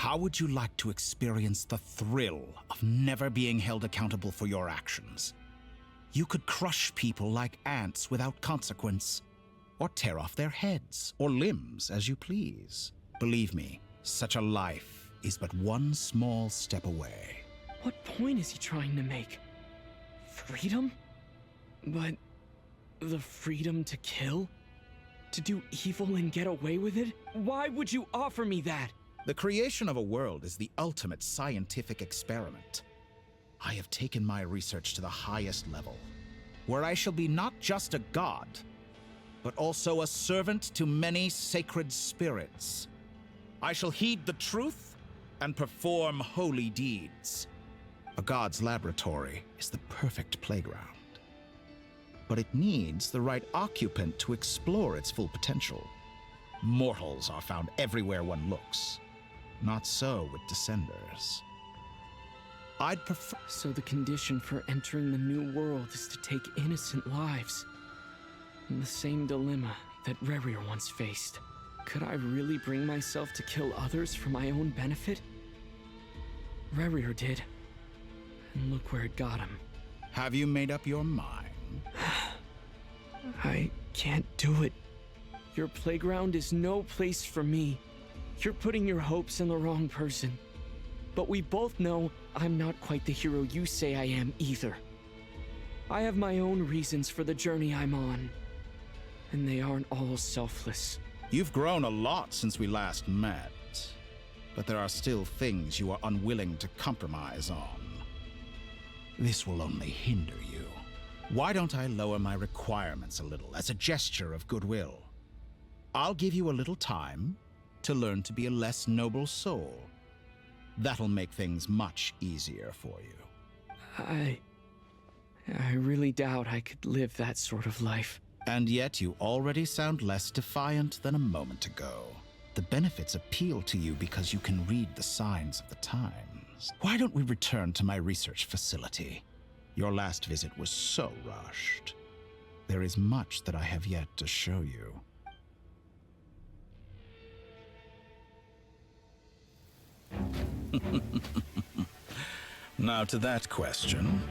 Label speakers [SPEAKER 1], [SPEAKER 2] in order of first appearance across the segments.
[SPEAKER 1] How would you like to experience the thrill of never being held accountable for your actions? You could crush people like ants without consequence, or tear off their heads or limbs as you please. Believe me, such a life is but one small step away.
[SPEAKER 2] What point is he trying to make? Freedom? But the freedom to kill? To do evil and get away with it? Why would you offer me that?
[SPEAKER 1] The creation of a world is the ultimate scientific experiment. I have taken my research to the highest level, where I shall be not just a god, but also a servant to many sacred spirits. I shall heed the truth and perform holy deeds. A god's laboratory is the perfect playground, but it needs the right occupant to explore its full potential. Mortals are found everywhere one looks. Not so with Descenders. I'd prefer...
[SPEAKER 2] So the condition for entering the new world is to take innocent lives. In the same dilemma that Rerir once faced. Could I really bring myself to kill others for my own benefit? Rerir did. And look where it got him.
[SPEAKER 1] Have you made up your mind?
[SPEAKER 2] I can't do it. Your playground is no place for me. You're putting your hopes in the wrong person. But we both know I'm not quite the hero you say I am either. I have my own reasons for the journey I'm on. And they aren't all selfless.
[SPEAKER 1] You've grown a lot since we last met. But there are still things you are unwilling to compromise on. This will only hinder you. Why don't I lower my requirements a little as a gesture of goodwill? I'll give you a little time to learn to be a less noble soul. That'll make things much easier for you.
[SPEAKER 2] I really doubt I could live that sort of life.
[SPEAKER 1] And yet you already sound less defiant than a moment ago. The benefits appeal to you because you can read the signs of the times. Why don't we return to my research facility? Your last visit was so rushed. There is much that I have yet to show you. Now to that question,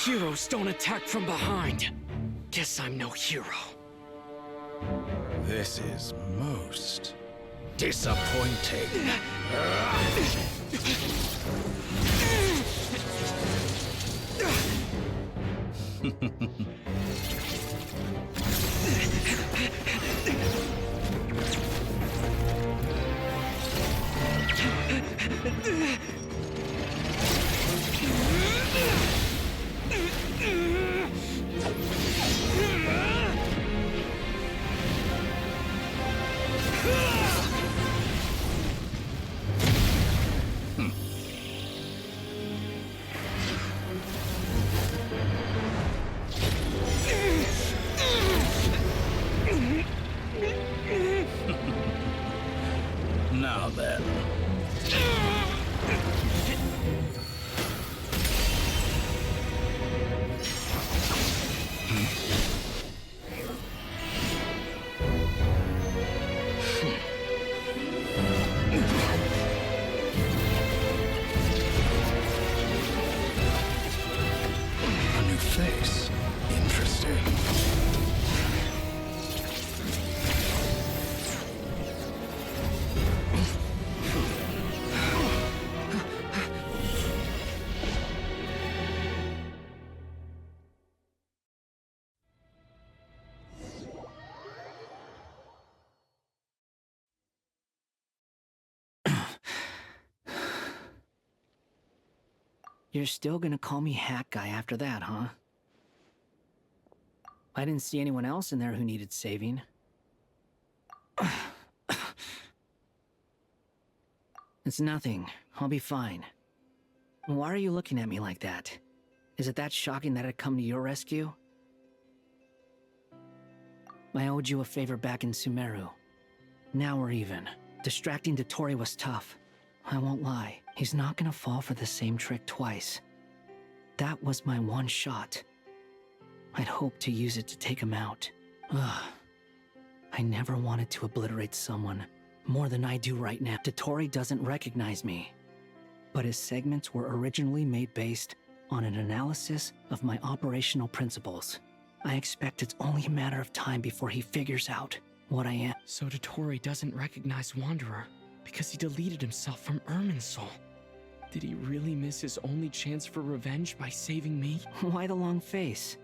[SPEAKER 2] Heroes don't attack from behind. Guess I'm no hero.
[SPEAKER 1] This is most disappointing. Now then. A new face. Interesting.
[SPEAKER 3] You're still gonna call me Hat Guy after that, huh? I didn't see anyone else in there who needed saving. It's nothing. I'll be fine. Why are you looking at me like that? Is it that shocking that I'd come to your rescue? I owed you a favor back in Sumeru. Now we're even. Distracting Dotori was tough. I won't lie. He's not gonna fall for the same trick twice. That was my one shot. I'd hoped to use it to take him out. Ugh. I never wanted to obliterate someone more than I do right now. Dottore doesn't recognize me, but his segments were originally made based on an analysis of my operational principles. I expect it's only a matter of time before he figures out what I am.
[SPEAKER 2] So Dottore doesn't recognize Wanderer because he deleted himself from Irminsul. Did he really miss his only chance for revenge by saving me?
[SPEAKER 3] Why the long face?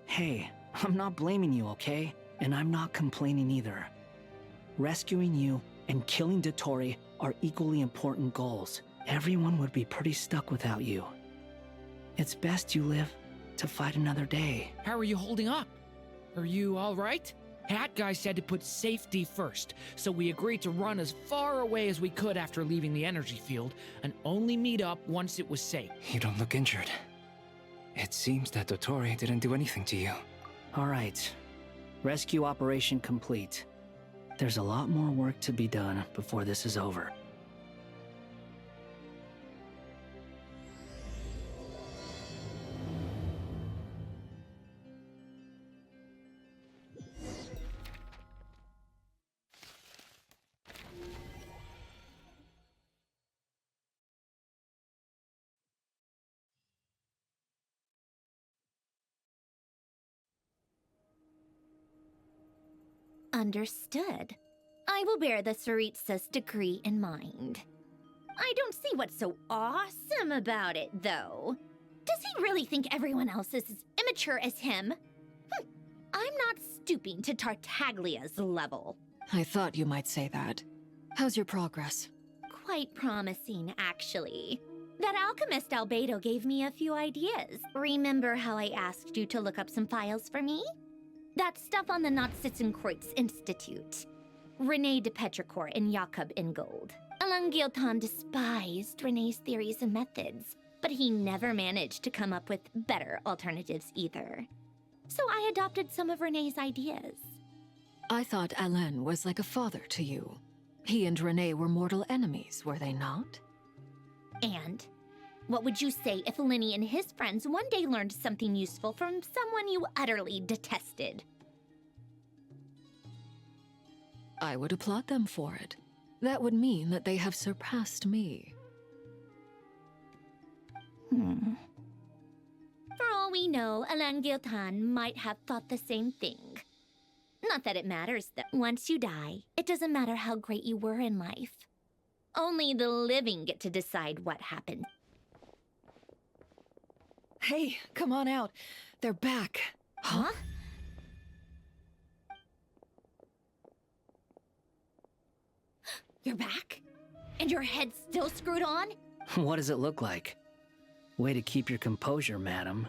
[SPEAKER 3] Hey, I'm not blaming you, okay? And I'm not complaining either. Rescuing you and killing Dottore are equally important goals. Everyone would be pretty stuck without you. It's best you live to fight another day.
[SPEAKER 4] How are you holding up? Are you all right? Hat Guy said to put safety first, so we agreed to run as far away as we could after leaving the energy field, and only meet up once it was safe.
[SPEAKER 5] You don't look injured. It seems that Dottore didn't do anything to you.
[SPEAKER 3] All right. Rescue operation complete. There's a lot more work to be done before this is over.
[SPEAKER 6] Understood. I will bear the Tsaritsa's decree in mind. I don't see what's so awesome about it, though. Does he really think everyone else is as immature as him? I'm not stooping to Tartaglia's level.
[SPEAKER 7] I thought you might say that. How's your progress?
[SPEAKER 6] Quite promising, actually. That alchemist Albedo gave me a few ideas. Remember how I asked you to look up some files for me? That stuff on the Nazi-Kreuz Institute. René de Petrichor and Jakob Ingold. Alain Guillotin despised René's theories and methods, but he never managed to come up with better alternatives either. So I adopted some of René's ideas.
[SPEAKER 7] I thought Alain was like a father to you. He and René were mortal enemies, were they not?
[SPEAKER 6] And what would you say if Lenny and his friends one day learned something useful from someone you utterly detested?
[SPEAKER 7] I would applaud them for it. That would mean that they have surpassed me.
[SPEAKER 6] For all we know, Alain Guillotin might have thought the same thing. Not that it matters that once you die, it doesn't matter how great you were in life. Only the living get to decide what happened.
[SPEAKER 7] Hey, come on out. They're back.
[SPEAKER 6] Huh? You're back? And your head's still screwed on?
[SPEAKER 3] What does it look like? Way to keep your composure, madam.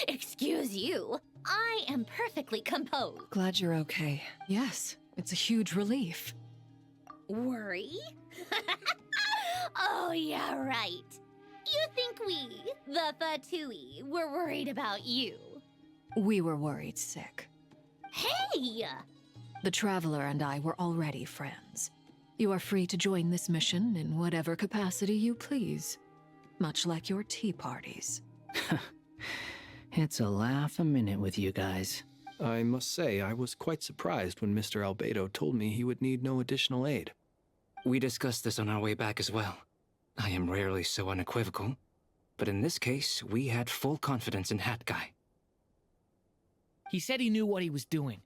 [SPEAKER 6] Excuse you. I am perfectly composed.
[SPEAKER 7] Glad you're okay. Yes, it's a huge relief.
[SPEAKER 6] Worry? Oh, yeah, right. You think we, the Fatui, were worried about you?
[SPEAKER 7] We were worried sick.
[SPEAKER 6] Hey!
[SPEAKER 7] The Traveler and I were already friends. You are free to join this mission in whatever capacity you please. Much like your tea parties.
[SPEAKER 3] It's a laugh a minute with you guys.
[SPEAKER 8] I must say, I was quite surprised when Mr. Albedo told me he would need no additional aid.
[SPEAKER 5] We discussed this on our way back as well. I am rarely so unequivocal, but in this case, we had full confidence in Hat Guy.
[SPEAKER 4] He said he knew what he was doing.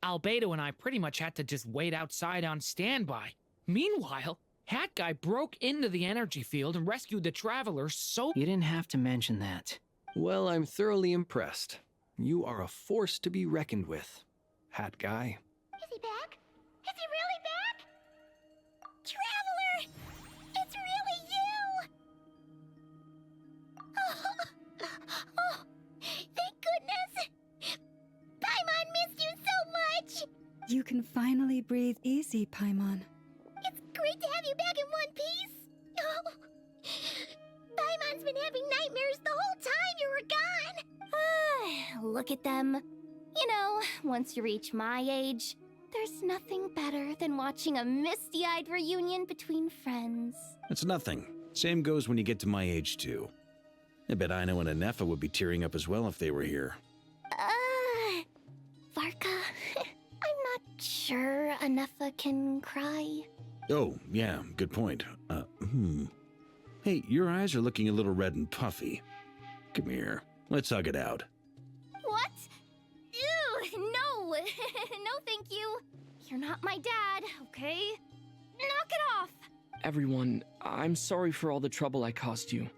[SPEAKER 4] Albedo and I pretty much had to just wait outside on standby. Meanwhile, Hat Guy broke into the energy field and rescued the Traveler so—
[SPEAKER 3] You didn't have to mention that.
[SPEAKER 8] Well, I'm thoroughly impressed. You are a force to be reckoned with, Hat Guy.
[SPEAKER 6] Is he back? Is he really back? Traveler! It's really you! Oh, thank goodness! Paimon missed you so much!
[SPEAKER 9] You can finally breathe easy, Paimon.
[SPEAKER 6] It's great to have you back in one piece! Oh, Paimon's been having nightmares the whole time you were gone! Look at them. You know, once you reach my age, there's nothing better than watching a misty-eyed reunion between friends.
[SPEAKER 10] It's nothing. Same goes when you get to my age, too. I bet Ino and Anefa would be tearing up as well if they were here.
[SPEAKER 6] Varka, I'm not Nepha can cry.
[SPEAKER 10] Oh, yeah, good point. Hey, your eyes are looking a little red and puffy. Come here, let's hug it out.
[SPEAKER 6] What? Ew, no. No, thank you. You're not my dad, okay? Knock it off.
[SPEAKER 2] Everyone, I'm sorry for all the trouble I caused you.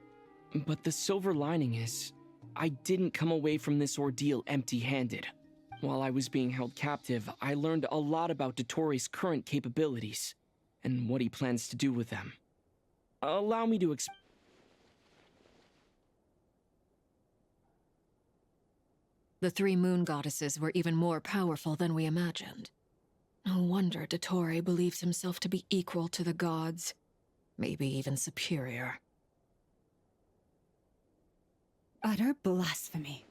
[SPEAKER 2] But the silver lining is, I didn't come away from this ordeal empty-handed. While I was being held captive, I learned a lot about Dottoro's current capabilities, and what he plans to do with them. Allow me to
[SPEAKER 7] The three moon goddesses were even more powerful than we imagined. No wonder Dottore believes himself to be equal to the gods, maybe even superior.
[SPEAKER 9] Utter blasphemy.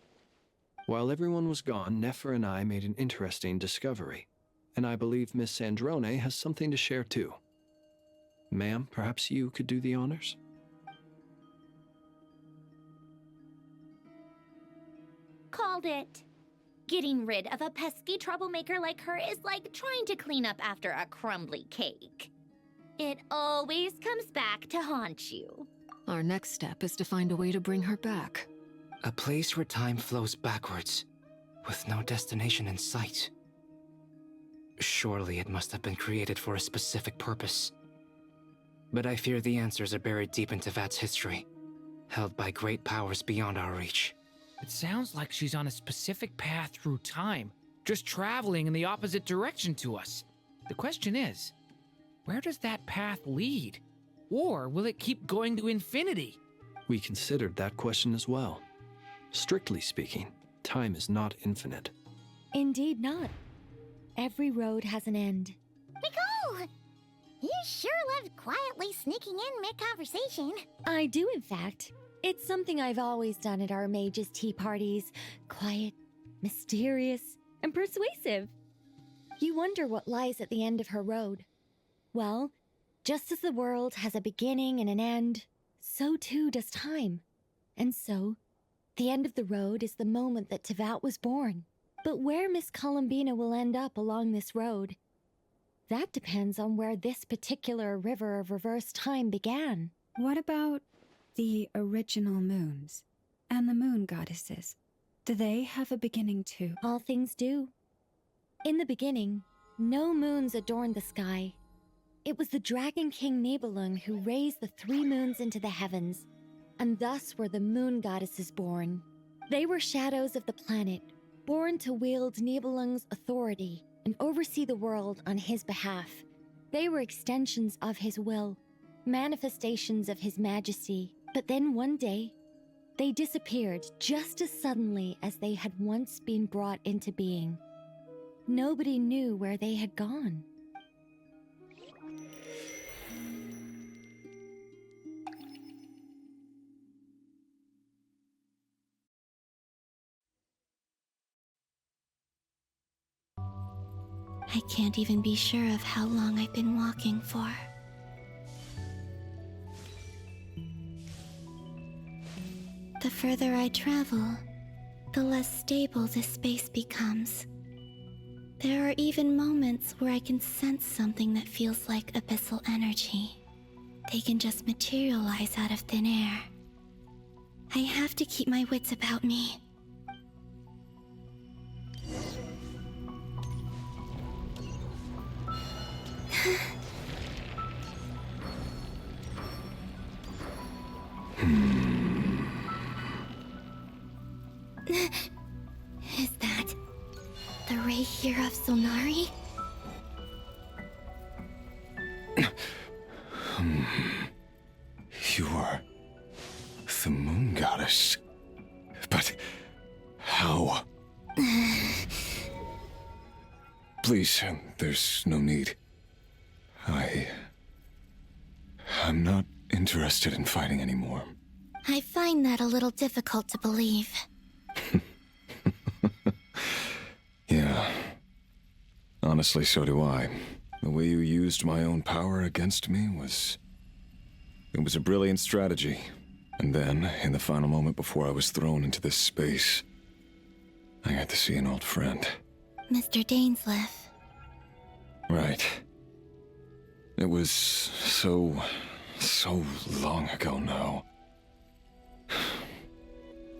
[SPEAKER 8] While everyone was gone, Nepha and I made an interesting discovery, and I believe Miss Sandrone has something to share too. Ma'am, perhaps you could do the honors?
[SPEAKER 6] Called it. Getting rid of a pesky troublemaker like her is like trying to clean up after a crumbly cake. It always comes back to haunt you.
[SPEAKER 7] Our next step is to find a way to bring her back.
[SPEAKER 5] A place where time flows backwards, with no destination in sight. Surely it must have been created for a specific purpose. But I fear the answers are buried deep in Teyvat's history, held by great powers beyond our reach.
[SPEAKER 4] It sounds like she's on a specific path through time, just traveling in the opposite direction to us. The question is, where does that path lead? Or will it keep going to infinity?
[SPEAKER 8] We considered that question as well. Strictly speaking, time is not infinite.
[SPEAKER 11] Indeed not. Every road has an end.
[SPEAKER 6] Nicole! You sure loved quietly sneaking in mid-conversation.
[SPEAKER 11] I do, in fact. It's something I've always done at our mages' tea parties. Quiet, mysterious, and persuasive. You wonder what lies at the end of her road. Well, just as the world has a beginning and an end, so too does time. And so, the end of the road is the moment that Teyvat was born. But where Miss Columbina will end up along this road, that depends on where this particular river of reverse time began.
[SPEAKER 9] What about the original moons and the moon goddesses? Do they have a beginning too?
[SPEAKER 11] All things do. In the beginning, no moons adorned the sky. It was the Dragon King Nibelung who raised the 3 moons into the heavens, and thus were the moon goddesses born. They were shadows of the planet, born to wield Nibelung's authority and oversee the world on his behalf. They were extensions of his will, manifestations of his majesty. But then one day, they disappeared just as suddenly as they had once been brought into being. Nobody knew where they had gone.
[SPEAKER 6] I can't even be sure of how long I've been walking for. The further I travel, the less stable this space becomes. There are even moments where I can sense something that feels like abyssal energy. They can just materialize out of thin air. I have to keep my wits about me. Is that the ray here of Solnari?
[SPEAKER 12] You are the moon goddess. But how? Please, there's no need. I'm not interested in fighting anymore.
[SPEAKER 6] I find that a little difficult to believe.
[SPEAKER 12] Yeah. Honestly, so do I. The way you used my own power against me was... It was a brilliant strategy. And then, in the final moment before I was thrown into this space, I got to see an old friend.
[SPEAKER 6] Mr. Dainsleif.
[SPEAKER 12] Right. It was so long ago now.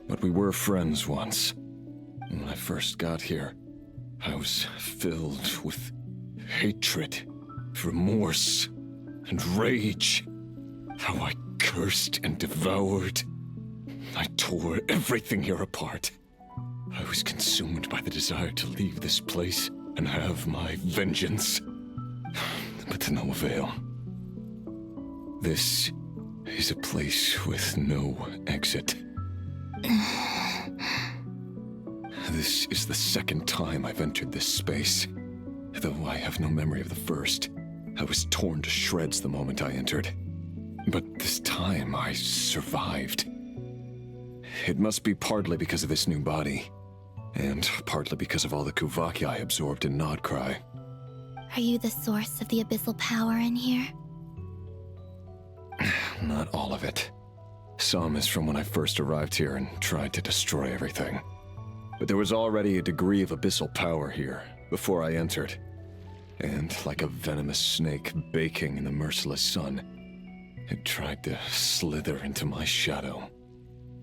[SPEAKER 12] But we were friends once. When I first got here, I was filled with hatred, remorse, and rage. How I cursed and devoured. I tore everything here apart. I was consumed by the desire to leave this place and have my vengeance. But to no avail. This is a place with no exit. This is the second time I've entered this space. Though I have no memory of the first. I was torn to shreds the moment I entered. But this time I survived. It must be partly because of this new body, and partly because of all the Kuvaki I absorbed in Nod Krai.
[SPEAKER 11] Are you the source of the abyssal power in here?
[SPEAKER 12] Not all of it. Some is from when I first arrived here and tried to destroy everything. But there was already a degree of abyssal power here before I entered. And like a venomous snake baking in the merciless sun, it tried to slither into my shadow.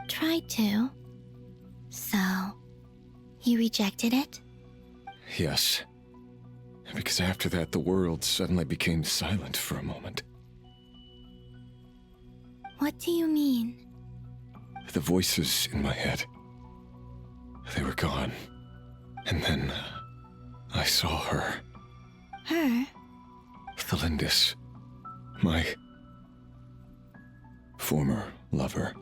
[SPEAKER 11] Tried to? So, you rejected it?
[SPEAKER 12] Yes. Because after that, the world suddenly became silent for a moment.
[SPEAKER 11] What do you mean?
[SPEAKER 12] The voices in my head, they were gone. And then I saw her.
[SPEAKER 11] Her?
[SPEAKER 12] Thelindis. My former lover.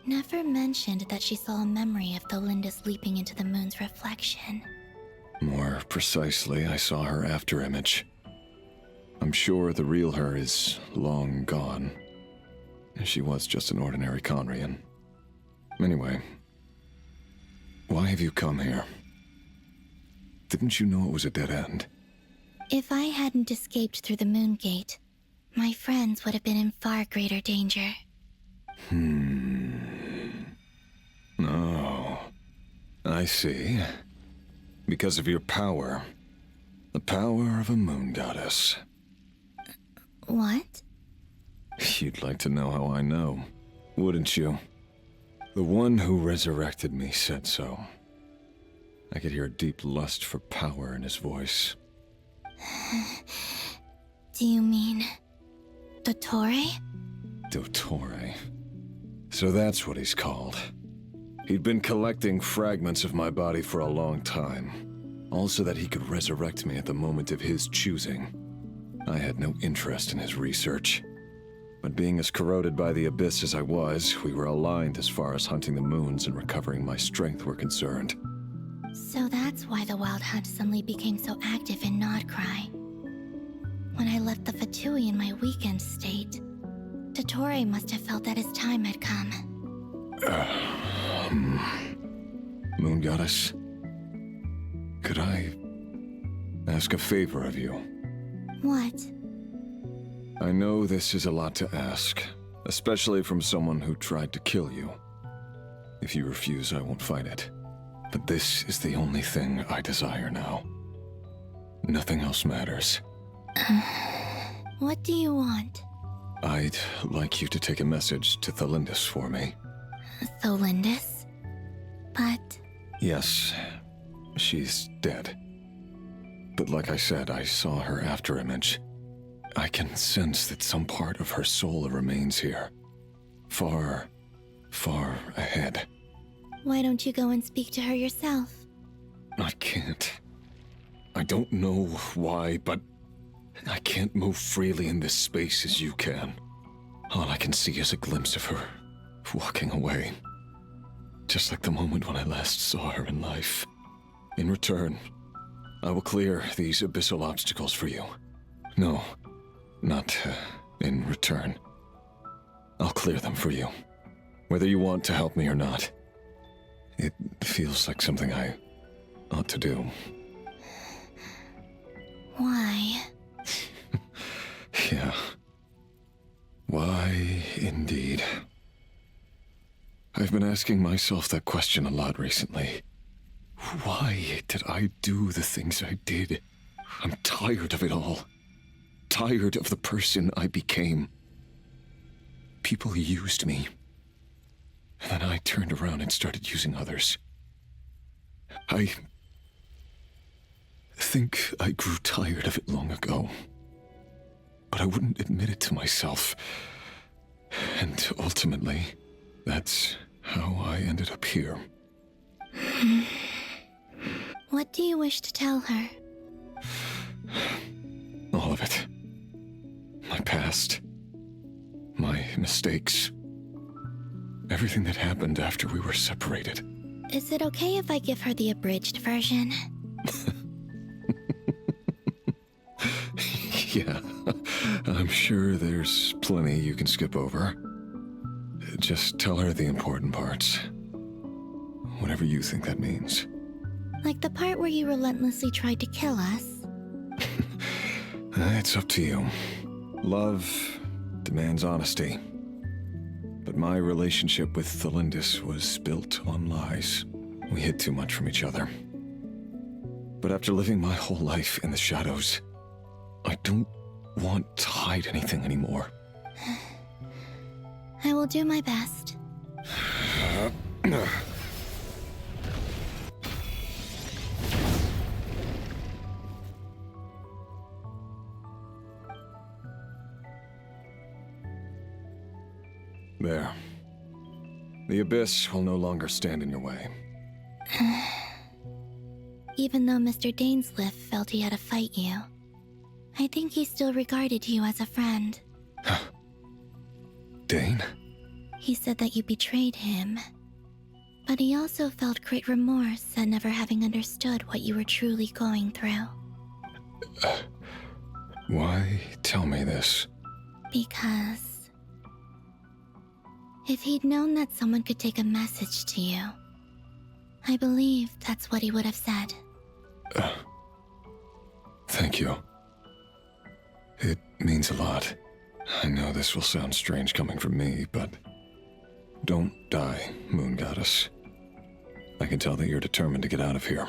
[SPEAKER 11] Never mentioned that she saw a memory of Thelindis leaping into the moon's reflection.
[SPEAKER 12] More precisely, I saw her afterimage. I'm sure the real her is long gone. She was just an ordinary Conrian. Anyway, why have you come here? Didn't you know it was a dead end?
[SPEAKER 11] If I hadn't escaped through the moon gate, my friends would have been in far greater danger.
[SPEAKER 12] Oh, I see. Because of your power. The power of a moon goddess.
[SPEAKER 11] What?
[SPEAKER 12] You'd like to know how I know, wouldn't you? The one who resurrected me said so. I could hear a deep lust for power in his voice.
[SPEAKER 11] Do you mean... Dottore?
[SPEAKER 12] Dottore. So that's what he's called. He'd been collecting fragments of my body for a long time, also that he could resurrect me at the moment of his choosing. I had no interest in his research. But being as corroded by the abyss as I was, we were aligned as far as hunting the moons and recovering my strength were concerned.
[SPEAKER 11] So that's why the Wild Hunt suddenly became so active in Nod Krai. When I left the Fatui in my weakened state, Dottore must have felt that his time had come.
[SPEAKER 12] Moon Goddess, could I ask a favor of you?
[SPEAKER 11] What?
[SPEAKER 12] I know this is a lot to ask, especially from someone who tried to kill you. If you refuse, I won't fight it. But this is the only thing I desire now. Nothing else matters.
[SPEAKER 11] What do you want?
[SPEAKER 12] I'd like you to take a message to Thelindis for me.
[SPEAKER 11] Thelindis? But...
[SPEAKER 12] Yes, she's dead. But like I said, I saw her afterimage. I can sense that some part of her soul remains here. Far, far ahead.
[SPEAKER 11] Why don't you go and speak to her yourself?
[SPEAKER 12] I can't. I don't know why, but I can't move freely in this space as you can. All I can see is a glimpse of her, walking away. Just like the moment when I last saw her in life. In return, I will clear these abyssal obstacles for you. No, not in return. I'll clear them for you, whether you want to help me or not. It feels like something I ought to do.
[SPEAKER 11] Why?
[SPEAKER 12] Yeah. Why, indeed. I've been asking myself that question a lot recently. Why did I do the things I did? I'm tired of it all. Tired of the person I became. People used me. And then I turned around and started using others. I think I grew tired of it long ago. But I wouldn't admit it to myself. And ultimately, that's how I ended up here.
[SPEAKER 6] What do you wish to tell her?
[SPEAKER 12] All of it. My past. My mistakes. Everything that happened after we were separated.
[SPEAKER 6] Is it okay if I give her the abridged version?
[SPEAKER 12] Yeah, I'm sure there's plenty you can skip over. Just tell her the important parts. Whatever you think that means.
[SPEAKER 6] Like the part where you relentlessly tried to kill us?
[SPEAKER 12] It's up to you. Love demands honesty. But my relationship with Thelindis was built on lies. We hid too much from each other. But after living my whole life in the shadows, I don't want to hide anything anymore.
[SPEAKER 6] I will do my best.
[SPEAKER 12] There. The Abyss will no longer stand in your way.
[SPEAKER 6] Even though Mr. Dainsliff felt he had to fight you, I think he still regarded you as a friend.
[SPEAKER 12] Dane?
[SPEAKER 6] He said that you betrayed him. But he also felt great remorse at never having understood what you were truly going through.
[SPEAKER 12] Why tell me this?
[SPEAKER 6] Because if he'd known that someone could take a message to you, I believe that's what he would have said.
[SPEAKER 12] Thank you. It means a lot. I know this will sound strange coming from me, but don't die, Moon Goddess. I can tell that you're determined to get out of here.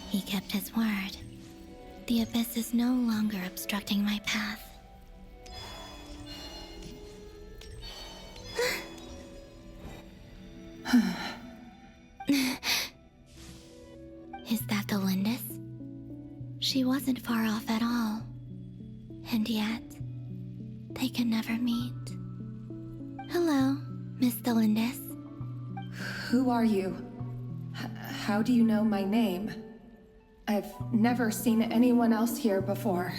[SPEAKER 6] He kept his word. The Abyss is no longer obstructing my path. Is that the Lindis? She wasn't far off at all. And yet, they can never meet. Hello, Miss Thelindis.
[SPEAKER 13] Who are you? How do you know my name? I've never seen anyone else here before.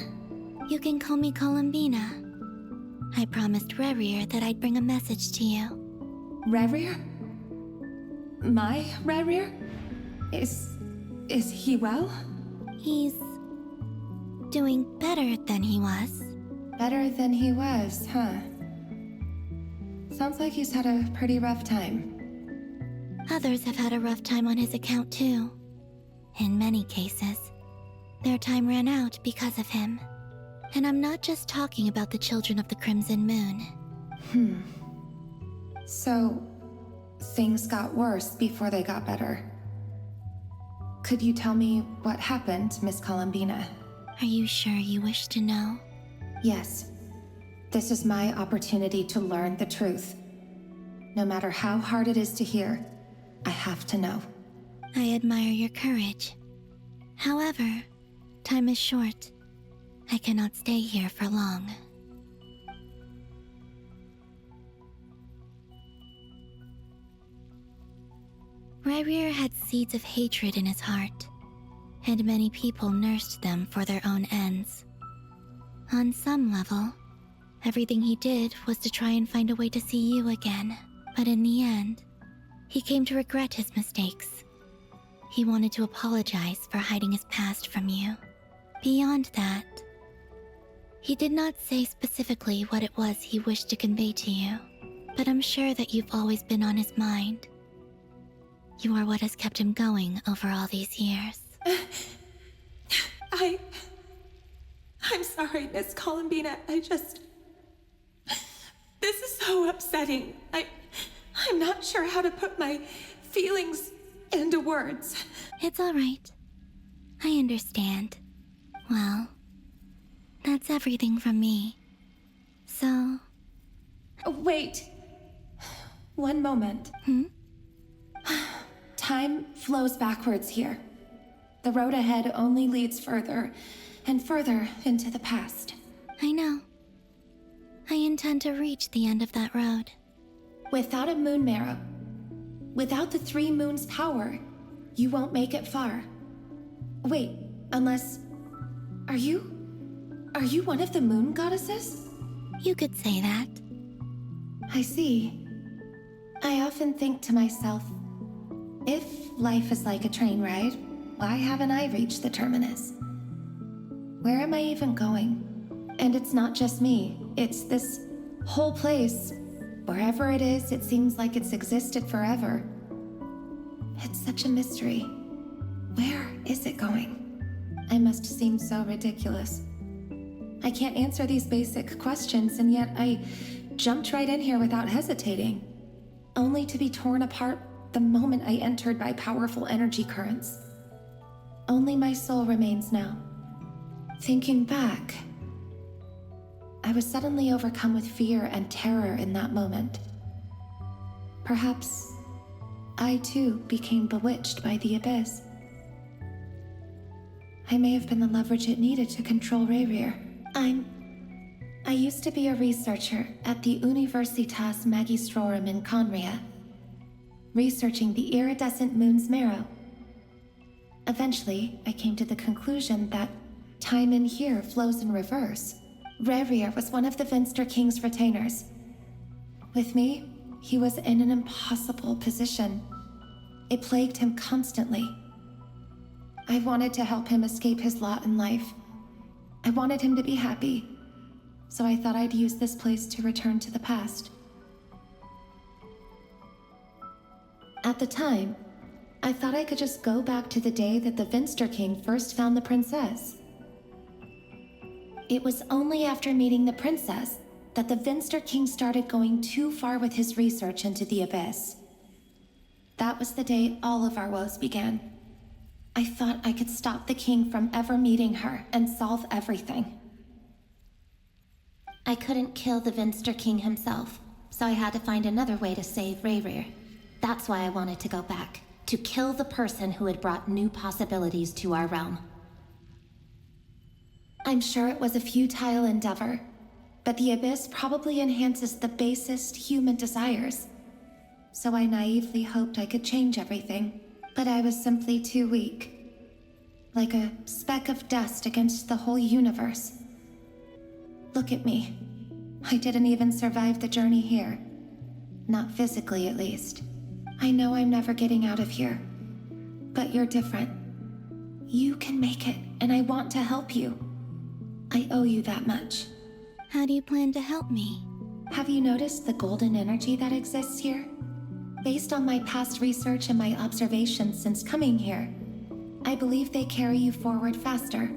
[SPEAKER 6] You can call me Columbina. I promised Rerir that I'd bring a message to you.
[SPEAKER 13] Rerir? My Rerir? Is he well?
[SPEAKER 6] He's doing better than he was.
[SPEAKER 13] Better than he was, huh? Sounds like he's had a pretty rough time.
[SPEAKER 6] Others have had a rough time on his account too. In many cases, their time ran out because of him. And I'm not just talking about the children of the Crimson Moon.
[SPEAKER 13] So, things got worse before they got better. Could you tell me what happened, Miss Columbina?
[SPEAKER 6] Are you sure you wish to know?
[SPEAKER 13] Yes. This is my opportunity to learn the truth. No matter how hard it is to hear, I have to know.
[SPEAKER 6] I admire your courage. However, time is short. I cannot stay here for long. Rerir had seeds of hatred in his heart, and many people nursed them for their own ends. On some level, everything he did was to try and find a way to see you again, but in the end, he came to regret his mistakes. He wanted to apologize for hiding his past from you. Beyond that,
[SPEAKER 11] He did not say specifically what it was he wished to convey to you, but I'm sure that you've always been on his mind. You are what has kept him going over all these years.
[SPEAKER 13] I'm sorry, Miss Columbina. This is so upsetting. I'm not sure how to put my feelings into words.
[SPEAKER 11] It's all right. I understand. Well, that's everything from me. So...
[SPEAKER 13] Wait. One moment. Time flows backwards here. The road ahead only leads further and further into the past.
[SPEAKER 11] I know. I intend to reach the end of that road.
[SPEAKER 13] Without a moon marrow, without the 3 moons' power, you won't make it far. Wait, unless... Are you one of the moon goddesses?
[SPEAKER 11] You could say that.
[SPEAKER 13] I see. I often think to myself, if life is like a train ride, why haven't I reached the terminus? Where am I even going? And it's not just me, it's this whole place. Wherever it is, it seems like it's existed forever. It's such a mystery. Where is it going? I must seem so ridiculous. I can't answer these basic questions, and yet I jumped right in here without hesitating, only to be torn apart the moment I entered by powerful energy currents. Only my soul remains now. Thinking back, I was suddenly overcome with fear and terror in that moment. Perhaps I too became bewitched by the abyss. I may have been the leverage it needed to control Rayrir. I used to be a researcher at the Universitas Magistrorum in Conria, researching the iridescent moon's marrow. Eventually, I came to the conclusion that time in here flows in reverse. Rayrir was one of the Vinster King's retainers. With me, he was in an impossible position. It plagued him constantly. I wanted to help him escape his lot in life. I wanted him to be happy, so I thought I'd use this place to return to the past. At the time, I thought I could just go back to the day that the Vinster King first found the princess. It was only after meeting the princess that the Vinster King started going too far with his research into the abyss. That was the day all of our woes began. I thought I could stop the king from ever meeting her and solve everything. I couldn't kill the Vinster King himself, so I had to find another way to save Rayrir. That's why I wanted to go back, to kill the person who had brought new possibilities to our realm. I'm sure it was a futile endeavor, but the abyss probably enhances the basest human desires. So I naively hoped I could change everything, but I was simply too weak. Like a speck of dust against the whole universe. Look at me. I didn't even survive the journey here. Not physically, at least. I know I'm never getting out of here. But you're different. You can make it, and I want to help you. I owe you that much.
[SPEAKER 11] How do you plan to help me?
[SPEAKER 13] Have you noticed the golden energy that exists here? Based on my past research and my observations since coming here, I believe they carry you forward faster.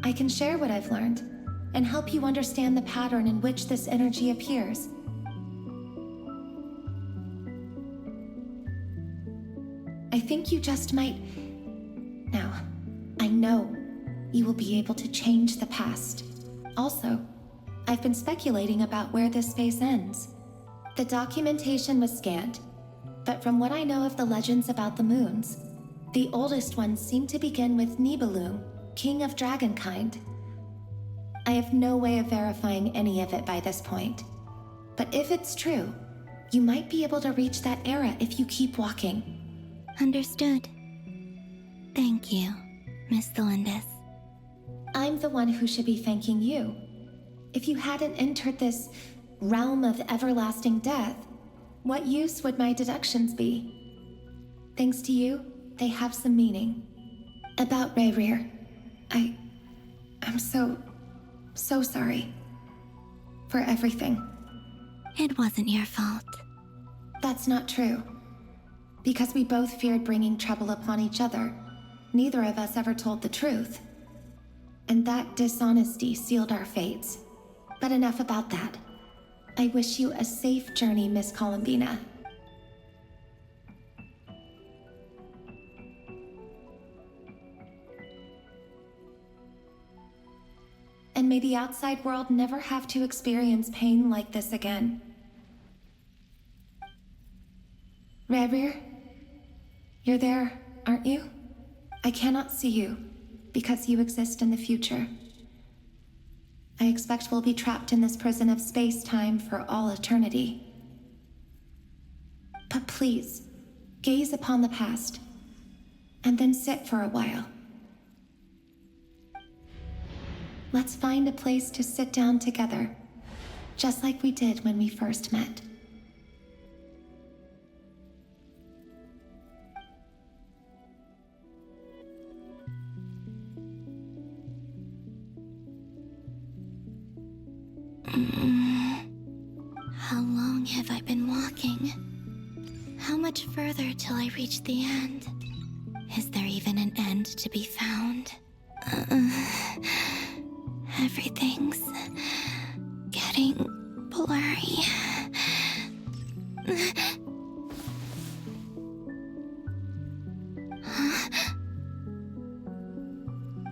[SPEAKER 13] I can share what I've learned, and help you understand the pattern in which this energy appears. I think you just might... Now, I know you will be able to change the past. Also, I've been speculating about where this space ends. The documentation was scanned, but from what I know of the legends about the moons, the oldest ones seem to begin with Nibelung, king of dragonkind. I have no way of verifying any of it by this point. But if it's true, you might be able to reach that era if you keep walking.
[SPEAKER 11] Understood. Thank you, Miss Thelindis.
[SPEAKER 13] I'm the one who should be thanking you. If you hadn't entered this realm of everlasting death, what use would my deductions be? Thanks to you, they have some meaning. About Rayrir, I'm so So sorry. For everything.
[SPEAKER 6] It wasn't your fault.
[SPEAKER 13] That's not true. Because we both feared bringing trouble upon each other, neither of us ever told the truth. And that dishonesty sealed our fates. But enough about that. I wish you a safe journey, Miss Columbina. And may the outside world never have to experience pain like this again. Rerir, you're there, aren't you? I cannot see you, because you exist in the future. I expect we'll be trapped in this prison of space-time for all eternity. But please, gaze upon the past, and then sit for a while. Let's find a place to sit down together, just like we did when we first met.
[SPEAKER 6] How long have I been walking? How much further till I reach the end? Is there even an end to be found? Everything's getting blurry.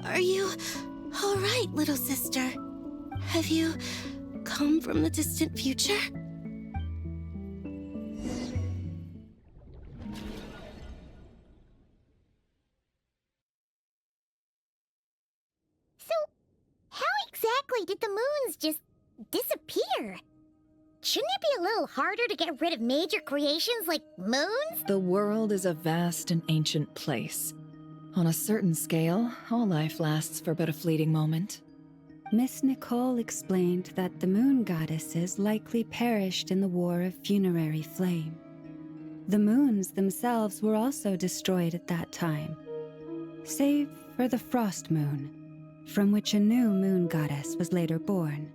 [SPEAKER 6] Are you all right, little sister? Have you come from the distant future?
[SPEAKER 14] Exactly did the moons just disappear? Shouldn't it be a little harder to get rid of major creations like moons?
[SPEAKER 15] The world is a vast and ancient place. On a certain scale, all life lasts for but a fleeting moment.
[SPEAKER 9] Miss Nicole explained that the moon goddesses likely perished in the War of Funerary Flame. The moons themselves were also destroyed at that time, save for the Frost Moon, from which a new moon goddess was later born.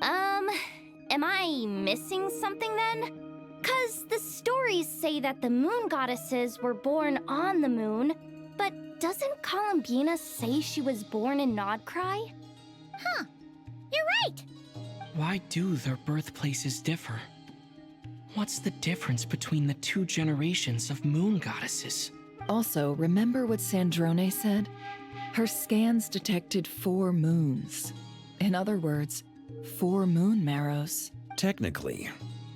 [SPEAKER 14] Am I missing something then? 'Cause the stories say that the moon goddesses were born on the moon, but doesn't Columbina say she was born in Nod Krai? Huh, you're right!
[SPEAKER 2] Why do their birthplaces differ? What's the difference between the two generations of moon goddesses?
[SPEAKER 15] Also, remember what Sandrone said? Her scans detected 4 moons. In other words, 4 moon marrows.
[SPEAKER 10] Technically,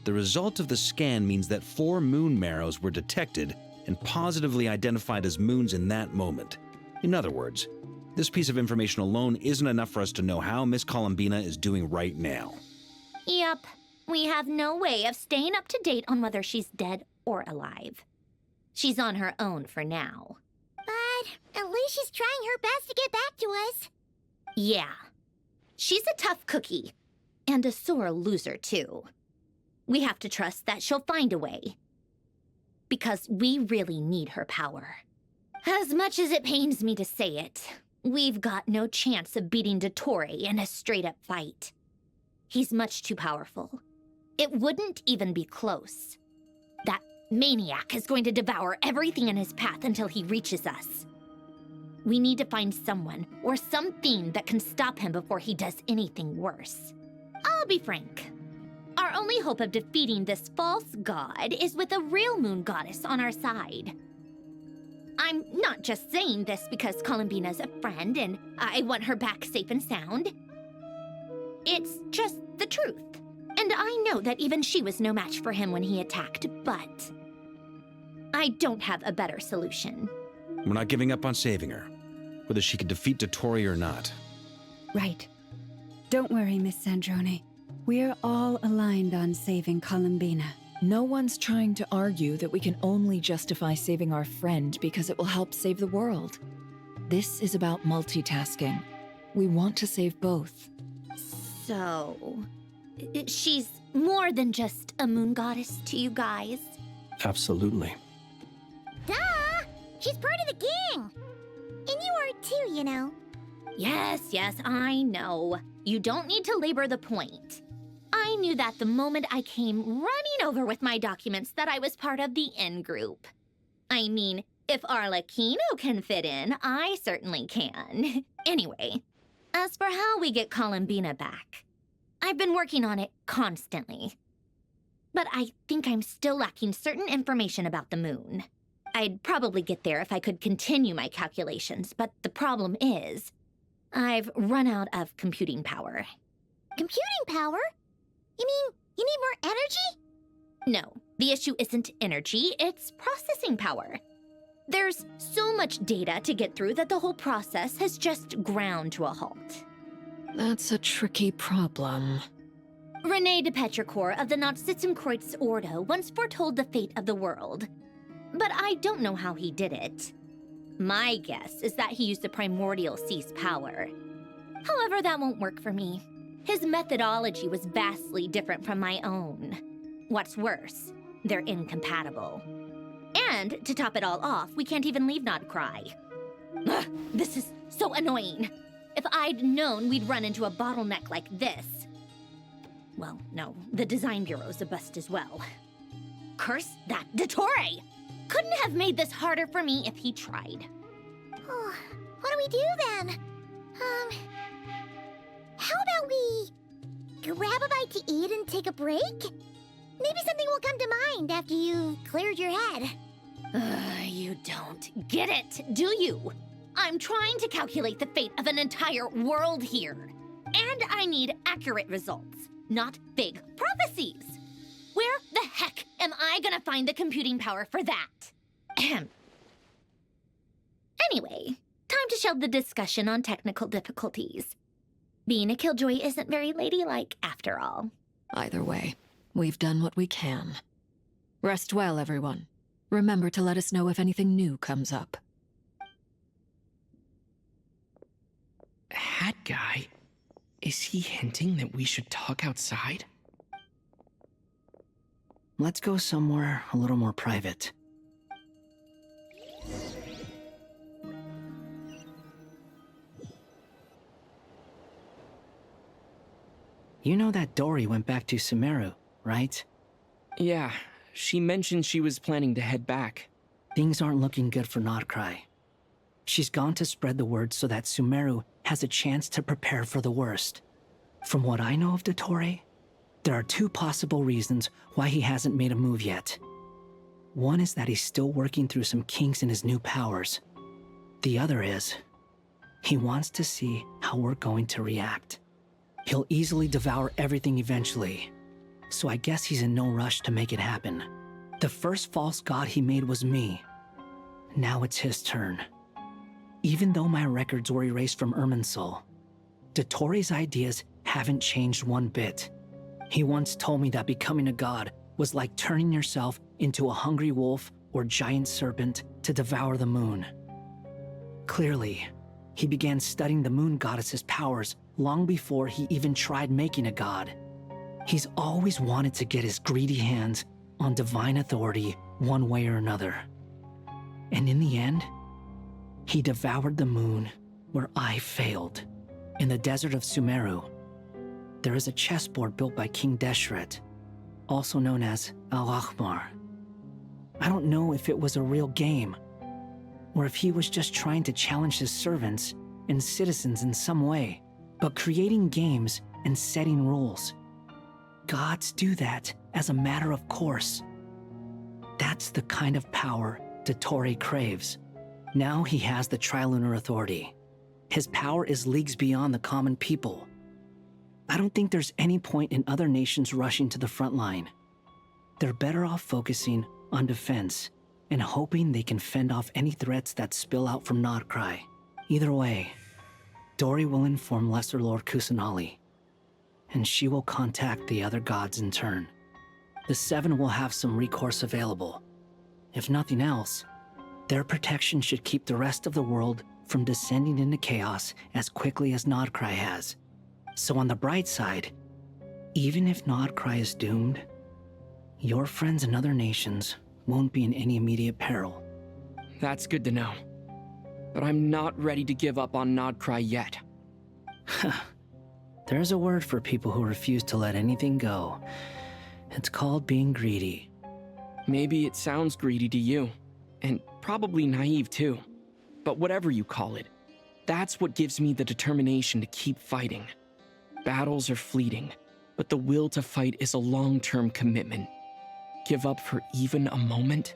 [SPEAKER 10] the result of the scan means that 4 moon marrows were detected and positively identified as moons in that moment. In other words, this piece of information alone isn't enough for us to know how Miss Columbina is doing right now.
[SPEAKER 6] Yep, we have no way of staying up to date on whether she's dead or alive. She's on her own for now.
[SPEAKER 14] But at least she's trying her best to get back to us.
[SPEAKER 6] Yeah. She's a tough cookie. And a sore loser, too. We have to trust that she'll find a way. Because we really need her power. As much as it pains me to say it, we've got no chance of beating Dottore in a straight-up fight. He's much too powerful. It wouldn't even be close. That maniac is going to devour everything in his path until he reaches us. We need to find someone or something that can stop him before he does anything worse. I'll be frank. Our only hope of defeating this false god is with a real moon goddess on our side. I'm not just saying this because Columbina's a friend and I want her back safe and sound. It's just the truth. And I know that even she was no match for him when he attacked, but I don't have a better solution.
[SPEAKER 10] We're not giving up on saving her, whether she can defeat Dottore or not.
[SPEAKER 9] Right. Don't worry, Miss Sandrone. We're all aligned on saving Columbina.
[SPEAKER 15] No one's trying to argue that we can only justify saving our friend because it will help save the world. This is about multitasking. We want to save both.
[SPEAKER 6] So, she's more than just a moon goddess to you guys?
[SPEAKER 8] Absolutely.
[SPEAKER 14] Duh! She's part of the gang! And you are too, you know.
[SPEAKER 6] Yes, I know. you don't need to labor the point. I knew that the moment I came running over with my documents that I was part of the in-group. I mean, if Arlecchino can fit in, I certainly can. Anyway, as for how we get Columbina back, I've been working on it constantly. But I think I'm still lacking certain information about the moon. I'd probably get there if I could continue my calculations, but the problem is, I've run out of computing power.
[SPEAKER 14] Computing power? You mean you need more energy?
[SPEAKER 6] No, the issue isn't energy, it's processing power. There's so much data to get through that the whole process has just ground to a halt.
[SPEAKER 7] That's a tricky problem.
[SPEAKER 6] René de Petrichor of the Nautitzenkreuz Ordo once foretold the fate of the world. But I don't know how he did it. My guess is that he used the primordial sea's power. However, that won't work for me. His methodology was vastly different from my own. What's worse, they're incompatible. And, to top it all off, we can't even leave Nod Krai. Ugh, this is so annoying. If I'd known we'd run into a bottleneck like this... Well, no, the design bureau's a bust as well. Curse that Dottore! Couldn't have made this harder for me if he tried.
[SPEAKER 14] Oh, what do we do then? How about we grab a bite to eat and take a break? Maybe something will come to mind after you've cleared your head.
[SPEAKER 6] You don't get it, do you? I'm trying to calculate the fate of an entire world here. And I need accurate results, not big prophecies. Where the heck am I gonna find the computing power for that? Ahem. Anyway, time to shelve the discussion on technical difficulties. Being a killjoy isn't very ladylike, after all.
[SPEAKER 7] Either way, we've done what we can. Rest well, everyone. Remember to let us know if anything new comes up.
[SPEAKER 2] Hat guy? Is he hinting that we should talk outside?
[SPEAKER 3] Let's go somewhere a little more private. You know that Dory went back to Sumeru, right?
[SPEAKER 2] Yeah, she mentioned she was planning to head back.
[SPEAKER 3] Things aren't looking good for Nod Krai. She's gone to spread the word so that Sumeru has a chance to prepare for the worst. From what I know of Dottore, there are two possible reasons why he hasn't made a move yet. One is that he's still working through some kinks in his new powers. The other is, he wants to see how we're going to react. He'll easily devour everything eventually, so I guess he's in no rush to make it happen. The first false god he made was me. Now it's his turn. Even though my records were erased from Irminsul, Dottore's ideas haven't changed one bit. He once told me that becoming a god was like turning yourself into a hungry wolf or giant serpent to devour the moon. Clearly, he began studying the moon goddess's powers long before he even tried making a god. He's always wanted to get his greedy hands on divine authority one way or another. And in the end, he devoured the moon where I failed. In the desert of Sumeru, there is a chessboard built by King Deshret, also known as Al-Ahmar. I don't know if it was a real game, or if he was just trying to challenge his servants and citizens in some way, but creating games and setting rules. Gods do that as a matter of course. That's the kind of power Dottore craves. Now he has the Trilunar Authority. His power is leagues beyond the common people. I don't think there's any point in other nations rushing to the front line. They're better off focusing on defense and hoping they can fend off any threats that spill out from Nod Krai. Either way, Dory will inform Lesser Lord Kusanali, and she will contact the other gods in turn. The Seven will have some recourse available. If nothing else, their protection should keep the rest of the world from descending into chaos as quickly as Nod Krai has. So on the bright side, even if Nod Krai is doomed, your friends in other nations won't be in any immediate peril.
[SPEAKER 2] That's good to know. But I'm not ready to give up on Nod Krai yet.
[SPEAKER 3] There's a word for people who refuse to let anything go. It's called being greedy.
[SPEAKER 2] Maybe it sounds greedy to you, and probably naive too. But whatever you call it, that's what gives me the determination to keep fighting. Battles are fleeting, but the will to fight is a long-term commitment. Give up for even a moment,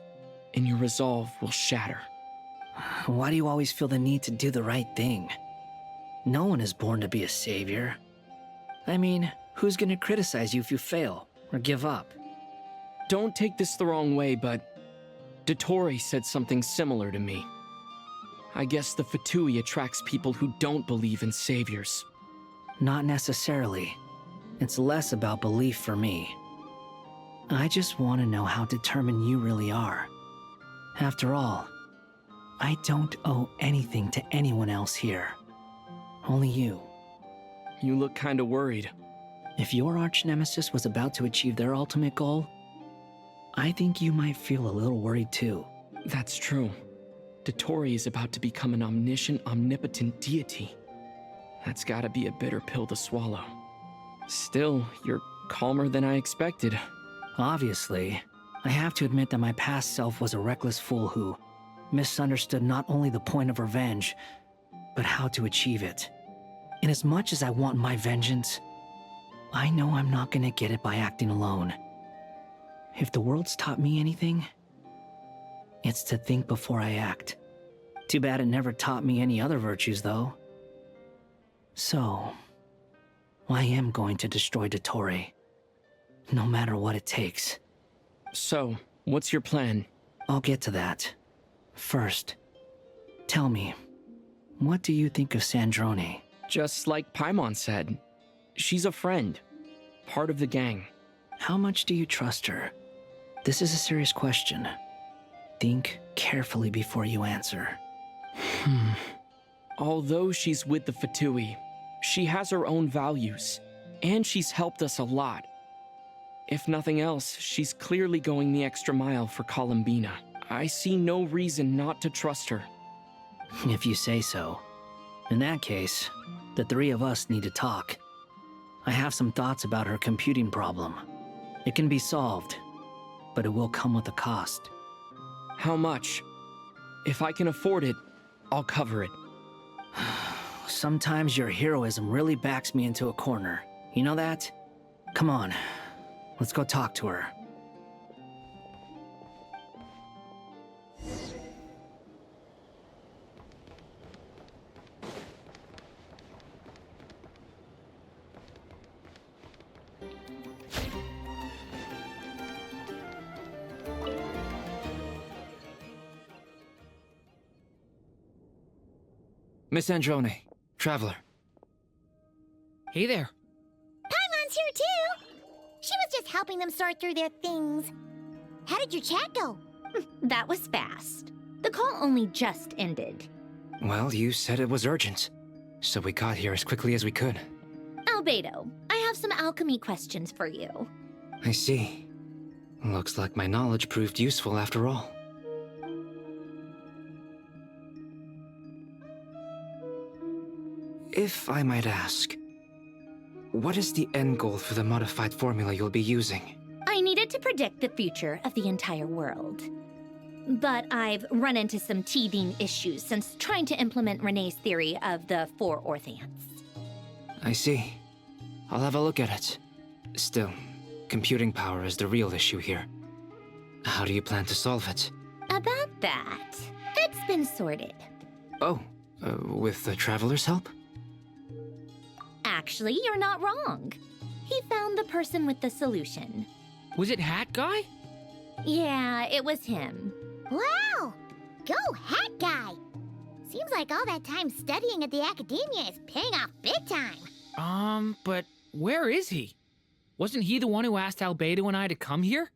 [SPEAKER 2] and your resolve will shatter.
[SPEAKER 3] Why do you always feel the need to do the right thing? No one is born to be a savior. I mean, who's gonna criticize you if you fail or give up?
[SPEAKER 2] Don't take this the wrong way, but Dottore said something similar to me. I guess the Fatui attracts people who don't believe in saviors.
[SPEAKER 3] Not necessarily. It's less about belief for me. I just want to know how determined you really are. After all, I don't owe anything to anyone else here. Only you.
[SPEAKER 2] You look kinda worried.
[SPEAKER 3] If your arch-nemesis was about to achieve their ultimate goal, I think you might feel a little worried too.
[SPEAKER 2] That's true. Dottore is about to become an omniscient, omnipotent deity. That's gotta be a bitter pill to swallow. Still, you're calmer than I expected.
[SPEAKER 3] Obviously, I have to admit that my past self was a reckless fool who misunderstood not only the point of revenge, but how to achieve it. And as much as I want my vengeance, I know I'm not gonna get it by acting alone. If the world's taught me anything, it's to think before I act. Too bad it never taught me any other virtues, though. So, I am going to destroy Dottore, no matter what it takes.
[SPEAKER 2] So, what's your plan?
[SPEAKER 3] I'll get to that. First, tell me, what do you think of Sandrone?
[SPEAKER 2] Just like Paimon said, she's a friend, part of the gang.
[SPEAKER 3] How much do you trust her? This is a serious question. Think carefully before you answer.
[SPEAKER 2] Although she's with the Fatui, she has her own values, and she's helped us a lot. If nothing else, she's clearly going the extra mile for Columbina. I see no reason not to trust her.
[SPEAKER 3] If you say so. In that case, the three of us need to talk. I have some thoughts about her computing problem. It can be solved, but it will come with a cost.
[SPEAKER 2] How much? If I can afford it, I'll cover it.
[SPEAKER 3] Sometimes your heroism really backs me into a corner. You know that? Come on, let's go talk to her.
[SPEAKER 5] Miss Androne, Traveler.
[SPEAKER 4] Hey there.
[SPEAKER 14] Paimon's here too! She was just helping them sort through their things. How did your chat go?
[SPEAKER 6] That was fast. The call only just ended.
[SPEAKER 5] Well, you said it was urgent, so we got here as quickly as we could.
[SPEAKER 6] Albedo, I have some alchemy questions for you.
[SPEAKER 5] I see. Looks like my knowledge proved useful after all. If I might ask, what is the end goal for the modified formula you'll be using?
[SPEAKER 6] I needed to predict the future of the entire world. But I've run into some teething issues since trying to implement Renee's theory of the four Orthants.
[SPEAKER 5] I see. I'll have a look at it. Still, computing power is the real issue here. How do you plan to solve it?
[SPEAKER 6] About that, it's been sorted.
[SPEAKER 5] Oh, with the Traveler's help?
[SPEAKER 6] Actually, you're not wrong. He found the person with the solution.
[SPEAKER 4] Was it Hat Guy?
[SPEAKER 6] Yeah, it was him.
[SPEAKER 14] Wow! Go Hat Guy! Seems like all that time studying at the academia is paying off big time.
[SPEAKER 4] But where is he? Wasn't he the one who asked Albedo and I to come here?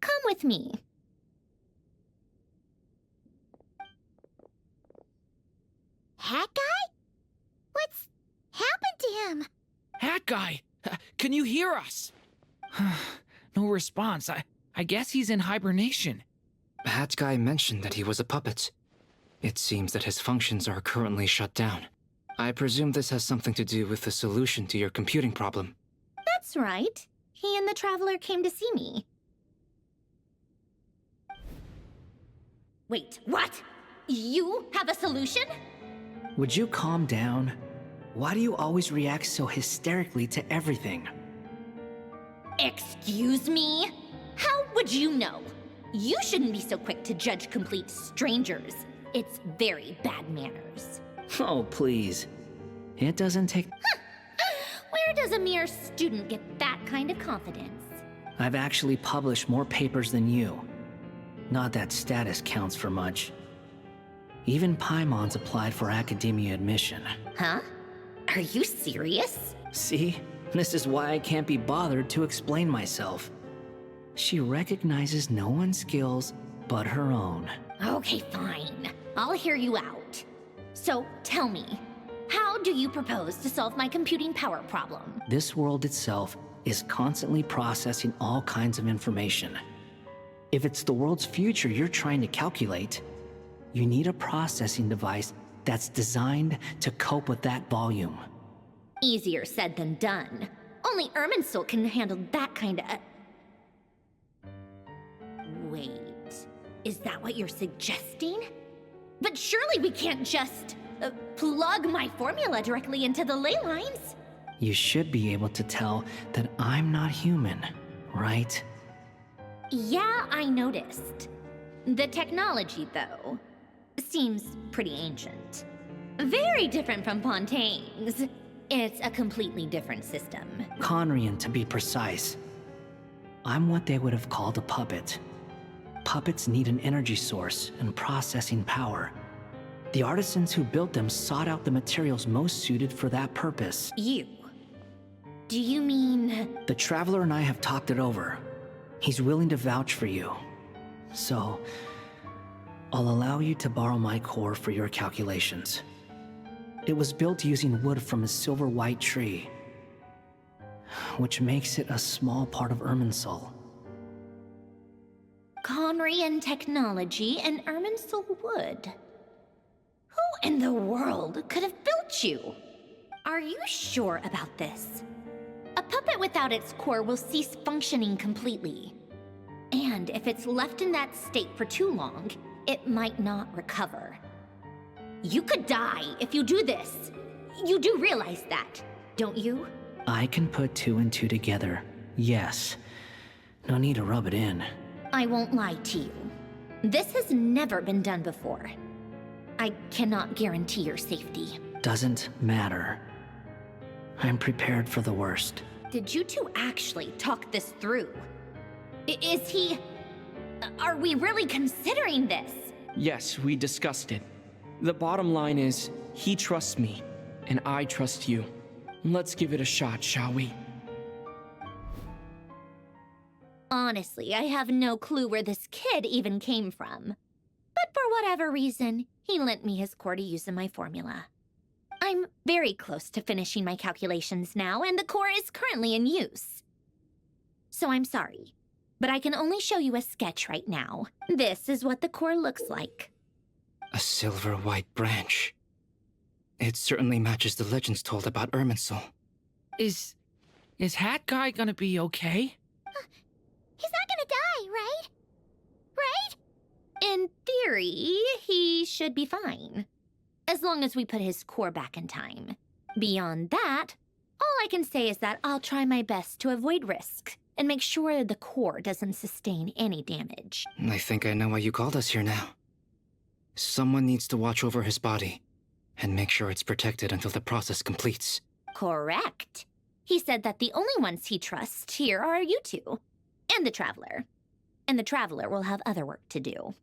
[SPEAKER 6] Come with me.
[SPEAKER 14] Hat Guy? What's happened to him?
[SPEAKER 4] Hat Guy! Can you hear us? No response. I guess he's in hibernation.
[SPEAKER 5] Hat Guy mentioned that he was a puppet. It seems that his functions are currently shut down. I presume this has something to do with the solution to your computing problem.
[SPEAKER 6] That's right. He and the Traveler came to see me. Wait, what? You have a solution?
[SPEAKER 3] Would you calm down? Why do you always react so hysterically to everything?
[SPEAKER 6] Excuse me? How would you know? You shouldn't be so quick to judge complete strangers. It's very bad manners.
[SPEAKER 3] Oh, please. It doesn't take...
[SPEAKER 6] Where does a mere student get that kind of confidence?
[SPEAKER 3] I've actually published more papers than you. Not that status counts for much. Even Paimon's applied for academia admission.
[SPEAKER 6] Huh? Are you serious?
[SPEAKER 3] See? This is why I can't be bothered to explain myself. She recognizes no one's skills but her own.
[SPEAKER 6] Okay, fine. I'll hear you out. So, tell me, how do you propose to solve my computing power problem?
[SPEAKER 3] This world itself is constantly processing all kinds of information. If it's the world's future you're trying to calculate, you need a processing device that's designed to cope with that volume.
[SPEAKER 6] Easier said than done. Only Irminsul can handle that kind of... Wait, is that what you're suggesting? But surely we can't just plug my formula directly into the ley lines.
[SPEAKER 3] You should be able to tell that I'm not human, right?
[SPEAKER 6] Yeah, I noticed. The technology, though, seems pretty ancient. Very different from Pontaine's. It's a completely different system.
[SPEAKER 3] Conrian, to be precise. I'm what they would have called a puppet. Puppets need an energy source and processing power. The artisans who built them sought out the materials most suited for that purpose.
[SPEAKER 6] You? Do you mean...
[SPEAKER 3] The Traveler and I have talked it over. He's willing to vouch for you. So, I'll allow you to borrow my core for your calculations. It was built using wood from a silver white tree, which makes it a small part of Irminsul.
[SPEAKER 6] Conrian technology and Irminsul wood. Who in the world could have built you? Are you sure about this? A puppet without its core will cease functioning completely. And if it's left in that state for too long, it might not recover. You could die if you do this. You do realize that, don't you?
[SPEAKER 3] I can put two and two together, yes. No need to rub it in.
[SPEAKER 6] I won't lie to you. This has never been done before. I cannot guarantee your safety.
[SPEAKER 3] Doesn't matter. I'm prepared for the worst.
[SPEAKER 6] Did you two actually talk this through? Is he... Are we really considering this?
[SPEAKER 2] Yes, we discussed it. The bottom line is, he trusts me, and I trust you. Let's give it a shot, shall we?
[SPEAKER 6] Honestly, I have no clue where this kid even came from. But for whatever reason, he lent me his core to use in my formula. I'm very close to finishing my calculations now, and the core is currently in use. So I'm sorry, but I can only show you a sketch right now. This is what the core looks like.
[SPEAKER 5] A silver white branch. It certainly matches the legends told about Irminsul.
[SPEAKER 4] Is Hat Guy gonna be okay?
[SPEAKER 6] He's not gonna die, right? Right? In theory, he should be fine. As long as we put his core back in time. Beyond that, all I can say is that I'll try my best to avoid risk and make sure the core doesn't sustain any damage.
[SPEAKER 5] I think I know why you called us here now. Someone needs to watch over his body and make sure it's protected until the process completes.
[SPEAKER 6] Correct. He said that the only ones he trusts here are you two. And the Traveler. And the Traveler will have other work to do.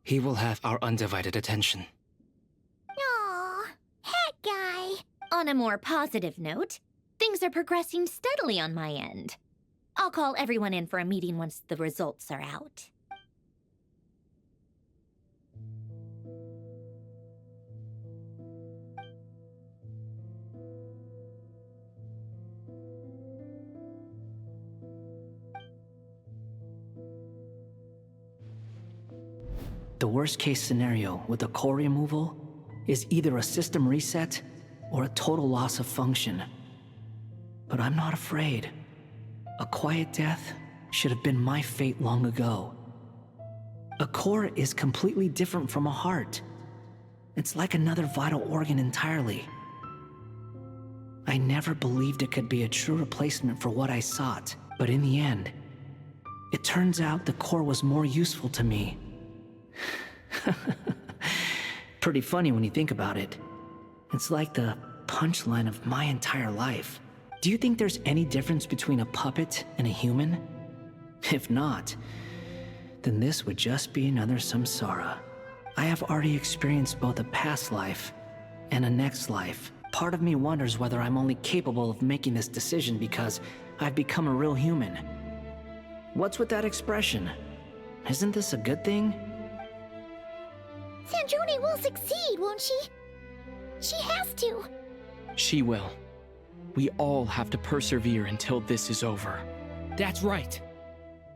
[SPEAKER 5] He will have our undivided attention.
[SPEAKER 6] Aww, Hat Guy. On a more positive note, things are progressing steadily on my end. I'll call everyone in for a meeting once the results are out.
[SPEAKER 3] The worst case scenario with the core removal is either a system reset or a total loss of function. But I'm not afraid. A quiet death should have been my fate long ago. A core is completely different from a heart. It's like another vital organ entirely. I never believed it could be a true replacement for what I sought, but in the end, it turns out the core was more useful to me. Pretty funny when you think about it. It's like the punchline of my entire life. Do you think there's any difference between a puppet and a human? If not, then this would just be another samsara. I have already experienced both a past life and a next life. Part of me wonders whether I'm only capable of making this decision because I've become a real human. What's with that expression? Isn't this a good thing?
[SPEAKER 14] Sandrone will succeed, won't she? She has to.
[SPEAKER 2] She will. We all have to persevere until this is over.
[SPEAKER 4] That's right.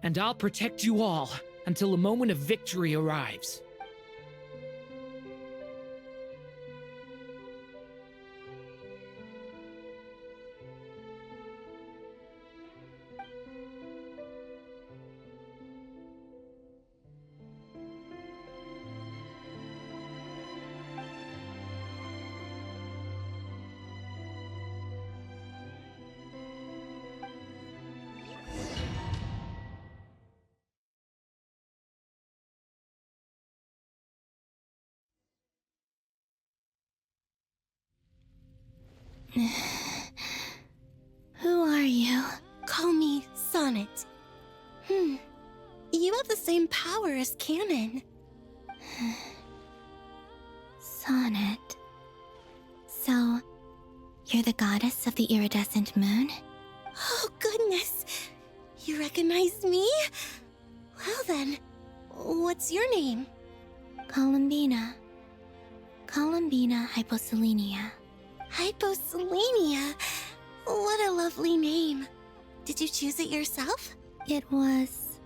[SPEAKER 4] And I'll protect you all until a moment of victory arrives.
[SPEAKER 16] Who are you? Call me Sonnet. You have the same power as Canon.
[SPEAKER 14] Sonnet. So, you're the goddess of the iridescent moon?
[SPEAKER 16] Oh, goodness. You recognize me? Well then, what's your name?
[SPEAKER 14] Columbina. Columbina Hyposelenia.
[SPEAKER 16] Hyposelenia? What a lovely name. Did you choose it yourself?
[SPEAKER 14] It was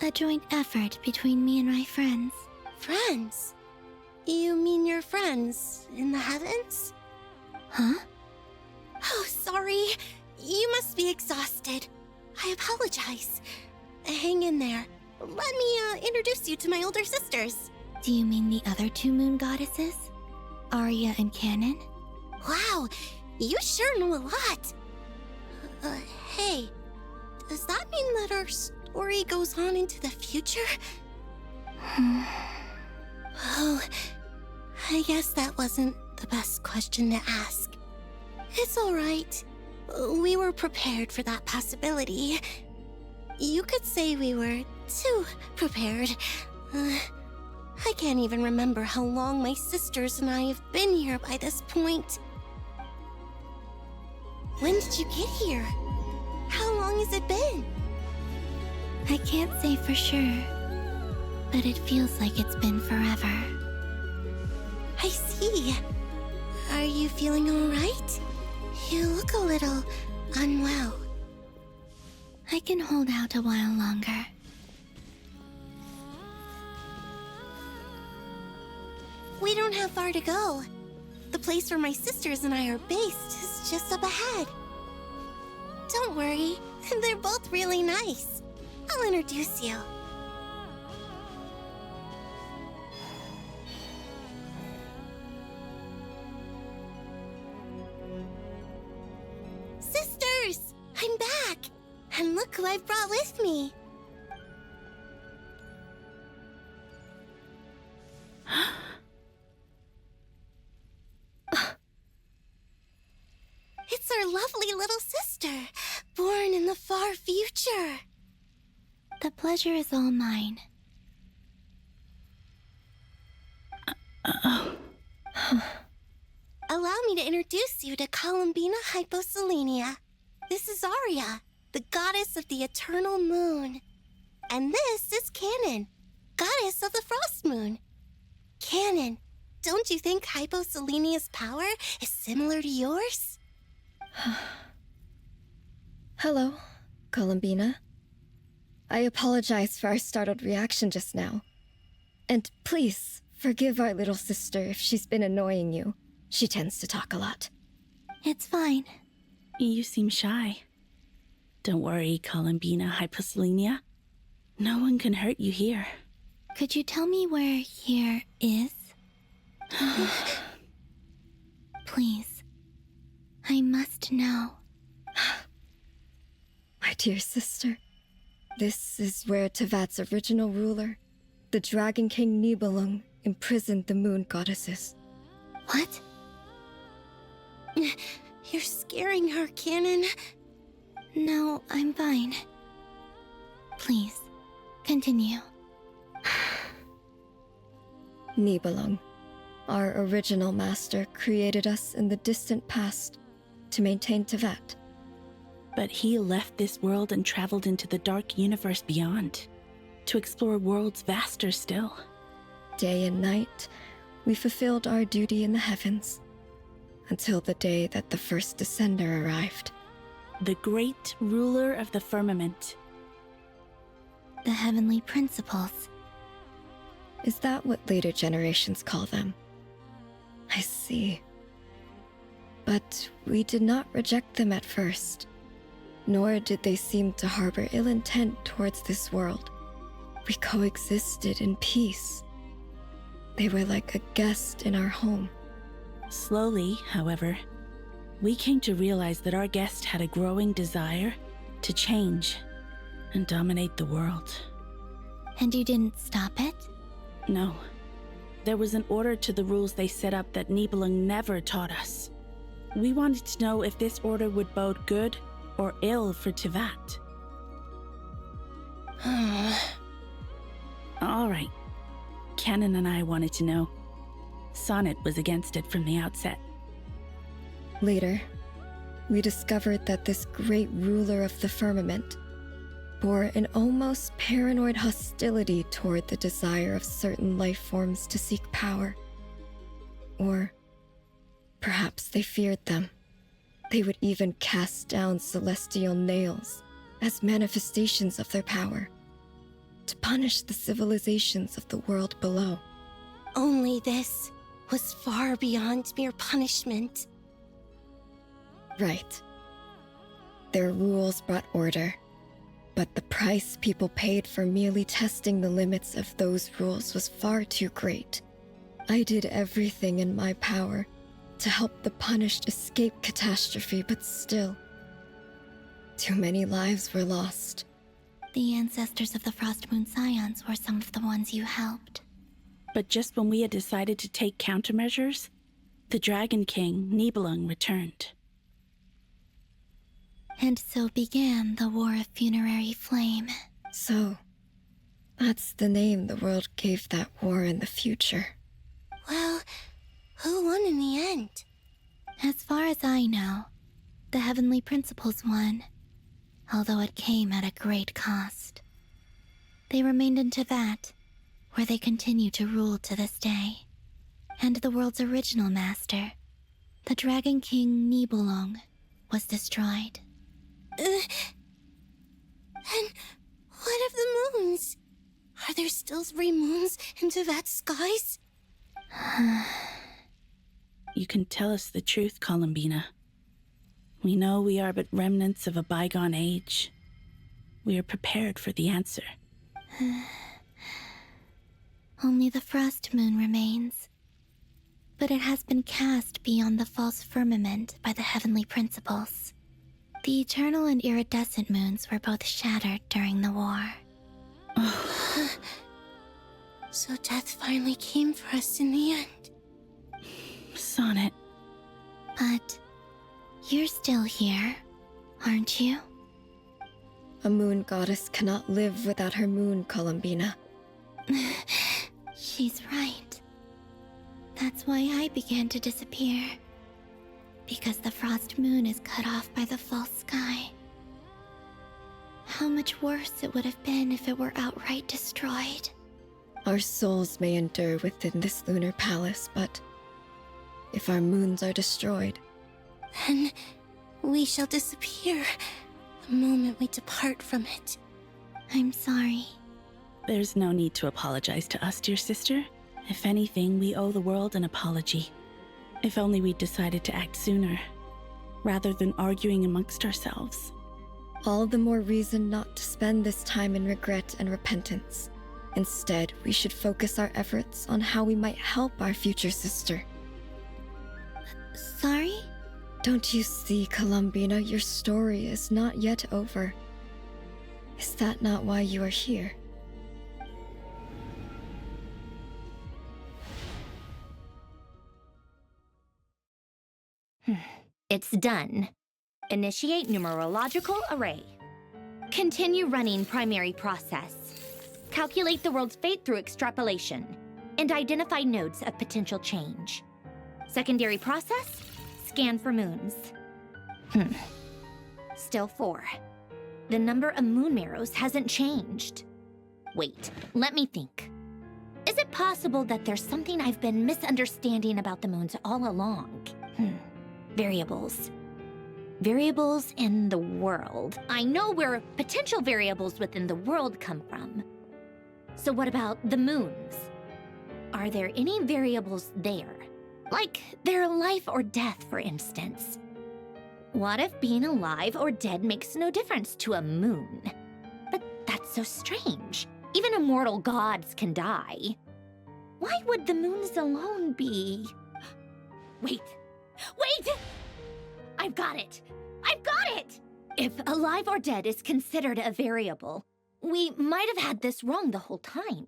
[SPEAKER 14] a joint effort between me and my friends.
[SPEAKER 16] Friends? You mean your friends in the heavens?
[SPEAKER 14] Huh?
[SPEAKER 16] Oh, sorry. You must be exhausted. I apologize. Hang in there. Let me introduce you to my older sisters.
[SPEAKER 14] Do you mean the other two moon goddesses? Arya and Canon?
[SPEAKER 16] Wow, you sure know a lot. Hey, does that mean that our story goes on into the future? Oh, I guess that wasn't the best question to ask. It's all right. We were prepared for that possibility. You could say we were too prepared. I can't even remember how long my sisters and I have been here by this point. When did you get here? How long has it been?
[SPEAKER 14] I can't say for sure, but it feels like it's been forever.
[SPEAKER 16] I see. Are you feeling all right? You look a little unwell.
[SPEAKER 14] I can hold out a while longer.
[SPEAKER 16] We don't have far to go. The place where my sisters and I are based is just up ahead. Don't worry, they're both really nice. I'll introduce you. Sisters! I'm back! And look who I've brought with me. It's our lovely little sister, born in the far future.
[SPEAKER 14] The pleasure is all mine.
[SPEAKER 16] Allow me to introduce you to Columbina Hyposelenia. This is Arya, the goddess of the eternal moon. And this is Canon, goddess of the frost moon. Canon, don't you think Hyposelenia's power is similar to yours?
[SPEAKER 17] Hello, Columbina. I apologize for our startled reaction just now. And please, Forgive our little sister if she's been annoying you. She tends to talk a lot.
[SPEAKER 16] It's fine.
[SPEAKER 18] You seem shy. Don't worry, Columbina Hyposelenia. No one can hurt you here.
[SPEAKER 16] Could you tell me where here is? Please. I must know.
[SPEAKER 17] My dear sister, this is where Teyvat's original ruler, the Dragon King Nibelung, imprisoned the moon goddesses.
[SPEAKER 16] What? You're scaring her, Canon. No, I'm fine. Please, continue.
[SPEAKER 17] Nibelung, our original master, created us in the distant past to maintain Teyvat.
[SPEAKER 18] But he left this world and traveled into the dark universe beyond, to explore worlds vaster still.
[SPEAKER 17] Day and night, we fulfilled our duty in the heavens, until the day that the first Descender arrived.
[SPEAKER 18] The great ruler of the firmament.
[SPEAKER 16] The heavenly principles.
[SPEAKER 17] Is that what later generations call them? I see. But we did not reject them at first, nor did they seem to harbor ill intent towards this world. We coexisted in peace. They were like a guest in our home.
[SPEAKER 18] Slowly, however, we came to realize that our guest had a growing desire to change and dominate the world.
[SPEAKER 16] And you didn't stop it?
[SPEAKER 18] No. There was an order to the rules they set up that Nibelung never taught us. We wanted to know if this order would bode good or ill for Teyvat. All right. Canon and I wanted to know. Sonnet was against it from the outset.
[SPEAKER 17] Later, we discovered that this great ruler of the firmament bore an almost paranoid hostility toward the desire of certain life forms to seek power. Or perhaps they feared them. They would even cast down celestial nails as manifestations of their power, to punish the civilizations of the world below.
[SPEAKER 16] Only this was far beyond mere punishment.
[SPEAKER 17] Right. Their rules brought order, but the price people paid for merely testing the limits of those rules was far too great. I did everything in my power to help the punished escape catastrophe, but still, too many lives were lost.
[SPEAKER 16] The ancestors of the Frost Moon Scions were some of the ones you helped.
[SPEAKER 18] But just when we had decided to take countermeasures, the Dragon King, Nibelung, returned.
[SPEAKER 16] And so began the War of Funerary Flame.
[SPEAKER 17] So, that's the name the world gave that war in the future.
[SPEAKER 16] Well, who won in the end? As far as I know, the Heavenly Principles won, although it came at a great cost. They remained in Teyvat, where they continue to rule to this day. And the world's original master, the Dragon King Nibelung, was destroyed. And what of the moons? Are there still 3 moons in Teyvat's skies?
[SPEAKER 18] You can tell us the truth, Columbina. We know we are but remnants of a bygone age. We are prepared for the answer.
[SPEAKER 16] Only the Frost Moon remains. But it has been cast beyond the false firmament by the Heavenly Principles. The eternal and iridescent moons were both shattered during the war. So death finally came for us in the end.
[SPEAKER 18] Sonnet.
[SPEAKER 16] But you're still here, aren't you?
[SPEAKER 17] A moon goddess cannot live without her moon, Columbina.
[SPEAKER 16] She's right. That's why I began to disappear. Because the Frost Moon is cut off by the false sky. How much worse it would have been if it were outright destroyed.
[SPEAKER 17] Our souls may endure within this lunar palace, but if our moons are destroyed,
[SPEAKER 16] then we shall disappear the moment we depart from it. I'm sorry.
[SPEAKER 18] There's no need to apologize to us, dear sister. If anything, we owe the world an apology. If only we'd decided to act sooner, rather than arguing amongst ourselves.
[SPEAKER 17] All the more reason not to spend this time in regret and repentance. Instead, we should focus our efforts on how we might help our future sister.
[SPEAKER 16] Sorry?
[SPEAKER 17] Don't you see, Columbina, your story is not yet over. Is that not why you are here?
[SPEAKER 6] It's done. Initiate numerological array. Continue running primary process. Calculate the world's fate through extrapolation, and identify nodes of potential change. Secondary process, scan for moons. Still 4. The number of moon marrows hasn't changed. Wait, let me think. Is it possible that there's something I've been misunderstanding about the moons all along? Variables. Variables in the world. I know where potential variables within the world come from. So what about the moons? Are there any variables there? Like their life or death, for instance. What if being alive or dead makes no difference to a moon? But that's so strange. Even immortal gods can die. Why would the moons alone be... Wait! I've got it! If alive or dead is considered a variable, we might have had this wrong the whole time.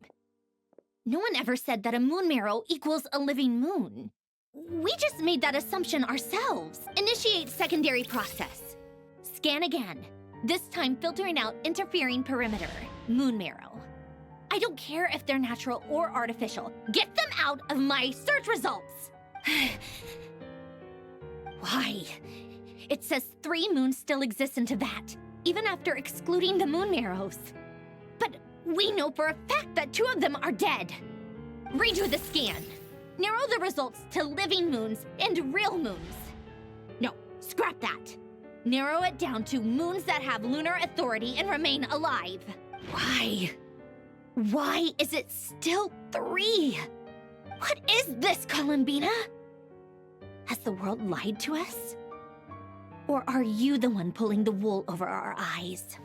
[SPEAKER 6] No one ever said that a moon marrow equals a living moon. We just made that assumption ourselves. Initiate secondary process. Scan again. This time filtering out interfering perimeter. Moon marrow. I don't care if they're natural or artificial. Get them out of my search results! Why? It says 3 moons still exist in Teyvat, even after excluding the moon marrows. But we know for a fact that 2 of them are dead. Redo the scan. Narrow the results to living moons and real moons. No, scrap that. Narrow it down to moons that have lunar authority and remain alive. Why? Why is it still 3? What is this, Columbina? Has the world lied to us? Or are you the one pulling the wool over our eyes?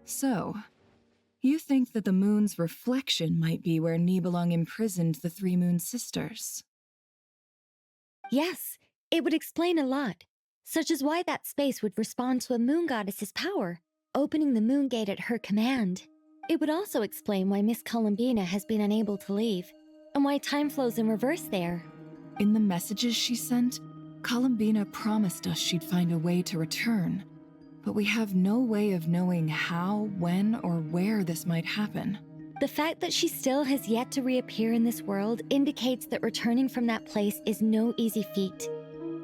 [SPEAKER 15] So, you think that the moon's reflection might be where Nibelung imprisoned the 3 moon sisters?
[SPEAKER 11] Yes, it would explain a lot, such as why that space would respond to a moon goddess's power, opening the moon gate at her command. It would also explain why Miss Columbina has been unable to leave, and why time flows in reverse there.
[SPEAKER 15] In the messages she sent, Columbina promised us she'd find a way to return, but we have no way of knowing how, when, or where this might happen.
[SPEAKER 11] The fact that she still has yet to reappear in this world indicates that returning from that place is no easy feat.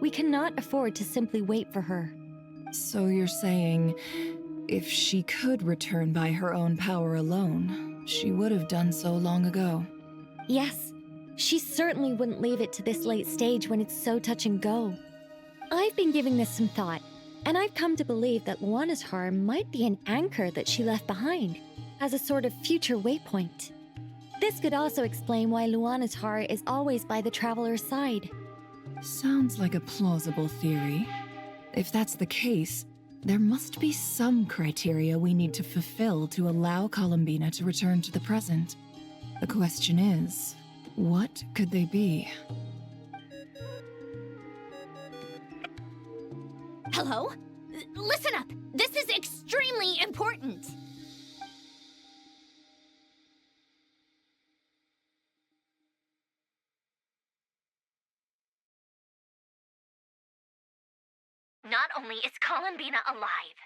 [SPEAKER 11] We cannot afford to simply wait for her.
[SPEAKER 15] So you're saying, if she could return by her own power alone, she would have done so long ago?
[SPEAKER 11] Yes, she certainly wouldn't leave it to this late stage when it's so touch and go. I've been giving this some thought, and I've come to believe that Luana's harm might be an anchor that she left behind, as a sort of future waypoint. This could also explain why Luana's heart is always by the traveler's side.
[SPEAKER 15] Sounds like a plausible theory. If that's the case, there must be some criteria we need to fulfill to allow Columbina to return to the present. The question is, what could they be?
[SPEAKER 6] Hello? Listen up! This is extremely important! Not only is Columbina alive,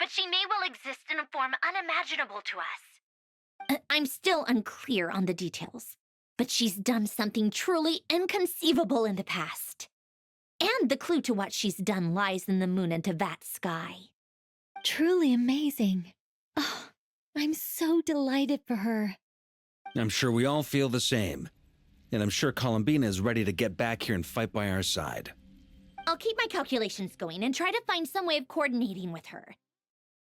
[SPEAKER 6] but she may well exist in a form unimaginable to us. I'm still unclear on the details, but she's done something truly inconceivable in the past. And the clue to what she's done lies in the moon and Teyvat sky.
[SPEAKER 11] Truly amazing. Oh, I'm so delighted for her.
[SPEAKER 10] I'm sure we all feel the same. And I'm sure Columbina is ready to get back here and fight by our side.
[SPEAKER 6] I'll keep my calculations going and try to find some way of coordinating with her.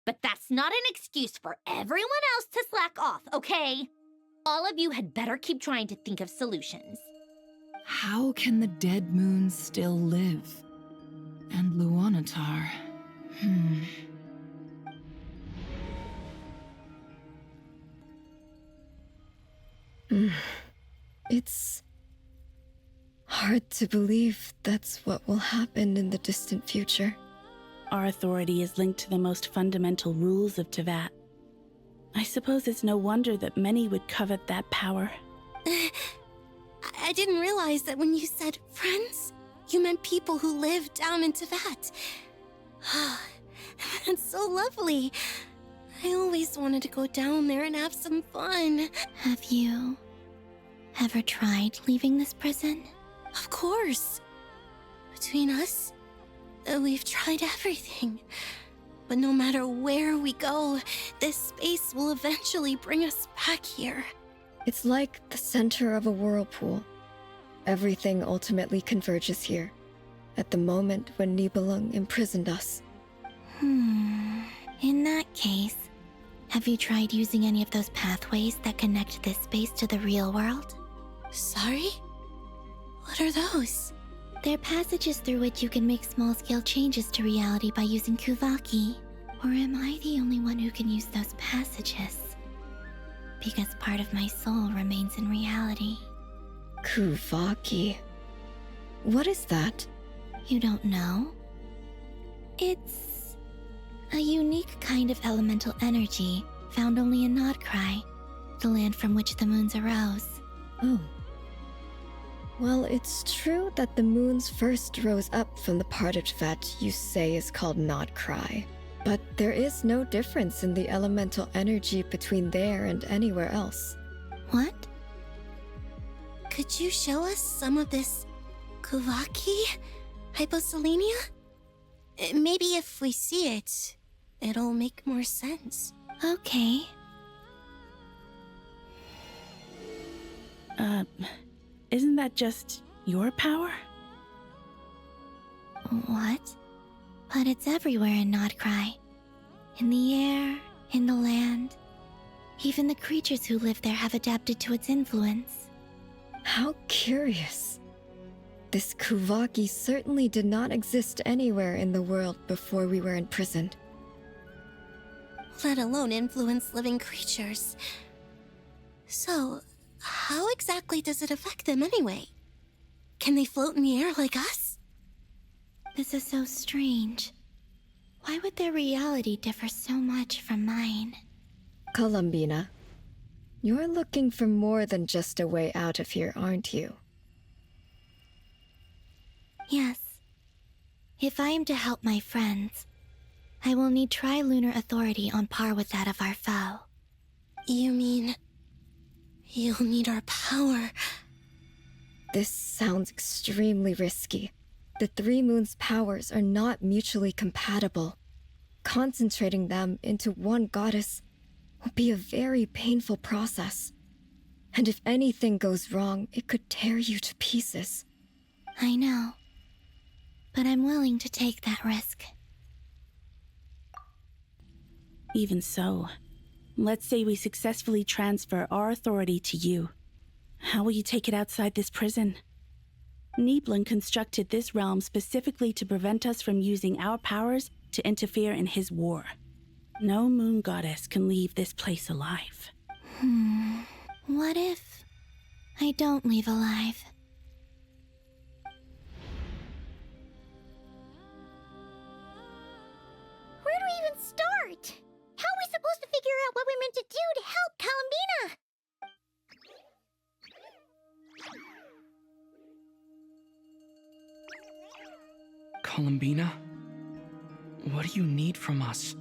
[SPEAKER 6] But that's not an excuse for everyone else to slack off, okay? All of you had better keep trying to think of solutions.
[SPEAKER 15] How can the dead moons still live? And Luanatar...
[SPEAKER 17] It's hard to believe that's what will happen in the distant future.
[SPEAKER 18] Our authority is linked to the most fundamental rules of Teyvat. I suppose it's no wonder that many would covet that power.
[SPEAKER 16] I didn't realize that when you said friends, you meant people who live down in Teyvat. That's so lovely. I always wanted to go down there and have some fun.
[SPEAKER 14] Have you ever tried leaving this prison?
[SPEAKER 16] Of course. Between us, we've tried everything. But no matter where we go, this space will eventually bring us back here.
[SPEAKER 17] It's like the center of a whirlpool. Everything ultimately converges here, at the moment when Nibelung imprisoned us.
[SPEAKER 14] In that case, have you tried using any of those pathways that connect this space to the real world?
[SPEAKER 16] Sorry? What are those?
[SPEAKER 14] They're passages through which you can make small-scale changes to reality by using Kuvaki. Or am I the only one who can use those passages? Because part of my soul remains in reality.
[SPEAKER 17] Kuvaki. What is that?
[SPEAKER 14] You don't know? It's a unique kind of elemental energy found only in Nod Krai, the land from which the moons arose.
[SPEAKER 17] Oh. Well, it's true that the moons first rose up from the part of Teyvat you say is called Nod Krai. But there is no difference in the elemental energy between there and anywhere else.
[SPEAKER 14] What?
[SPEAKER 16] Could you show us some of this Kuvaki hyposelenia? Maybe if we see it, it'll make more sense.
[SPEAKER 14] Okay.
[SPEAKER 18] Isn't that just your power?
[SPEAKER 14] What? But it's everywhere in Nod Krai. In the air, in the land. Even the creatures who live there have adapted to its influence.
[SPEAKER 17] How curious. This Kuvaki certainly did not exist anywhere in the world before we were imprisoned.
[SPEAKER 16] Let alone influence living creatures. So, how exactly does it affect them anyway? Can they float in the air like us?
[SPEAKER 14] This is so strange. Why would their reality differ so much from mine?
[SPEAKER 17] Columbina, you're looking for more than just a way out of here, aren't you?
[SPEAKER 14] Yes. If I am to help my friends, I will need tri-lunar authority on par with that of our foe.
[SPEAKER 16] You mean... you'll need our power?
[SPEAKER 17] This sounds extremely risky. The three moons' powers are not mutually compatible. Concentrating them into one goddess will be a very painful process. And if anything goes wrong, it could tear you to pieces.
[SPEAKER 14] I know. But I'm willing to take that risk.
[SPEAKER 18] Even so, let's say we successfully transfer our authority to you. How will you take it outside this prison? Nibelung constructed this realm specifically to prevent us from using our powers to interfere in his war. No moon goddess can leave this place alive.
[SPEAKER 14] What if I don't leave alive?
[SPEAKER 6] Where do we even start? How are we supposed to figure out what we're meant to do to help Columbina?
[SPEAKER 2] Columbina? What do you need from us?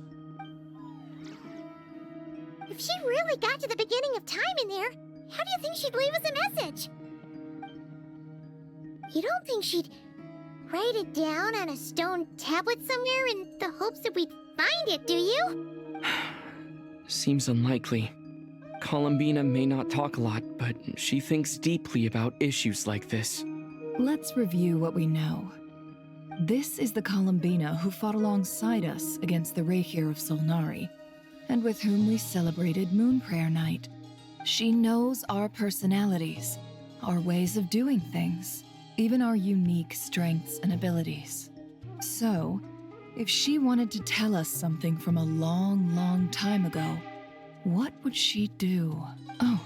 [SPEAKER 6] If she really got to the beginning of time in there, how do you think she'd leave us a message? You don't think she'd write it down on a stone tablet somewhere in the hopes that we'd find it, do you?
[SPEAKER 2] Seems unlikely. Columbina may not talk a lot, but she thinks deeply about issues like this.
[SPEAKER 15] Let's review what we know. This is the Columbina who fought alongside us against the Reikir of Solnari, and with whom we celebrated Moon Prayer Night. She knows our personalities, our ways of doing things, even our unique strengths and abilities. So, if she wanted to tell us something from a long, long time ago, what would she do? Oh.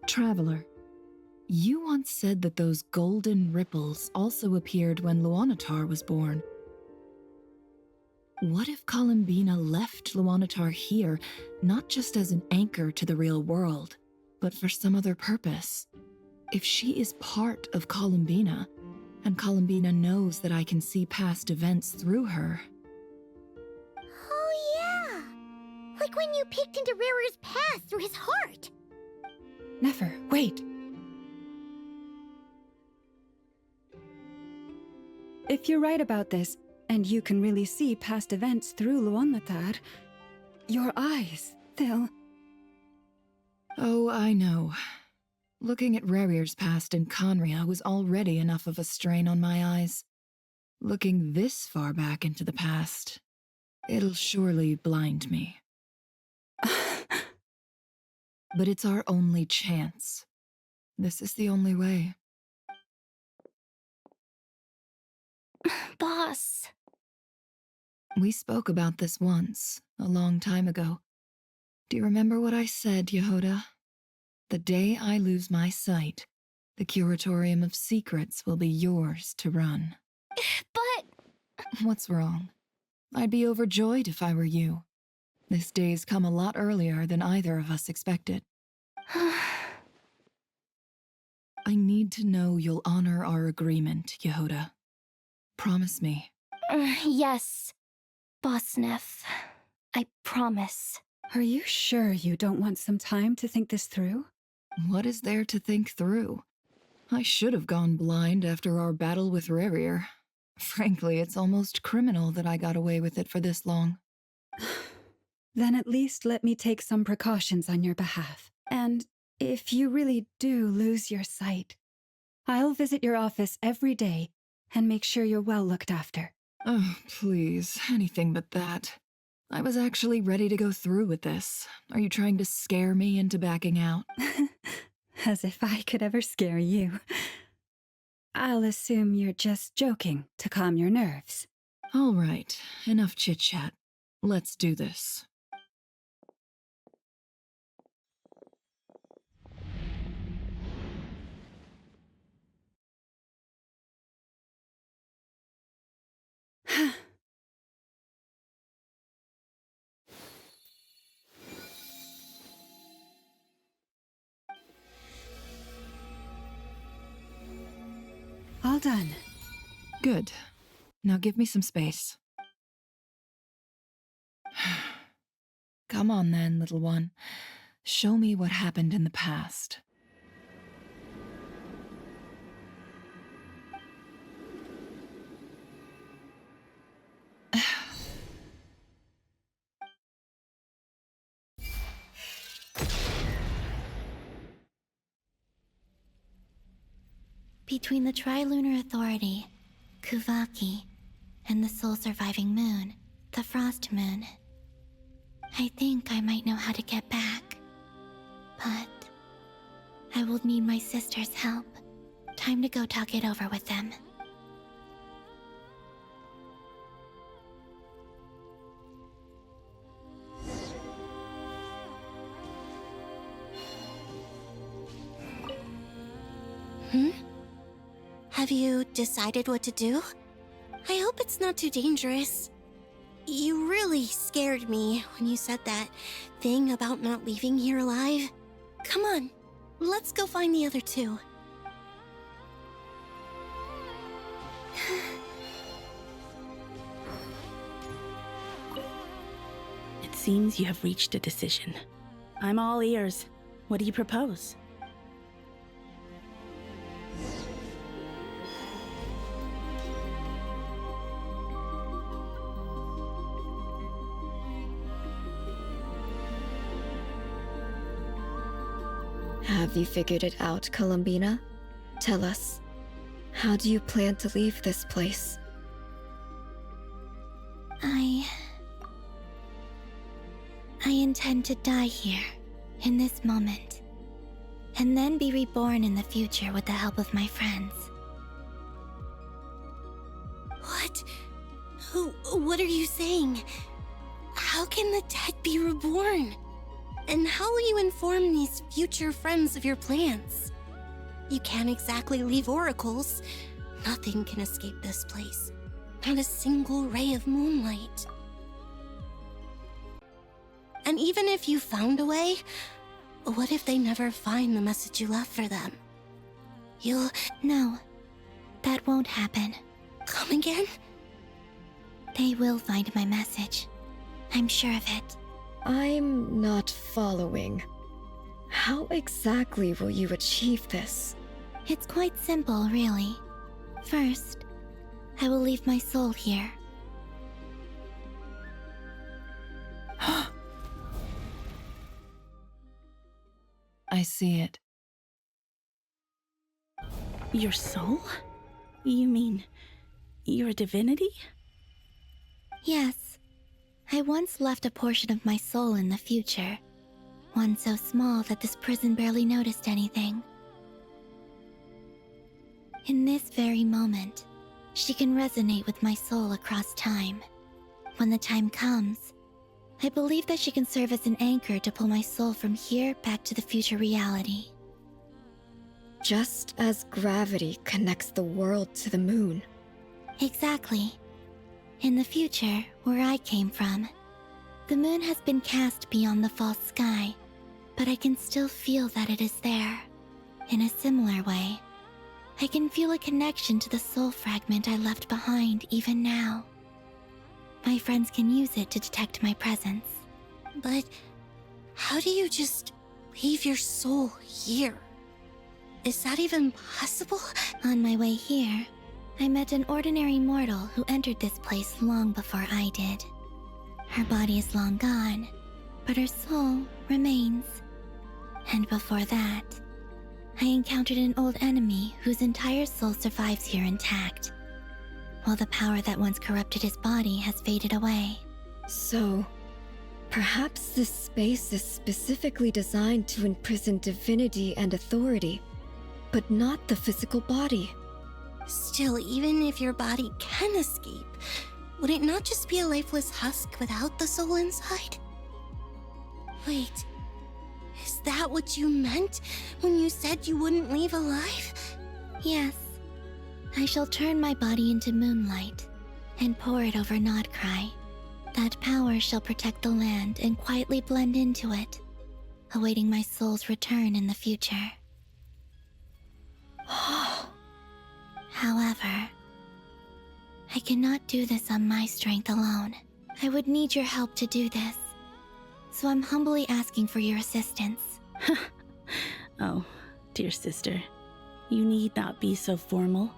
[SPEAKER 15] Traveler, you once said that those golden ripples also appeared when Luanatar was born. What if Columbina left Luanatar here, not just as an anchor to the real world, but for some other purpose? If she is part of Columbina, and Columbina knows that I can see past events through her.
[SPEAKER 14] Oh yeah! Like when you peeked into Rirur's past through his heart!
[SPEAKER 9] Nefer, wait! If you're right about this, and you can really see past events through Luanatar, your eyes, they'll...
[SPEAKER 15] Oh, I know. Looking at Rerir's past in Conria was already enough of a strain on my eyes. Looking this far back into the past, it'll surely blind me. But it's our only chance. This is the only way.
[SPEAKER 14] Boss.
[SPEAKER 15] We spoke about this once, a long time ago. Do you remember what I said, Yehoda? The day I lose my sight, the Curatorium of Secrets will be yours to run.
[SPEAKER 14] But...
[SPEAKER 15] What's wrong? I'd be overjoyed if I were you. This day's come a lot earlier than either of us expected. I need to know you'll honor our agreement, Yehoda. Promise me.
[SPEAKER 14] Yes, Boss Neff. I promise.
[SPEAKER 9] Are you sure you don't want some time to think this through?
[SPEAKER 15] What is there to think through? I should have gone blind after our battle with Rerir. Frankly, it's almost criminal that I got away with it for this long.
[SPEAKER 9] Then at least let me take some precautions on your behalf. And if you really do lose your sight, I'll visit your office every day and make sure you're well looked after.
[SPEAKER 15] Oh, please, anything but that. I was actually ready to go through with this. Are you trying to scare me into backing out?
[SPEAKER 9] As if I could ever scare you. I'll assume you're just joking to calm your nerves.
[SPEAKER 15] All right, enough chit-chat. Let's do this.
[SPEAKER 9] All done.
[SPEAKER 15] Good. Now give me some space. Come on then, little one. Show me what happened in the past.
[SPEAKER 16] Between the Trilunar Authority, Kuvaki, and the soul-surviving moon, the Frost Moon, I think I might know how to get back. But I will need my sister's help. Time to go talk it over with them. Have you decided what to do? I hope it's not too dangerous. You really scared me when you said that thing about not leaving here alive. Come on, let's go find the other two.
[SPEAKER 18] It seems you have reached a decision. I'm all ears. What do you propose?
[SPEAKER 17] Have you figured it out, Columbina? Tell us, how do you plan to leave this place?
[SPEAKER 16] I intend to die here, in this moment, and then be reborn in the future with the help of my friends. What? What are you saying? How can the dead be reborn? And how will you inform these future friends of your plans? You can't exactly leave oracles. Nothing can escape this place. Not a single ray of moonlight. And even if you found a way, what if they never find the message you left for them? No, that won't happen. Come again? They will find my message. I'm sure of it.
[SPEAKER 17] I'm not following. How exactly will you achieve this?
[SPEAKER 16] It's quite simple, really. First, I will leave my soul here.
[SPEAKER 15] I see it.
[SPEAKER 18] Your soul? You mean your divinity?
[SPEAKER 16] Yes. I once left a portion of my soul in the future. One so small that this prison barely noticed anything. In this very moment, she can resonate with my soul across time. When the time comes, I believe that she can serve as an anchor to pull my soul from here back to the future reality.
[SPEAKER 17] Just as gravity connects the world to the moon.
[SPEAKER 16] Exactly. In the future, where I came from, the moon has been cast beyond the false sky, but I can still feel that it is there. In a similar way, I can feel a connection to the soul fragment I left behind even now. My friends can use it to detect my presence. But how do you just leave your soul here? Is that even possible? On my way here, I met an ordinary mortal who entered this place long before I did. Her body is long gone, but her soul remains. And before that, I encountered an old enemy whose entire soul survives here intact, while the power that once corrupted his body has faded away.
[SPEAKER 17] So, perhaps this space is specifically designed to imprison divinity and authority, but not the physical body.
[SPEAKER 16] Still, even if your body can escape, would it not just be a lifeless husk without the soul inside? Wait, is that what you meant when you said you wouldn't leave alive? Yes. I shall turn my body into moonlight and pour it over Nod Krai. That power shall protect the land and quietly blend into it, awaiting my soul's return in the future. However, I cannot do this on my strength alone. I would need your help to do this. So I'm humbly asking for your assistance.
[SPEAKER 18] Oh, dear sister. You need not be so formal.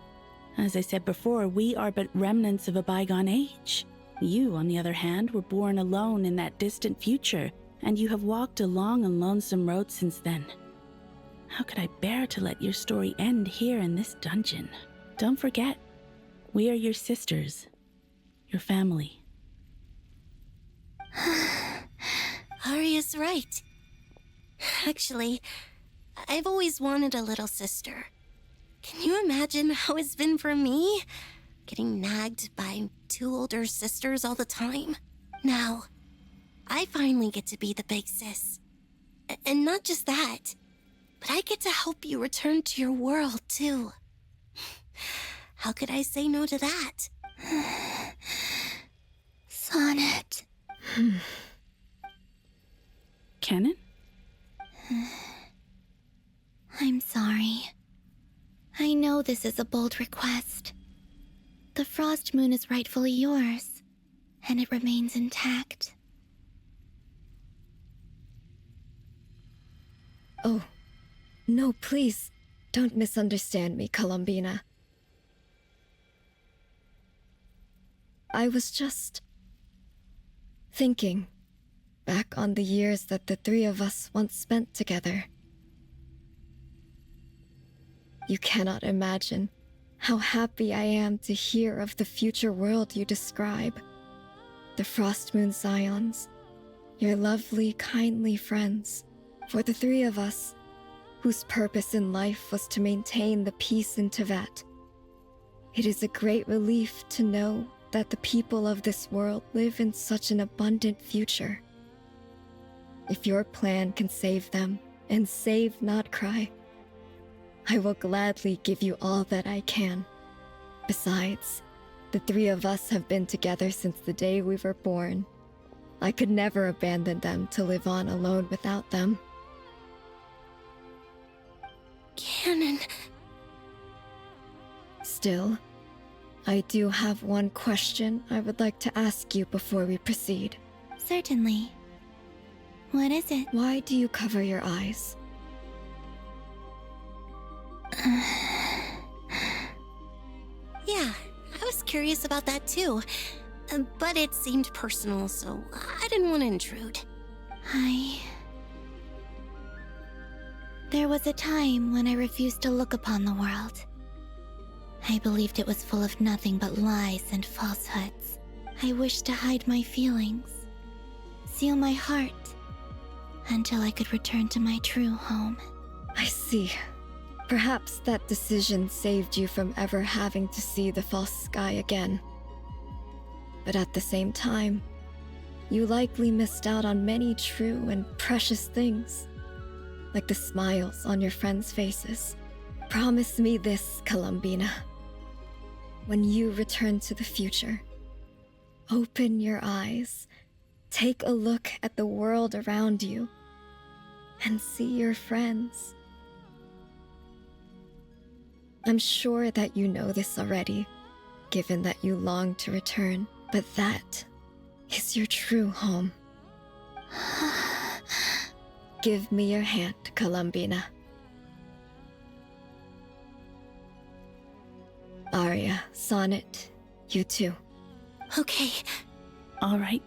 [SPEAKER 18] As I said before, we are but remnants of a bygone age. You, on the other hand, were born alone in that distant future, and you have walked a long and lonesome road since then. How could I bear to let your story end here in this dungeon? Don't forget, we are your sisters, your family.
[SPEAKER 16] Arya's right. Actually, I've always wanted a little sister. Can you imagine how it's been for me? Getting nagged by two older sisters all the time. Now, I finally get to be the big sis. And not just that, but I get to help you return to your world, too. How could I say no to that? Sonnet.
[SPEAKER 18] Canon?
[SPEAKER 16] I'm sorry. I know this is a bold request. The Frost Moon is rightfully yours, and it remains intact.
[SPEAKER 17] Oh, no, please, don't misunderstand me, Columbina. I was just thinking back on the years that the three of us once spent together. You cannot imagine how happy I am to hear of the future world you describe. The Frost Moon Scions, your lovely, kindly friends. For the three of us, whose purpose in life was to maintain the peace in Teyvat, it is a great relief to know that the people of this world live in such an abundant future. If your plan can save them and save Nod Krai, I will gladly give you all that I can. Besides, the three of us have been together since the day we were born. I could never abandon them to live on alone without them.
[SPEAKER 16] Canon.
[SPEAKER 17] Still, I do have one question I would like to ask you before we proceed.
[SPEAKER 16] Certainly. What is it?
[SPEAKER 17] Why do you cover your eyes?
[SPEAKER 16] Yeah, I was curious about that too. But it seemed personal, so I didn't want to intrude. There was a time when I refused to look upon the world. I believed it was full of nothing but lies and falsehoods. I wished to hide my feelings, seal my heart, until I could return to my true home.
[SPEAKER 17] I see. Perhaps that decision saved you from ever having to see the false sky again. But at the same time, you likely missed out on many true and precious things, like the smiles on your friends' faces. Promise me this, Columbina. When you return to the future, open your eyes, take a look at the world around you, and see your friends. I'm sure that you know this already, given that you long to return, but that is your true home. Give me your hand, Columbina. Arya, Sonnet, you too.
[SPEAKER 16] Okay.
[SPEAKER 18] All right.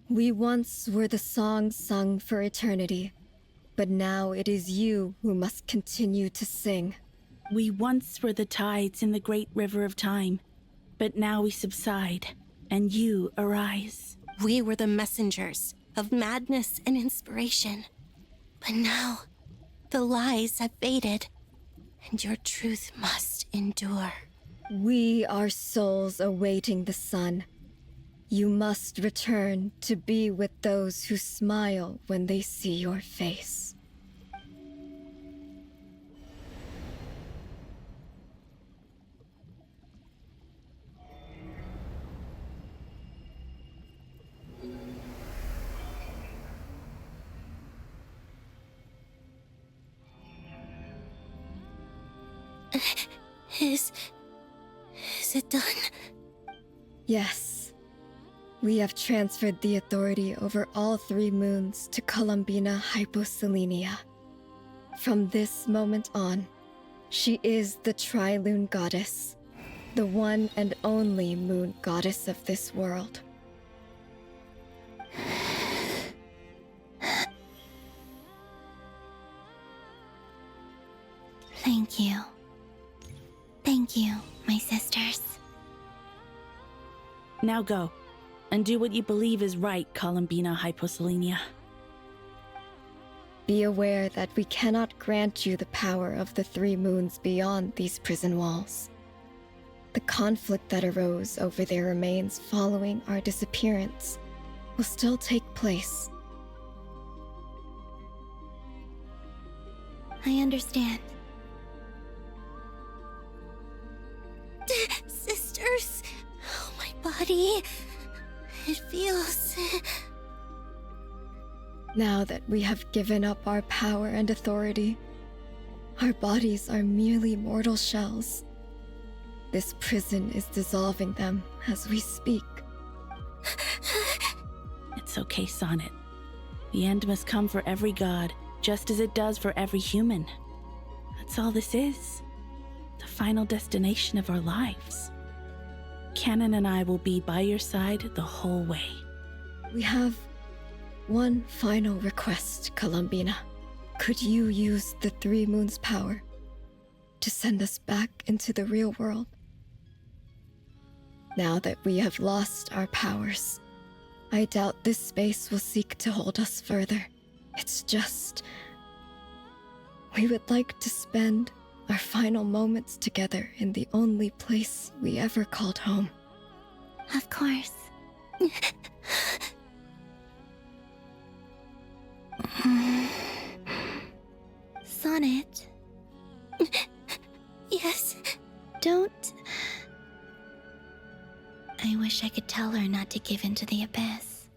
[SPEAKER 17] We once were the songs sung for eternity, but now it is you who must continue to sing.
[SPEAKER 18] We once were the tides in the great river of time, but now we subside, and you arise.
[SPEAKER 16] We were the messengers of madness and inspiration, but now the lies have faded, and your truth must endure.
[SPEAKER 17] We are souls awaiting the sun. You must return to be with those who smile when they see your face.
[SPEAKER 16] Is it done?
[SPEAKER 17] Yes. We have transferred the authority over all 3 moons to Columbina Hyposelenia. From this moment on, she is the Tri-Lune Goddess, the one and only moon goddess of this world.
[SPEAKER 16] Thank you. Thank you, my sisters.
[SPEAKER 18] Now go, and do what you believe is right, Columbina Hyposelenia.
[SPEAKER 17] Be aware that we cannot grant you the power of the 3 moons beyond these prison walls. The conflict that arose over their remains following our disappearance will still take place.
[SPEAKER 16] I understand. Sisters, oh, my body. It feels...
[SPEAKER 17] Now that we have given up our power and authority, Our bodies are merely mortal shells. This prison is dissolving them as we speak.
[SPEAKER 18] It's okay, Sonnet. The end must come for every god, just as it does for every human. That's all this is. The final destination of our lives. Canon and I will be by your side the whole way.
[SPEAKER 17] We have one final request, Columbina. Could you use the Three Moons' power to send us back into the real world? Now that we have lost our powers, I doubt this space will seek to hold us further. It's just... we would like to spend our final moments together in the only place we ever called home.
[SPEAKER 16] Of course. Sonnet? Yes? Don't... I wish I could tell her not to give in to the abyss.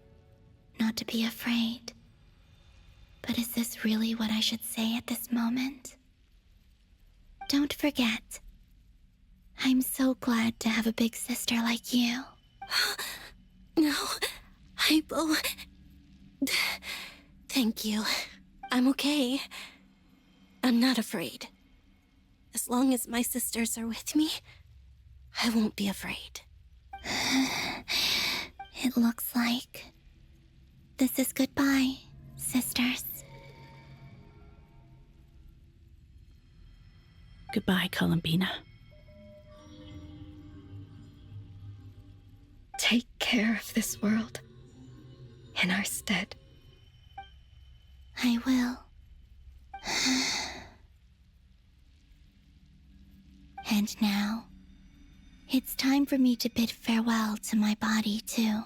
[SPEAKER 16] Not to be afraid. But is this really what I should say at this moment? Don't forget. I'm so glad to have a big sister like you. No, Thank you. I'm okay. I'm not afraid. As long as my sisters are with me, I won't be afraid. It looks like this is goodbye, sisters.
[SPEAKER 18] Goodbye, Columbina.
[SPEAKER 17] Take care of this world in our stead.
[SPEAKER 16] I will. And now, it's time for me to bid farewell to my body, too.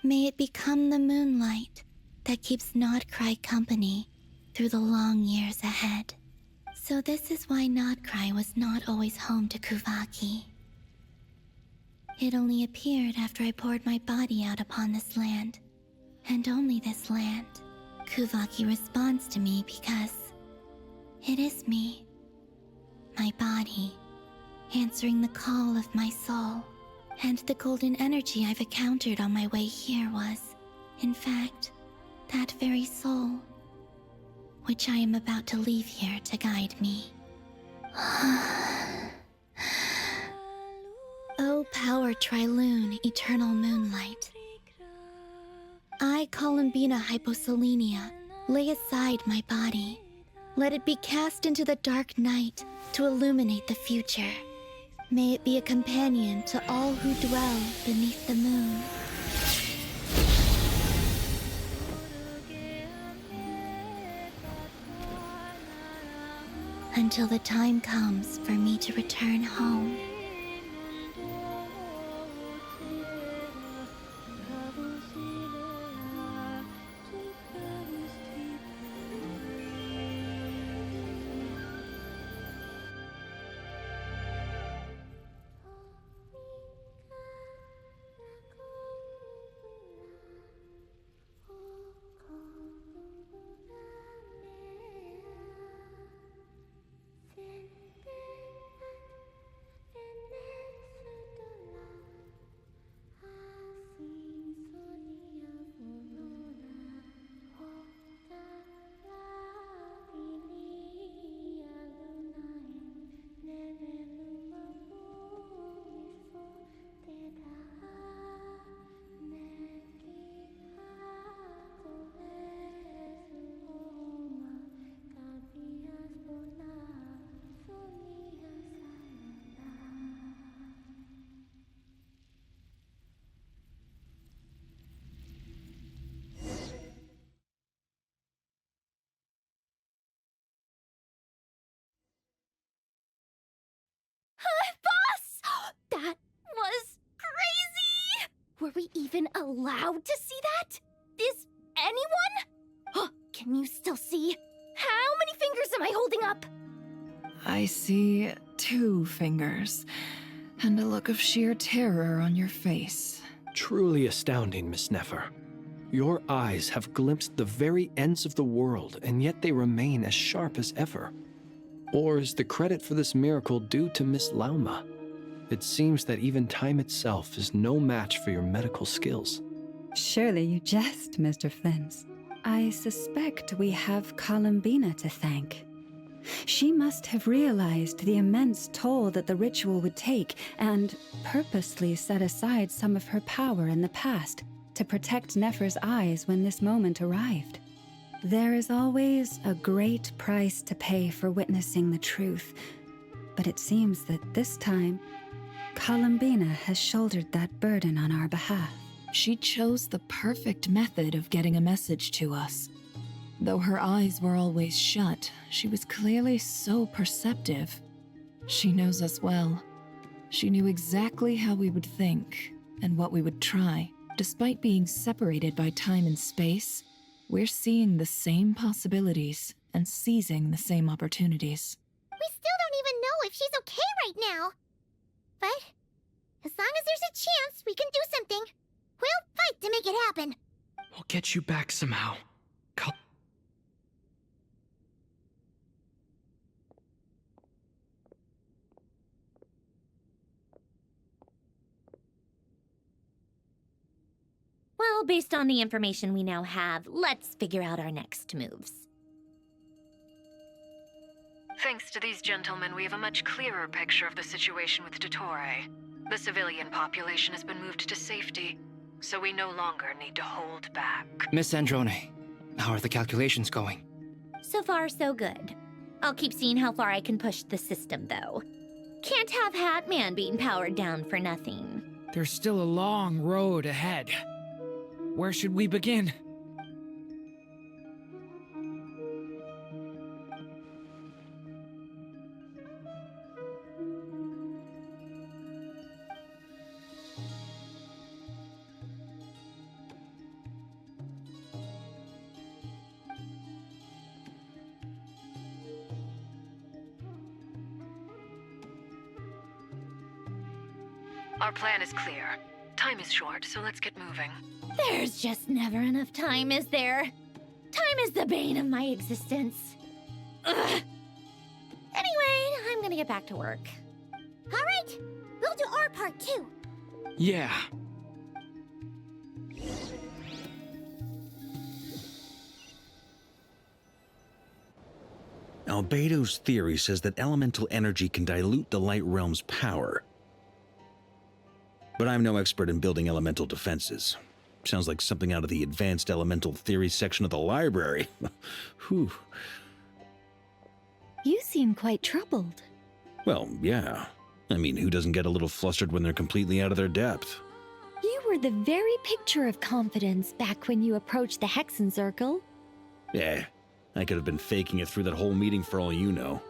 [SPEAKER 16] May it become the moonlight that keeps Nod Krai company through the long years ahead. So this is why Nod Krai was not always home to Kuvaki. It only appeared after I poured my body out upon this land, and only this land. Kuvaki responds to me because it is me, my body, answering the call of my soul. And the golden energy I've encountered on my way here was, in fact, that very soul, which I am about to leave here to guide me. O power Trilune, eternal moonlight. I, Columbina Hyposelenia, lay aside my body. Let it be cast into the dark night to illuminate the future. May it be a companion to all who dwell beneath the moon. Until the time comes for me to return home. Boss! That was crazy! Were we even allowed to see that? Is anyone? Can you still see? How many fingers am I holding up?
[SPEAKER 15] I see 2 fingers, and a look of sheer terror on your face.
[SPEAKER 8] Truly astounding, Miss Nefer. Your eyes have glimpsed the very ends of the world, and yet they remain as sharp as ever. Or is the credit for this miracle due to Miss Lauma? It seems that even time itself is no match for your medical skills.
[SPEAKER 9] Surely you jest, Mr. Flins. I suspect we have Columbina to thank. She must have realized the immense toll that the ritual would take and purposely set aside some of her power in the past to protect Nefer's eyes when this moment arrived. There is always a great price to pay for witnessing the truth, but it seems that this time, Columbina has shouldered that burden on our behalf.
[SPEAKER 15] She chose the perfect method of getting a message to us. Though her eyes were always shut, she was clearly so perceptive. She knows us well. She knew exactly how we would think and what we would try. Despite being separated by time and space, we're seeing the same possibilities and seizing the same opportunities.
[SPEAKER 14] We still don't even know if she's okay right now. But as long as there's a chance we can do something, we'll fight to make it happen.
[SPEAKER 2] We'll get you back somehow.
[SPEAKER 6] Well, based on the information we now have, let's figure out our next moves.
[SPEAKER 7] Thanks to these gentlemen, we have a much clearer picture of the situation with Dottore. The civilian population has been moved to safety, so we no longer need to hold back.
[SPEAKER 5] Miss Androne, how are the calculations going?
[SPEAKER 6] So far, so good. I'll keep seeing how far I can push the system, though. Can't have Hat Man being powered down for nothing.
[SPEAKER 4] There's still a long road ahead. Where should we begin?
[SPEAKER 7] Our plan is clear. Time is short, so let's get moving.
[SPEAKER 6] There's just never enough time, is there? Time is the bane of my existence. Ugh. Anyway, I'm gonna get back to work.
[SPEAKER 14] All right, we'll do our part too.
[SPEAKER 2] Yeah.
[SPEAKER 10] Albedo's theory says that elemental energy can dilute the light realm's power. But I'm no expert in building elemental defenses. Sounds like something out of the advanced elemental theory section of the library. Whew.
[SPEAKER 11] You seem quite troubled.
[SPEAKER 10] Well, yeah. I mean, who doesn't get a little flustered when they're completely out of their depth?
[SPEAKER 11] You were the very picture of confidence back when you approached the Hexen Circle.
[SPEAKER 10] Yeah, I could have been faking it through that whole meeting for all you know.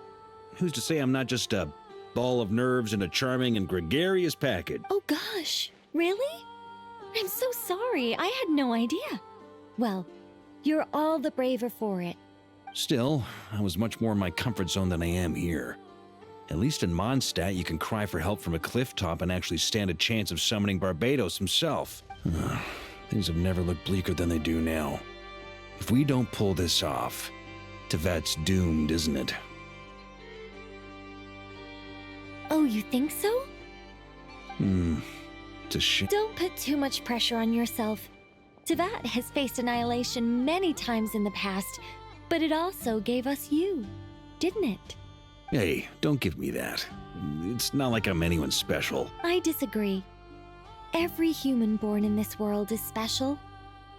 [SPEAKER 10] Who's to say I'm not just a ball of nerves in a charming and gregarious package?
[SPEAKER 11] Oh gosh, really? I'm so sorry, I had no idea. Well, you're all the braver for it.
[SPEAKER 10] Still, I was much more in my comfort zone than I am here. At least in Mondstadt, you can cry for help from a cliff top and actually stand a chance of summoning Barbados himself. Things have never looked bleaker than they do now. If we don't pull this off, Teyvat's doomed, isn't it?
[SPEAKER 11] Oh, you think so?
[SPEAKER 10] It's a shame.
[SPEAKER 11] Don't put too much pressure on yourself. Teyvat has faced annihilation many times in the past, but it also gave us you, didn't it?
[SPEAKER 10] Hey, don't give me that. It's not like I'm anyone special.
[SPEAKER 11] I disagree. Every human born in this world is special.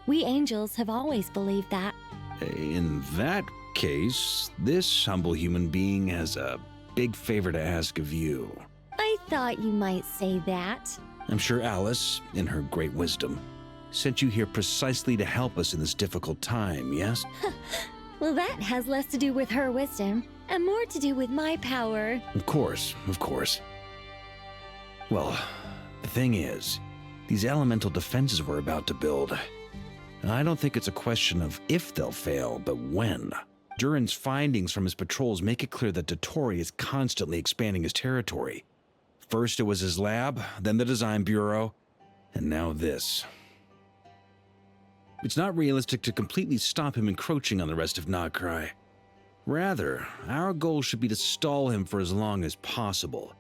[SPEAKER 11] We angels have always believed that.
[SPEAKER 10] In that case, this humble human being has a big favor to ask of you.
[SPEAKER 11] I thought you might say that.
[SPEAKER 10] I'm sure Alice, in her great wisdom, sent you here precisely to help us in this difficult time, yes?
[SPEAKER 11] Well, that has less to do with her wisdom and more to do with my power.
[SPEAKER 10] Of course, of course. Well, the thing is, these elemental defenses we're about to build, I don't think it's a question of if they'll fail, but when. Durin's findings from his patrols make it clear that Dottore is constantly expanding his territory. First it was his lab, then the design bureau, and now this. It's not realistic to completely stop him encroaching on the rest of Nod Krai. Rather, our goal should be to stall him for as long as possible.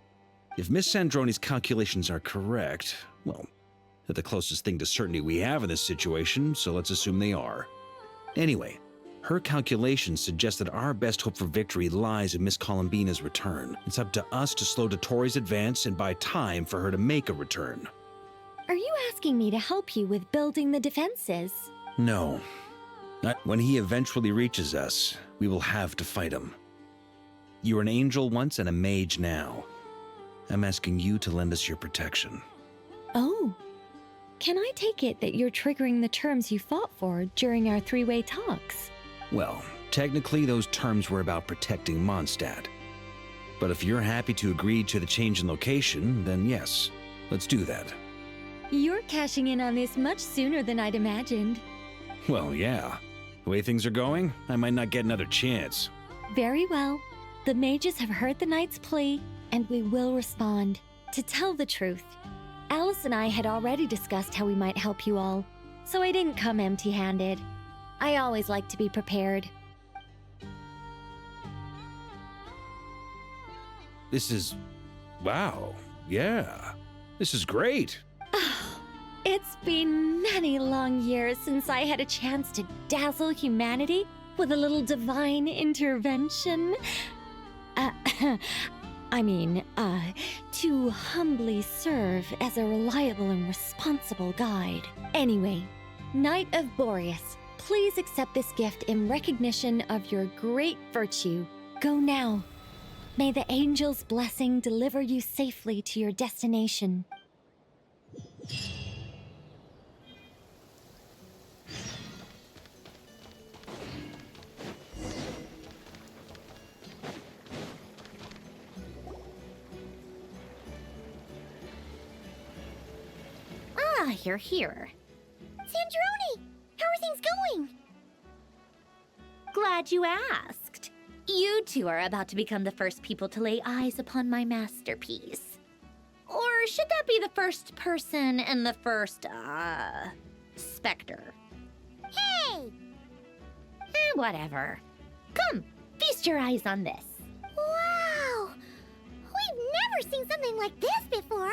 [SPEAKER 10] If Miss Sandroni's calculations are correct, well, they're the closest thing to certainty we have in this situation, so let's assume they are. Anyway, her calculations suggest that our best hope for victory lies in Miss Columbina's return. It's up to us to slow Dottoro's advance and buy time for her to make a return.
[SPEAKER 11] Are you asking me to help you with building the defenses?
[SPEAKER 10] No. When he eventually reaches us, we will have to fight him. You were an angel once and a mage now. I'm asking you to lend us your protection.
[SPEAKER 11] Oh. Can I take it that you're triggering the terms you fought for during our three-way talks?
[SPEAKER 10] Well, technically those terms were about protecting Mondstadt. But if you're happy to agree to the change in location, then yes, let's do that.
[SPEAKER 11] You're cashing in on this much sooner than I'd imagined.
[SPEAKER 10] Well, yeah. The way things are going, I might not get another chance.
[SPEAKER 11] Very well. The mages have heard the knight's plea, and we will respond. To tell the truth, Alice and I had already discussed how we might help you all, so I didn't come empty-handed. I always like to be prepared.
[SPEAKER 10] This is... wow. Yeah. This is great.
[SPEAKER 11] It's been many long years since I had a chance to dazzle humanity with a little divine intervention. To humbly serve as a reliable and responsible guide. Anyway, Knight of Boreas, please accept this gift in recognition of your great virtue. Go now. May the angel's blessing deliver you safely to your destination.
[SPEAKER 6] Ah, you're here.
[SPEAKER 14] Sandrone, how are things going?
[SPEAKER 6] Glad you asked. You two are about to become the first people to lay eyes upon my masterpiece. Or should that be the first person and the first, specter?
[SPEAKER 14] Hey!
[SPEAKER 6] Whatever. Come, feast your eyes on this.
[SPEAKER 14] Wow! We've never seen something like this before!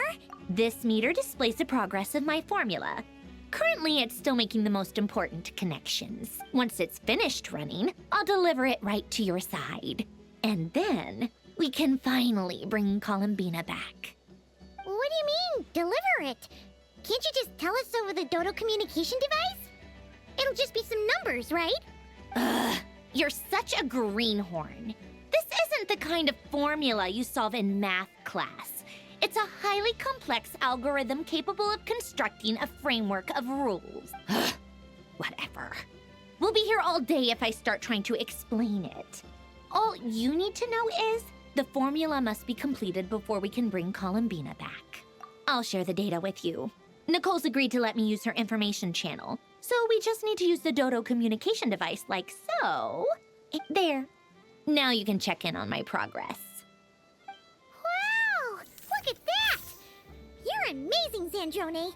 [SPEAKER 6] This meter displays the progress of my formula. Currently, it's still making the most important connections. Once it's finished running, I'll deliver it right to your side. And then, we can finally bring Columbina back.
[SPEAKER 14] What do you mean, deliver it? Can't you just tell us over the Dodo communication device? It'll just be some numbers, right?
[SPEAKER 6] Ugh, you're such a greenhorn. This isn't the kind of formula you solve in math class. It's a highly complex algorithm capable of constructing a framework of rules. Whatever. We'll be here all day if I start trying to explain it. All you need to know is the formula must be completed before we can bring Columbina back. I'll share the data with you. Nicole's agreed to let me use her information channel, so we just need to use the Dodo communication device like so. There. Now you can check in on my progress.
[SPEAKER 14] Wow! Look at that! You're amazing, Sandrone.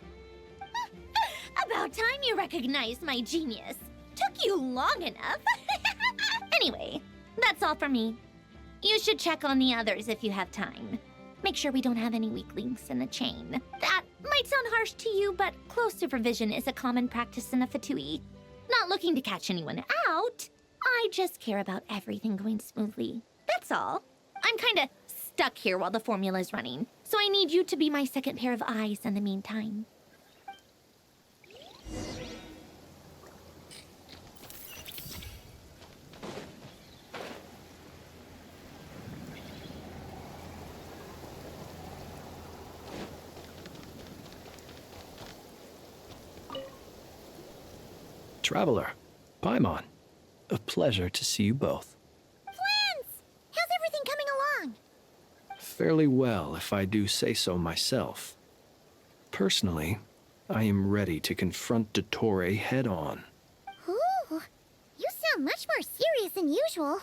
[SPEAKER 6] About time you recognized my genius. Took you long enough. Anyway, that's all for me. You should check on the others if you have time. Make sure we don't have any weak links in the chain. That might sound harsh to you, but close supervision is a common practice in a Fatui. Not looking to catch anyone out. I just care about everything going smoothly. That's all. I'm kinda stuck here while the formula's running, so I need you to be my second pair of eyes in the meantime.
[SPEAKER 8] Traveler, Paimon, a pleasure to see you both.
[SPEAKER 14] Flans! How's everything coming along?
[SPEAKER 8] Fairly well, if I do say so myself. Personally, I am ready to confront Dottore head-on.
[SPEAKER 14] Ooh, you sound much more serious than usual.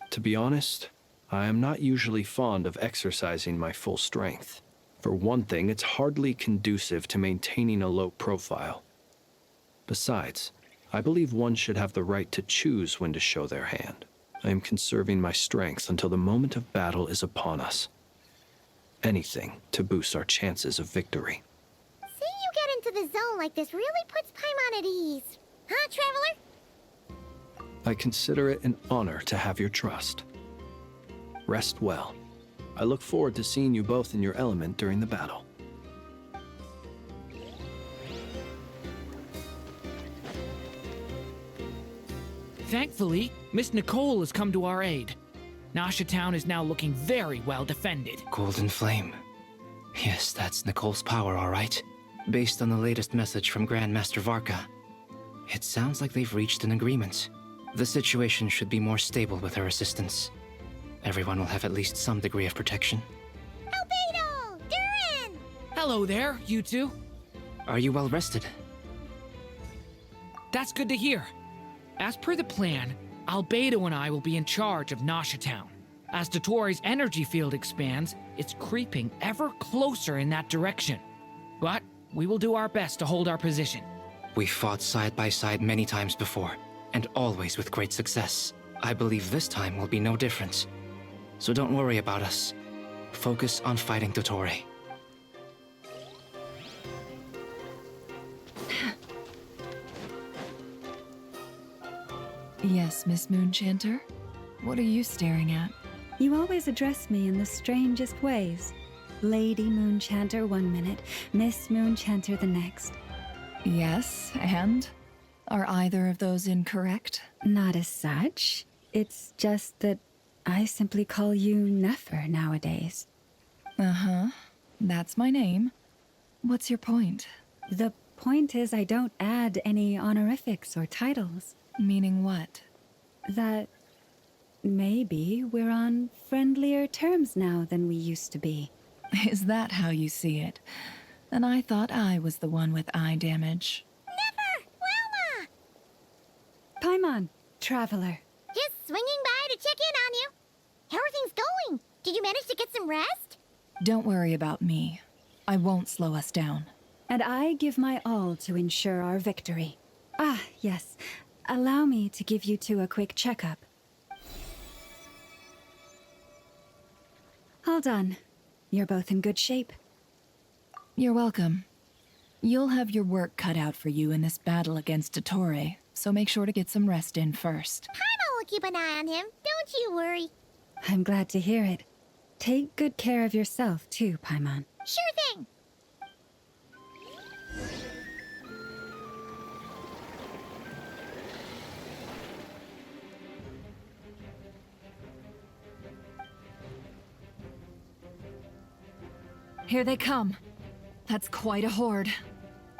[SPEAKER 8] To be honest, I am not usually fond of exercising my full strength. For one thing, it's hardly conducive to maintaining a low profile. Besides, I believe one should have the right to choose when to show their hand. I am conserving my strength until the moment of battle is upon us. Anything to boost our chances of victory.
[SPEAKER 16] Seeing you get into the zone like this really puts Paimon at ease. Huh, Traveler?
[SPEAKER 8] I consider it an honor to have your trust. Rest well. I look forward to seeing you both in your element during the battle.
[SPEAKER 4] Thankfully, Miss Nicole has come to our aid. Nasha Town is now looking very well defended.
[SPEAKER 5] Golden Flame. Yes, that's Nicole's power, all right. Based on the latest message from Grandmaster Varka. It sounds like they've reached an agreement. The situation should be more stable with her assistance. Everyone will have at least some degree of protection.
[SPEAKER 16] Albedo! Durin!
[SPEAKER 4] Hello there, you two.
[SPEAKER 5] Are you well rested?
[SPEAKER 4] That's good to hear. As per the plan, Albedo and I will be in charge of Nasha Town. As Dotori's energy field expands, it's creeping ever closer in that direction. But we will do our best to hold our position.
[SPEAKER 5] We fought side by side many times before, and always with great success. I believe this time will be no different. So don't worry about us. Focus on fighting Dotori.
[SPEAKER 15] Yes, Miss Moonchanter? What are you staring at?
[SPEAKER 9] You always address me in the strangest ways. Lady Moonchanter 1 minute, Miss Moonchanter the next.
[SPEAKER 15] Yes, and? Are either of those incorrect?
[SPEAKER 9] Not as such. It's just that I simply call you Nefer nowadays.
[SPEAKER 15] Uh-huh. That's my name. What's your point?
[SPEAKER 9] The point is I don't add any honorifics or titles.
[SPEAKER 15] Meaning what?
[SPEAKER 9] That maybe we're on friendlier terms now than we used to be.
[SPEAKER 15] Is that how you see it? And I thought I was the one with eye damage.
[SPEAKER 16] Never! Wilma!
[SPEAKER 9] Paimon, Traveler.
[SPEAKER 16] Just swinging by to check in on you. How are things going? Did you manage to get some rest?
[SPEAKER 15] Don't worry about me. I won't slow us down.
[SPEAKER 9] And I give my all to ensure our victory. Ah, yes. Allow me to give you two a quick checkup. All done. You're both in good shape.
[SPEAKER 15] You're welcome. You'll have your work cut out for you in this battle against Dotori, so make sure to get some rest in first.
[SPEAKER 16] Paimon will keep an eye on him. Don't you worry.
[SPEAKER 9] I'm glad to hear it. Take good care of yourself, too, Paimon.
[SPEAKER 16] Sure thing.
[SPEAKER 15] Here they come. That's quite a horde.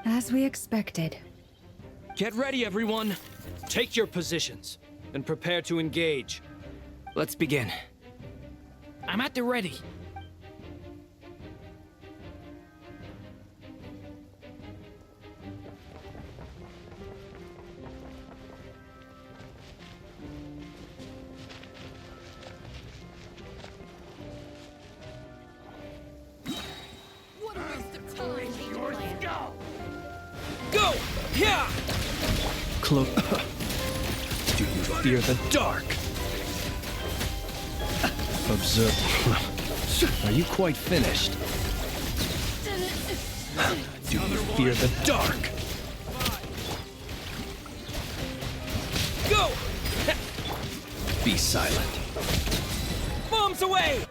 [SPEAKER 9] As we expected.
[SPEAKER 2] Get ready, everyone. Take your positions and prepare to engage.
[SPEAKER 5] Let's begin.
[SPEAKER 4] I'm at the ready.
[SPEAKER 2] Go! Yeah!
[SPEAKER 8] Do you fear the dark? Observe. Are you quite finished? Do you fear the dark?
[SPEAKER 2] Go!
[SPEAKER 8] Be silent.
[SPEAKER 2] Bombs away!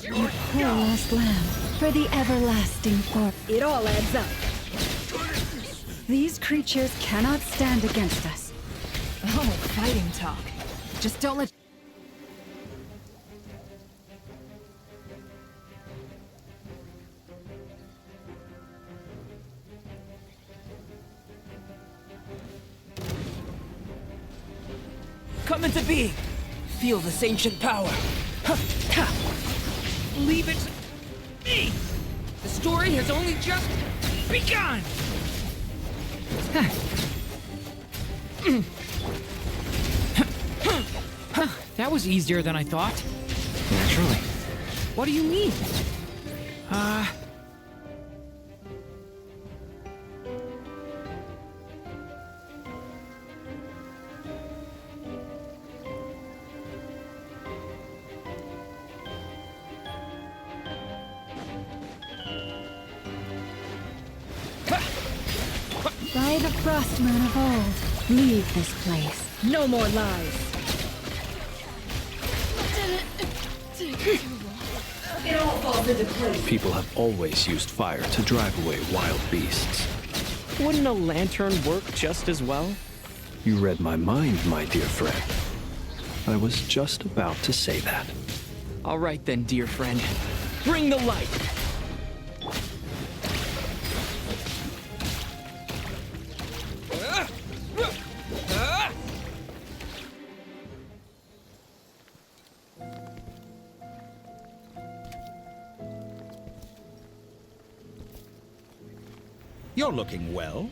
[SPEAKER 9] You poor lost lamb, for the everlasting form. It all adds up. These creatures cannot stand against us.
[SPEAKER 15] Oh, fighting talk. Just don't let...
[SPEAKER 2] Come into being. Feel this ancient power.
[SPEAKER 4] Leave it to me. The story has only just begun. That was easier than I thought.
[SPEAKER 5] Naturally.
[SPEAKER 2] What do you mean?
[SPEAKER 9] By the frost moon of old, leave this place.
[SPEAKER 11] No more lies.
[SPEAKER 15] It all falls into place.
[SPEAKER 8] People have always used fire to drive away wild beasts.
[SPEAKER 2] Wouldn't a lantern work just as well?
[SPEAKER 8] You read my mind, my dear friend. I was just about to say that.
[SPEAKER 2] All right then, dear friend. Bring the light!
[SPEAKER 1] You're looking well.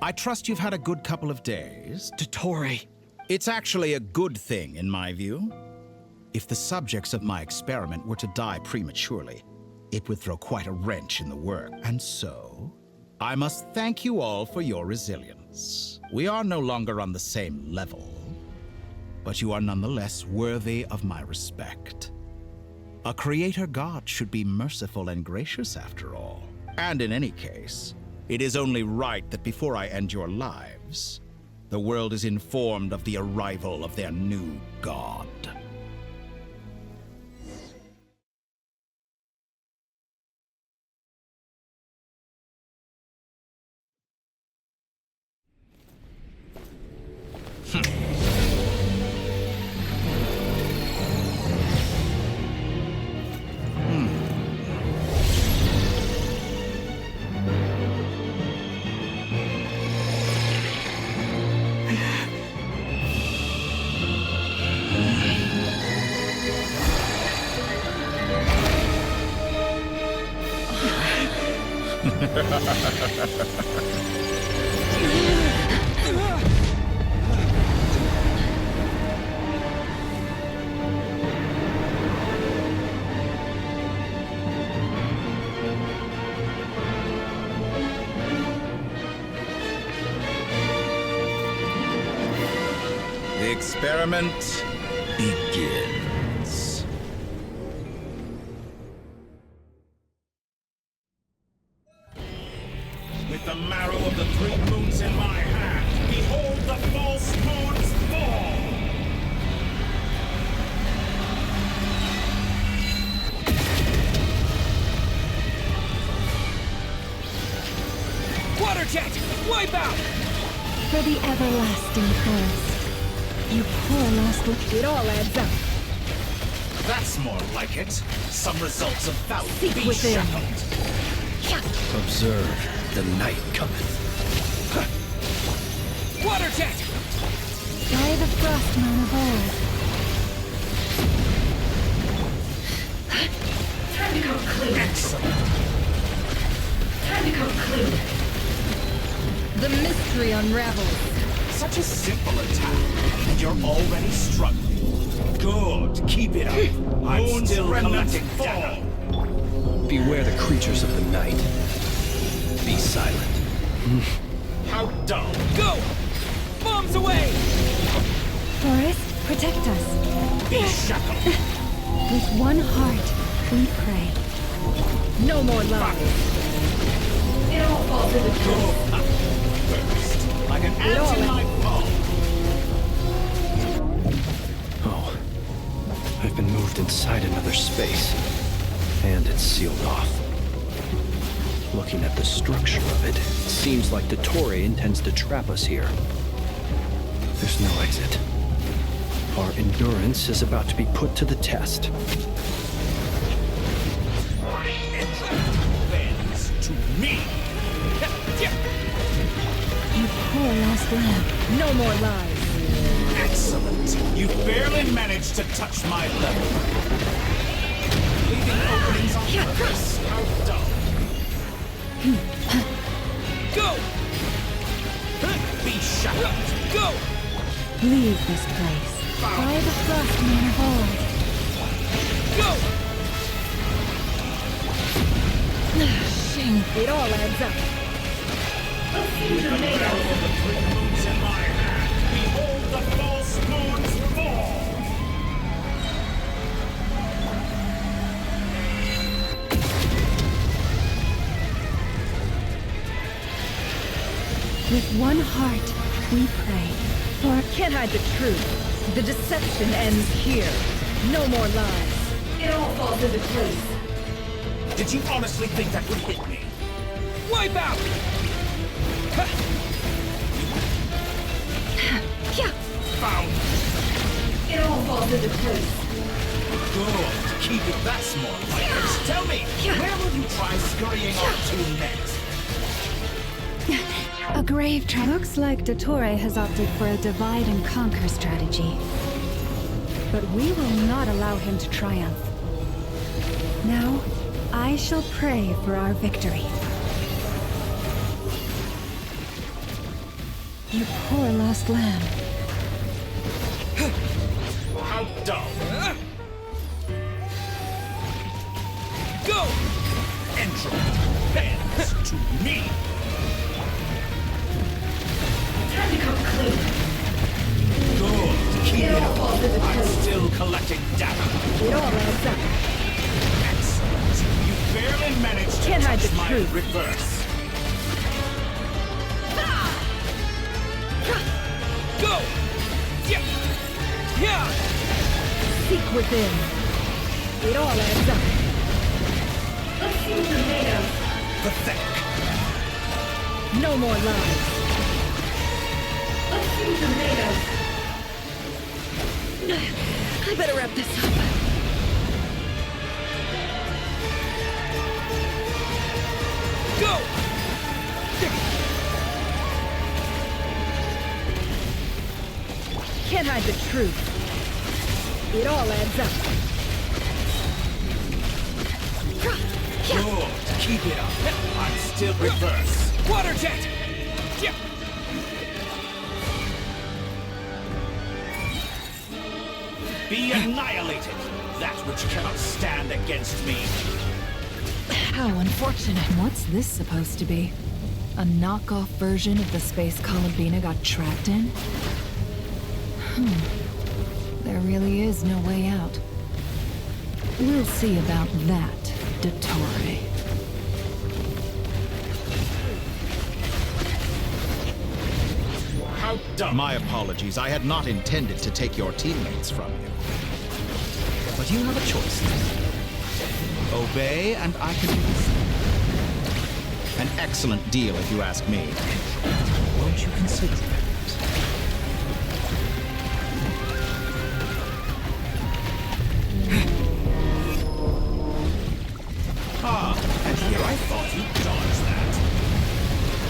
[SPEAKER 1] I trust you've had a good couple of days.
[SPEAKER 2] Dottore.
[SPEAKER 1] It's actually a good thing, in my view. If the subjects of my experiment were to die prematurely, it would throw quite a wrench in the work. And so, I must thank you all for your resilience. We are no longer on the same level, but you are nonetheless worthy of my respect. A creator god should be merciful and gracious after all. And in any case, it is only right that before I end your lives, the world is informed of the arrival of their new god. The experiment begins. With the marrow of the three moons in my hand, behold the false moons fall!
[SPEAKER 2] Water jet! Wipe out!
[SPEAKER 9] For the everlasting forest. You poor lost one.
[SPEAKER 11] It all adds up.
[SPEAKER 1] That's more like it. Some results of value.
[SPEAKER 11] Seek
[SPEAKER 1] Be
[SPEAKER 11] within.
[SPEAKER 1] shackled.
[SPEAKER 8] Observe the night cometh.
[SPEAKER 2] Water jet!
[SPEAKER 9] By the frost moon of old.
[SPEAKER 15] Time to come clean.
[SPEAKER 1] Excellent.
[SPEAKER 15] Time to come clean.
[SPEAKER 11] The mystery unravels.
[SPEAKER 1] Such a simple attack, and you're already struggling. Good, keep it up. I'm still collecting data.
[SPEAKER 8] Beware the creatures of the night. Be silent.
[SPEAKER 1] How dull.
[SPEAKER 2] Go! Bombs away!
[SPEAKER 9] Forest, protect us.
[SPEAKER 1] Be shackled.
[SPEAKER 9] With one heart, we pray.
[SPEAKER 11] No more lies.
[SPEAKER 15] It all falls into place.
[SPEAKER 1] Go up first, like an ant in my palm.
[SPEAKER 8] Oh, I've been moved inside another space, and it's sealed off. Looking at the structure of it, it seems like Dottore intends to trap us here. There's no exit. Our endurance is about to be put to the test.
[SPEAKER 1] Bends to me.
[SPEAKER 9] You poor lost lamb.
[SPEAKER 11] No more lies.
[SPEAKER 1] Excellent. You barely managed to touch my level. Leaving openings on purpose. How dull.
[SPEAKER 2] Go!
[SPEAKER 1] Be shackled.
[SPEAKER 2] Go!
[SPEAKER 9] Leave this place. By the frost moon of old.
[SPEAKER 2] Go!
[SPEAKER 15] It all adds up.
[SPEAKER 1] With the battle of the three moons in my hand, behold the false moons fall!
[SPEAKER 9] With one heart, we pray. For can't hide the truth. The deception ends here. No more lies. It all falls into place.
[SPEAKER 1] Did you honestly think that would hit me?
[SPEAKER 2] Wipe out!
[SPEAKER 1] Found!
[SPEAKER 9] It all falls into place.
[SPEAKER 1] Good. Keep it that small, fighters. Tell me, where will you try scurrying off to next?
[SPEAKER 9] A grave trap. Looks like Dottore has opted for a divide and conquer strategy. But we will not allow him to triumph. Now, I shall pray for our victory. You poor lost lamb.
[SPEAKER 1] How dull.
[SPEAKER 2] Go!
[SPEAKER 1] Entropy bends to me.
[SPEAKER 9] Time to come clean.
[SPEAKER 1] Good. Keep it up. I'm still collecting data.
[SPEAKER 9] It all adds up.
[SPEAKER 1] Excellent. You barely managed to
[SPEAKER 9] Can't hide
[SPEAKER 1] touch
[SPEAKER 9] the
[SPEAKER 1] my
[SPEAKER 9] truth.
[SPEAKER 1] reverse.
[SPEAKER 2] Go! Yeah! Yeah!
[SPEAKER 9] Seek within. It all adds up. Let's see what you're made of.
[SPEAKER 1] Pathetic.
[SPEAKER 9] No more lies. Let's see what you're made of. I better wrap this up.
[SPEAKER 2] Go!
[SPEAKER 9] Can't hide the truth. It all adds up.
[SPEAKER 1] Good. Keep it up. I'm still reverse.
[SPEAKER 2] Water jet! Yeah!
[SPEAKER 1] Be annihilated. That which cannot stand against me.
[SPEAKER 15] How unfortunate. What's this supposed to be? A knockoff version of the space Columbina got trapped in? There really is no way out. We'll see about that, Dottore.
[SPEAKER 1] How dumb. My apologies. I had not intended to take your teammates from you. But you have a choice. Obey, and I can do the same. An excellent deal, if you ask me. Won't you consider that? Ah, and here I thought you'd dodge that.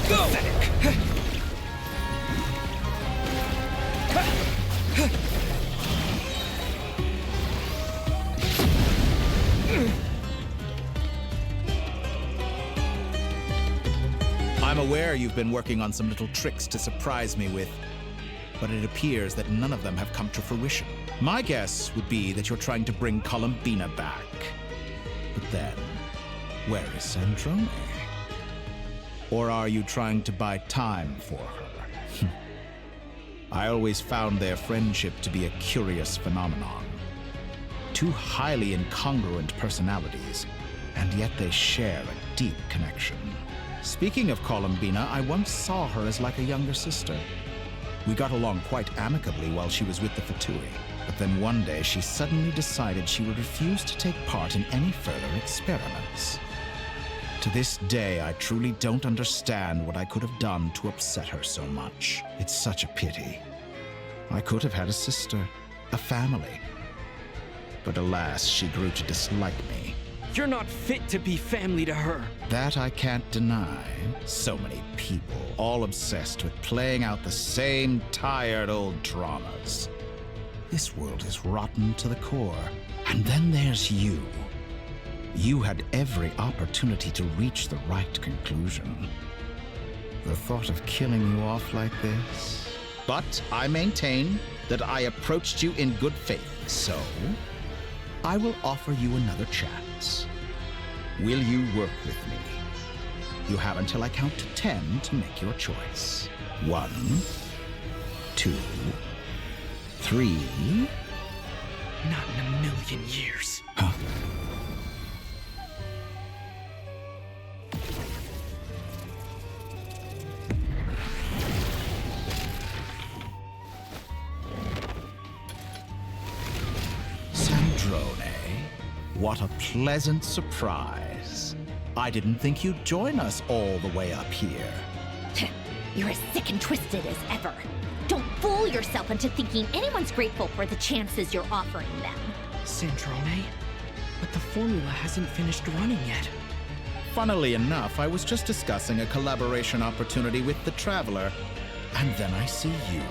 [SPEAKER 2] Go!
[SPEAKER 1] Pathetic. I'm aware you've been working on some little tricks to surprise me with, but it appears that none of them have come to fruition. My guess would be that you're trying to bring Columbina back. But then, where is Sandrone? Or are you trying to buy time for her? I always found their friendship to be a curious phenomenon. Two highly incongruent personalities, and yet they share a deep connection. Speaking of Columbina, I once saw her as like a younger sister. We got along quite amicably while she was with the Fatui, but then one day she suddenly decided she would refuse to take part in any further experiments. To this day, I truly don't understand what I could have done to upset her so much. It's such a pity. I could have had a sister, a family. But alas, she grew to dislike me.
[SPEAKER 2] You're not fit to be family to her.
[SPEAKER 1] That I can't deny. So many people, all obsessed with playing out the same tired old dramas. This world is rotten to the core. And then there's you. You had every opportunity to reach the right conclusion. The thought of killing you off like this? But I maintain that I approached you in good faith, so I will offer you another chance. Will you work with me? You have until I count to 10 to make your choice. 1, 2, 3.
[SPEAKER 2] Not in a million years.
[SPEAKER 1] Huh? Sandrone, what a pleasant surprise. I didn't think you'd join us all the way up here.
[SPEAKER 6] You're as sick and twisted as ever. Don't fool yourself into thinking anyone's grateful for the chances you're offering them.
[SPEAKER 2] Sandrone? But the formula hasn't finished running yet.
[SPEAKER 1] Funnily enough, I was just discussing a collaboration opportunity with the Traveler, and then I see you,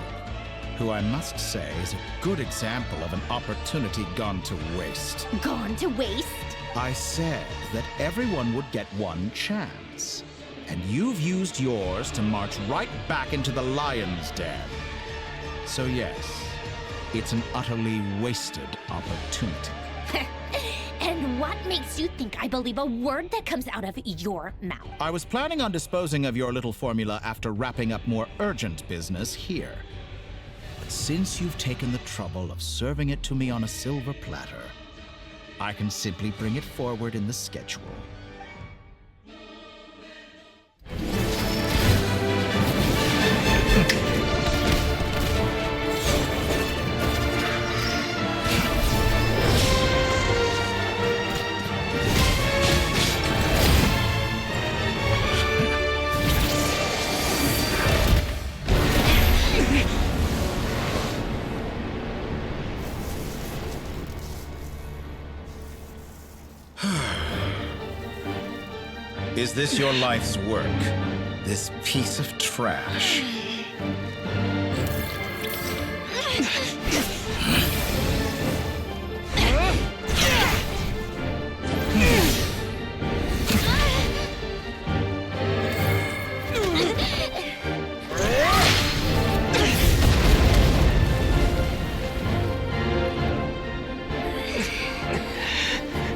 [SPEAKER 1] who I must say is a good example of an opportunity gone to waste.
[SPEAKER 6] Gone to waste?
[SPEAKER 1] I said that everyone would get one chance, and you've used yours to march right back into the lion's den. So yes, it's an utterly wasted opportunity.
[SPEAKER 6] And what makes you think I believe a word that comes out of your mouth?
[SPEAKER 1] I was planning on disposing of your little formula after wrapping up more urgent business here. But since you've taken the trouble of serving it to me on a silver platter, I can simply bring it forward in the schedule. Is this your life's work? This piece of trash?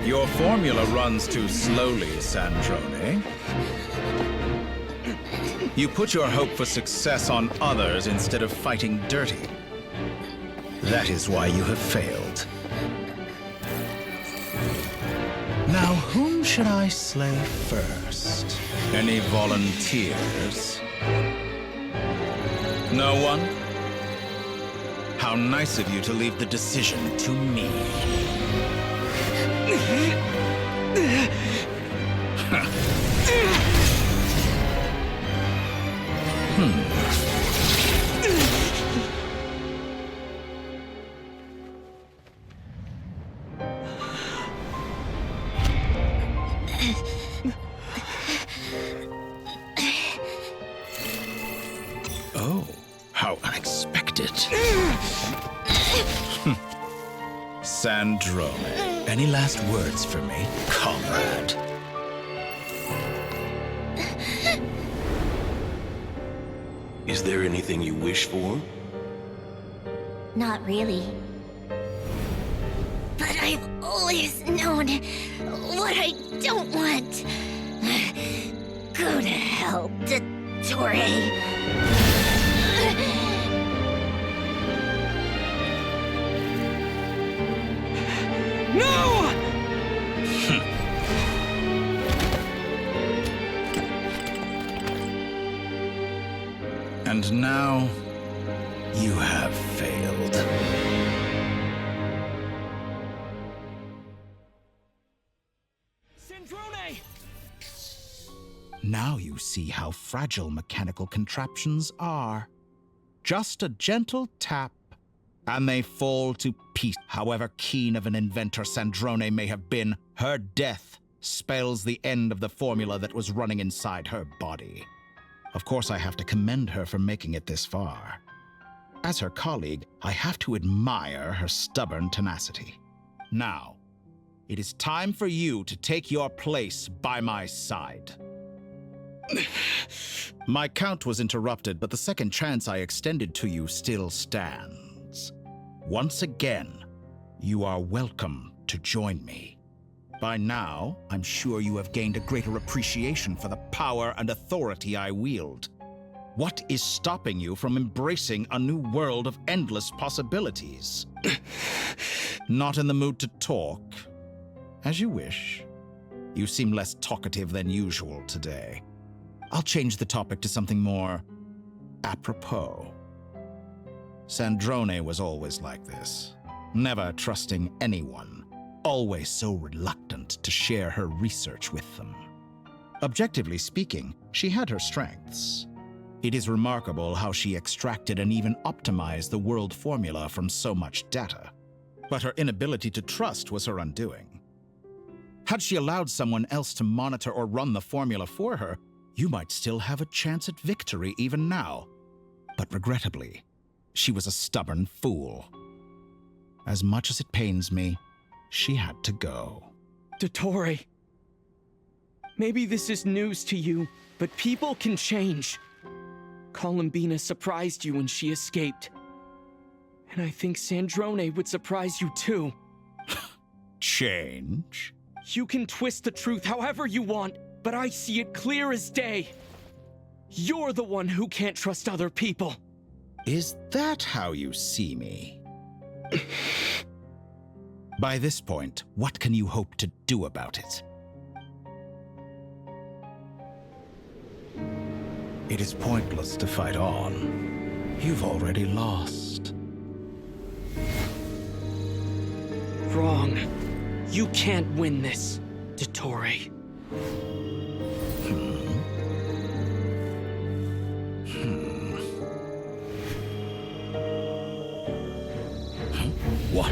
[SPEAKER 1] Your formula runs too slowly, Sandrone. You put your hope for success on others instead of fighting dirty. That is why you have failed. Now, whom should I slay first? Any volunteers? No one? How nice of you to leave the decision to me. Oh, how unexpected. Sandrone, any last words for me, comrade?
[SPEAKER 19] Is there anything you wish for?
[SPEAKER 6] Not really. But I've always known what I don't want. Go to hell, Dottore.
[SPEAKER 2] No!
[SPEAKER 1] And now, you have failed.
[SPEAKER 2] Sandrone!
[SPEAKER 1] Now you see how fragile mechanical contraptions are. Just a gentle tap, and they fall to pieces. However keen of an inventor Sandrone may have been, her death spells the end of the formula that was running inside her body. Of course, I have to commend her for making it this far. As her colleague, I have to admire her stubborn tenacity. Now, it is time for you to take your place by my side. My count was interrupted, but the second chance I extended to you still stands. Once again, you are welcome to join me. By now, I'm sure you have gained a greater appreciation for the power and authority I wield. What is stopping you from embracing a new world of endless possibilities? Not in the mood to talk? As you wish. You seem less talkative than usual today. I'll change the topic to something more apropos. Sandrone was always like this, never trusting anyone, always so reluctant to share her research with them. Objectively speaking, she had her strengths. It is remarkable how she extracted and even optimized the world formula from so much data. But her inability to trust was her undoing. Had she allowed someone else to monitor or run the formula for her, you might still have a chance at victory even now. But regrettably, she was a stubborn fool. As much as it pains me, she had to go.
[SPEAKER 2] Dottore, maybe this is news to you, but people can change. Columbina surprised you when she escaped. And I think Sandrone would surprise you too.
[SPEAKER 1] Change?
[SPEAKER 2] You can twist the truth however you want, but I see it clear as day. You're the one who can't trust other people.
[SPEAKER 1] Is that how you see me? By this point, what can you hope to do about it? It is pointless to fight on. You've already lost.
[SPEAKER 2] Wrong. You can't win this, Dottore.
[SPEAKER 1] What?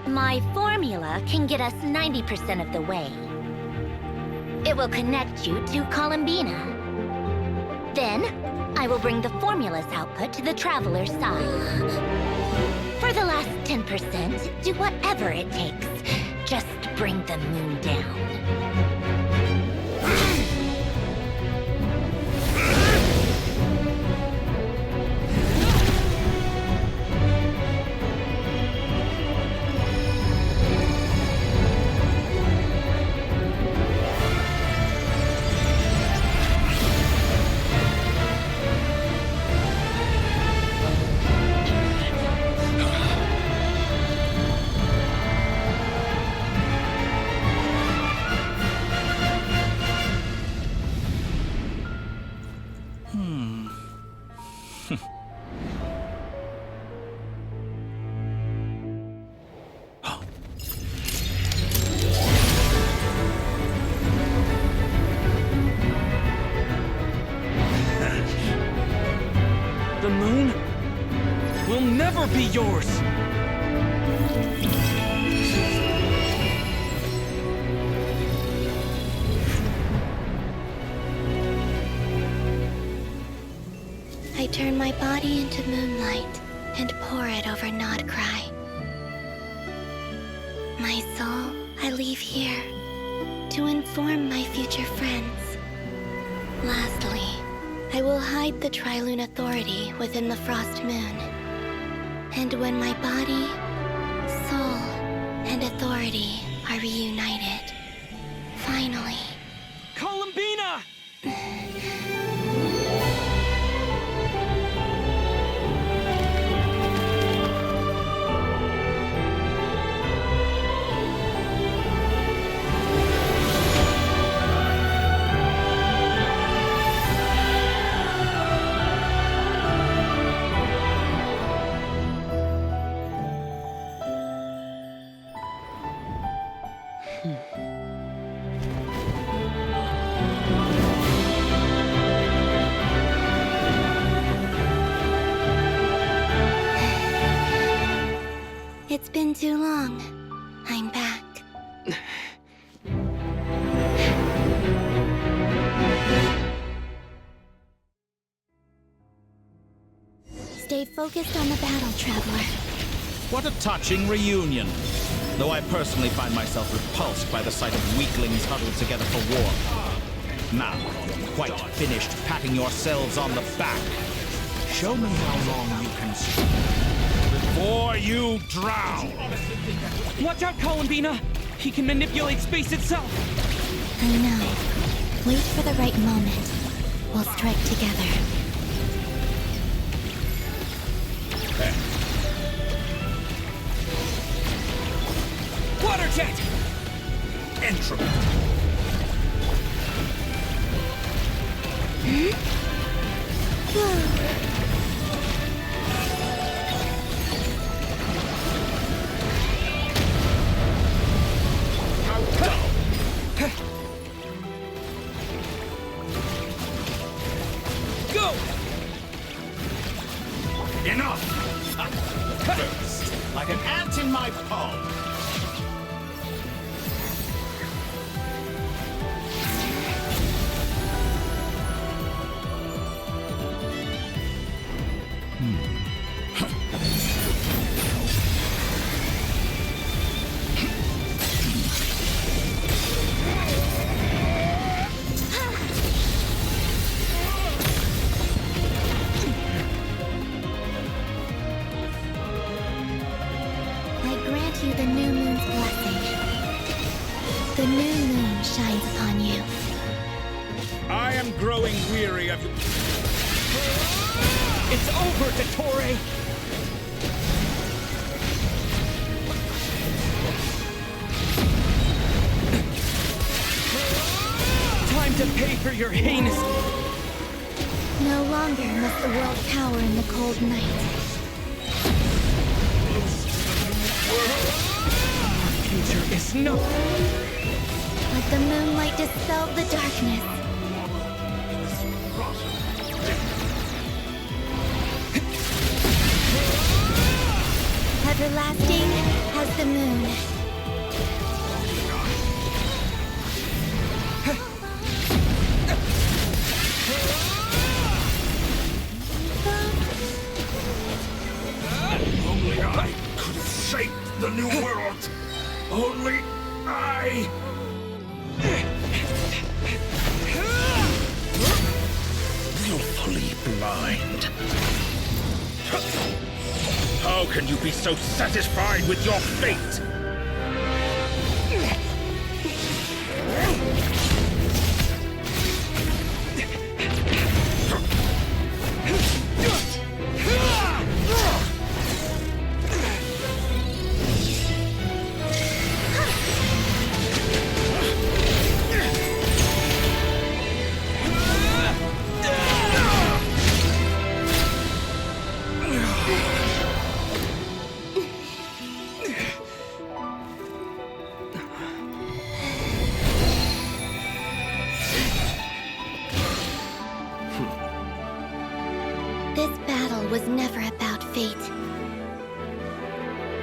[SPEAKER 6] My formula can get us 90% of the way. It will connect you to Columbina. Then, I will bring the formula's output to the Traveler's side. For the last 10%, do whatever it takes. Just bring the moon down.
[SPEAKER 2] The moon will never be yours!
[SPEAKER 16] I turn my body into moonlight and pour it over Nod Krai. My soul, I leave here to inform my future friends. Lastly, I will hide the Trilune Authority within the Frost Moon. And when my body, soul, and authority are reunited, finally...
[SPEAKER 2] Columbina!
[SPEAKER 16] It's been too long. I'm back. Stay focused on the battle, Traveler.
[SPEAKER 1] What a touching reunion. Though I personally find myself repulsed by the sight of weaklings huddled together for war. Now, quite finished patting yourselves on the back. Show me how long you can swim before you drown.
[SPEAKER 2] Watch out, Columbina! He can manipulate space itself!
[SPEAKER 16] I know. Wait for the right moment. We'll strike together.
[SPEAKER 2] Water jet!
[SPEAKER 1] Entropy.
[SPEAKER 2] Go!
[SPEAKER 1] Enough! Burst like an ant in my palm.
[SPEAKER 2] It's over, Dottore! Time to pay for your heinous...
[SPEAKER 16] No longer must the world cower in the cold night.
[SPEAKER 2] Our future is no...
[SPEAKER 16] Let the moonlight dispel the darkness. Everlasting as the moon.
[SPEAKER 1] Only I could have shaped the new world. Only I. Willfully blind. How can you be so satisfied with your fate?
[SPEAKER 16] This battle was never about fate.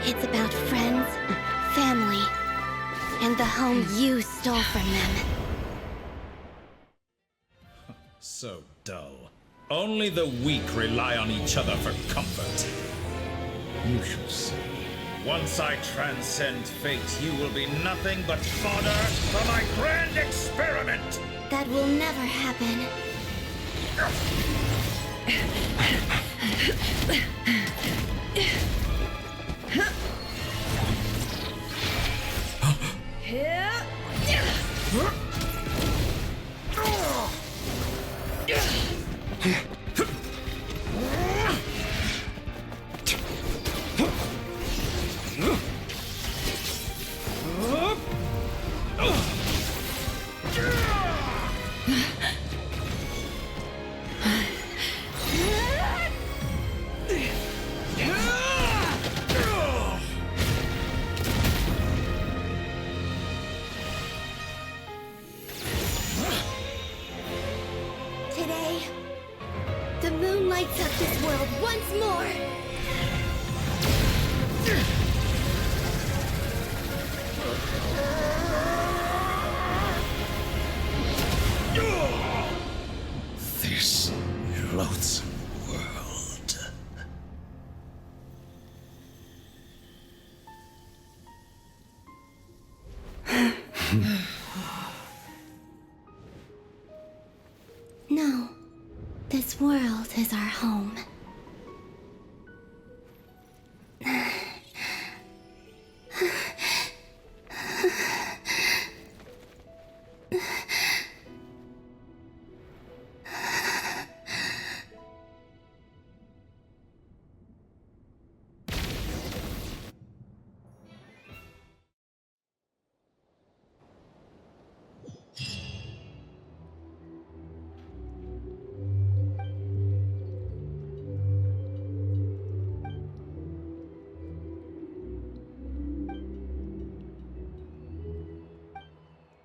[SPEAKER 16] It's about friends, family, and the home you stole from them.
[SPEAKER 1] So dull. Only the weak rely on each other for comfort. You shall see. Once I transcend fate, you will be nothing but fodder for my grand experiment!
[SPEAKER 16] That will never happen. Today, the moon lights up this world once more.
[SPEAKER 1] This loathsome world.
[SPEAKER 16] world is our home.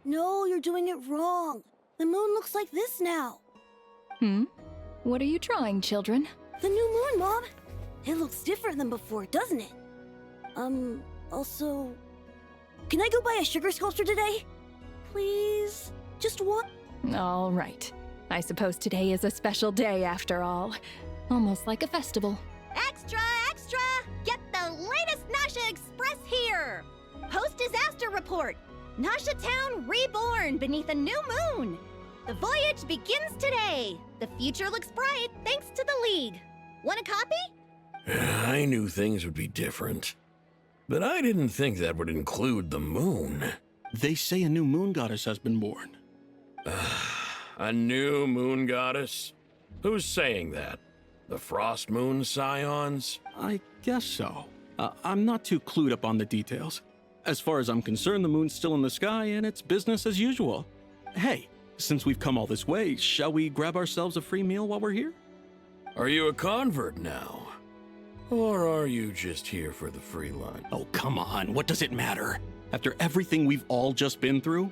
[SPEAKER 20] No, you're doing it wrong. The moon looks like this now.
[SPEAKER 15] What are you drawing, children?
[SPEAKER 20] The new moon, Mom. It looks different than before, doesn't it? Also... Can I go buy a sugar sculpture today? Please? Just one?
[SPEAKER 15] All right. I suppose today is a special day after all. Almost like a festival.
[SPEAKER 21] Extra, extra! Get the latest Nasha Express here! Post-disaster report! Nasha Town reborn beneath a new moon! The voyage begins today! The future looks bright thanks to the League. Want a copy?
[SPEAKER 19] I knew things would be different. But I didn't think that would include the moon.
[SPEAKER 8] They say a new moon goddess has been born.
[SPEAKER 19] A new moon goddess? Who's saying that? The Frost Moon Scions?
[SPEAKER 8] I guess so. I'm not too clued up on the details. As far as I'm concerned, the moon's still in the sky and it's business as usual. Hey, since we've come all this way, shall we grab ourselves a free meal while we're here?
[SPEAKER 19] Are you a convert now? Or are you just here for the free lunch?
[SPEAKER 8] Oh, come on. What does it matter? After everything we've all just been through?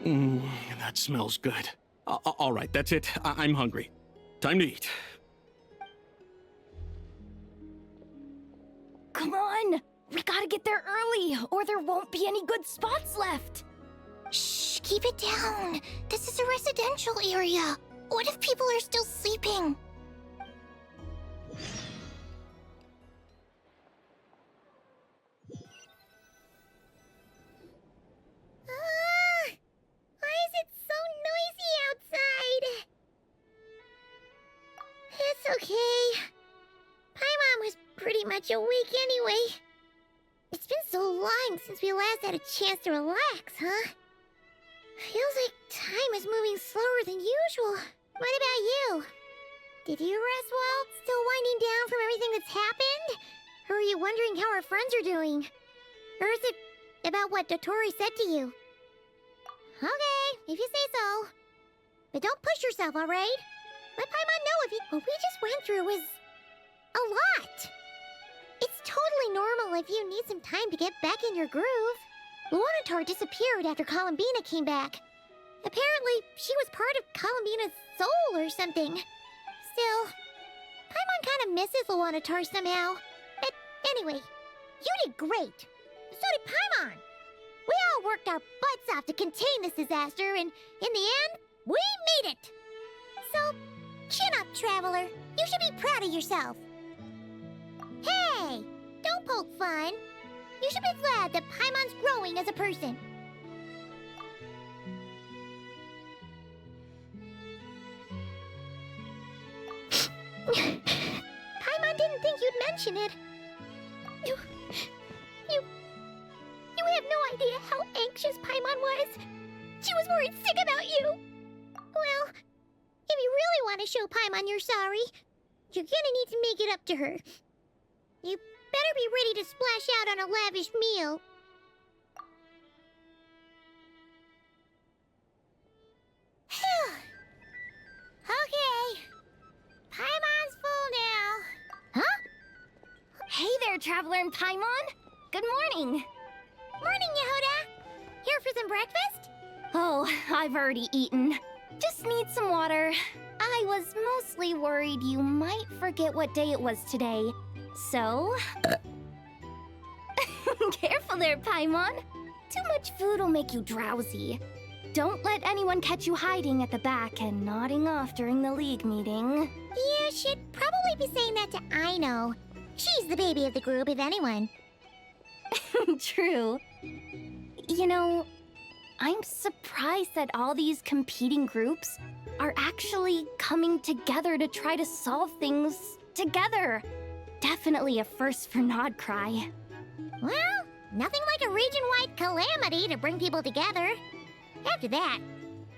[SPEAKER 8] That smells good. All right, that's it. I'm hungry. Time to eat.
[SPEAKER 11] Come on! We gotta get there early, or there won't be any good spots left!
[SPEAKER 16] Shh, keep it down. This is a residential area. What if people are still sleeping?
[SPEAKER 6] Why is it so noisy outside? It's okay. Paimon was pretty much awake anyway. It's been so long since we last had a chance to relax, huh? Feels like time is moving slower than usual. What about you? Did you rest well? Still winding down from everything that's happened? Or are you wondering how our friends are doing? Or is it about what Dotori said to you? Okay, if you say so. But don't push yourself, alright? Let Paimon know if you... What we just went through was... a lot. It's totally normal if you need some time to get back in your groove. Luanatar disappeared after Columbina came back. Apparently, she was part of Columbina's soul or something. Still, Paimon kind of misses Luanatar somehow. But anyway, you did great. So did Paimon. We all worked our butts off to contain this disaster, and in the end, we made it. So, chin up, Traveler. You should be proud of yourself. Hey, don't poke fun. You should be glad that Paimon's growing as a person. Paimon didn't think you'd mention it. You have no idea how anxious Paimon was. She was worried sick about you. Well, if you really want to show Paimon you're sorry, you're gonna need to make it up to her. You better be ready to splash out on a lavish meal. Okay. Paimon's full now.
[SPEAKER 11] Huh? Hey there, Traveler and Paimon! Good morning!
[SPEAKER 6] Morning, Yehuda! Here for some breakfast?
[SPEAKER 11] Oh, I've already eaten. Just need some water. I was mostly worried you might forget what day it was today. So... Careful there, Paimon. Too much food will make you drowsy. Don't let anyone catch you hiding at the back and nodding off during the League meeting.
[SPEAKER 6] You should probably be saying that to Aino. She's the baby of the group, if anyone.
[SPEAKER 11] True. You know, I'm surprised that all these competing groups
[SPEAKER 14] are actually coming together to try to solve things together. Definitely a first for Nod Krai.
[SPEAKER 12] Well, nothing like a region-wide calamity to bring people together. After that,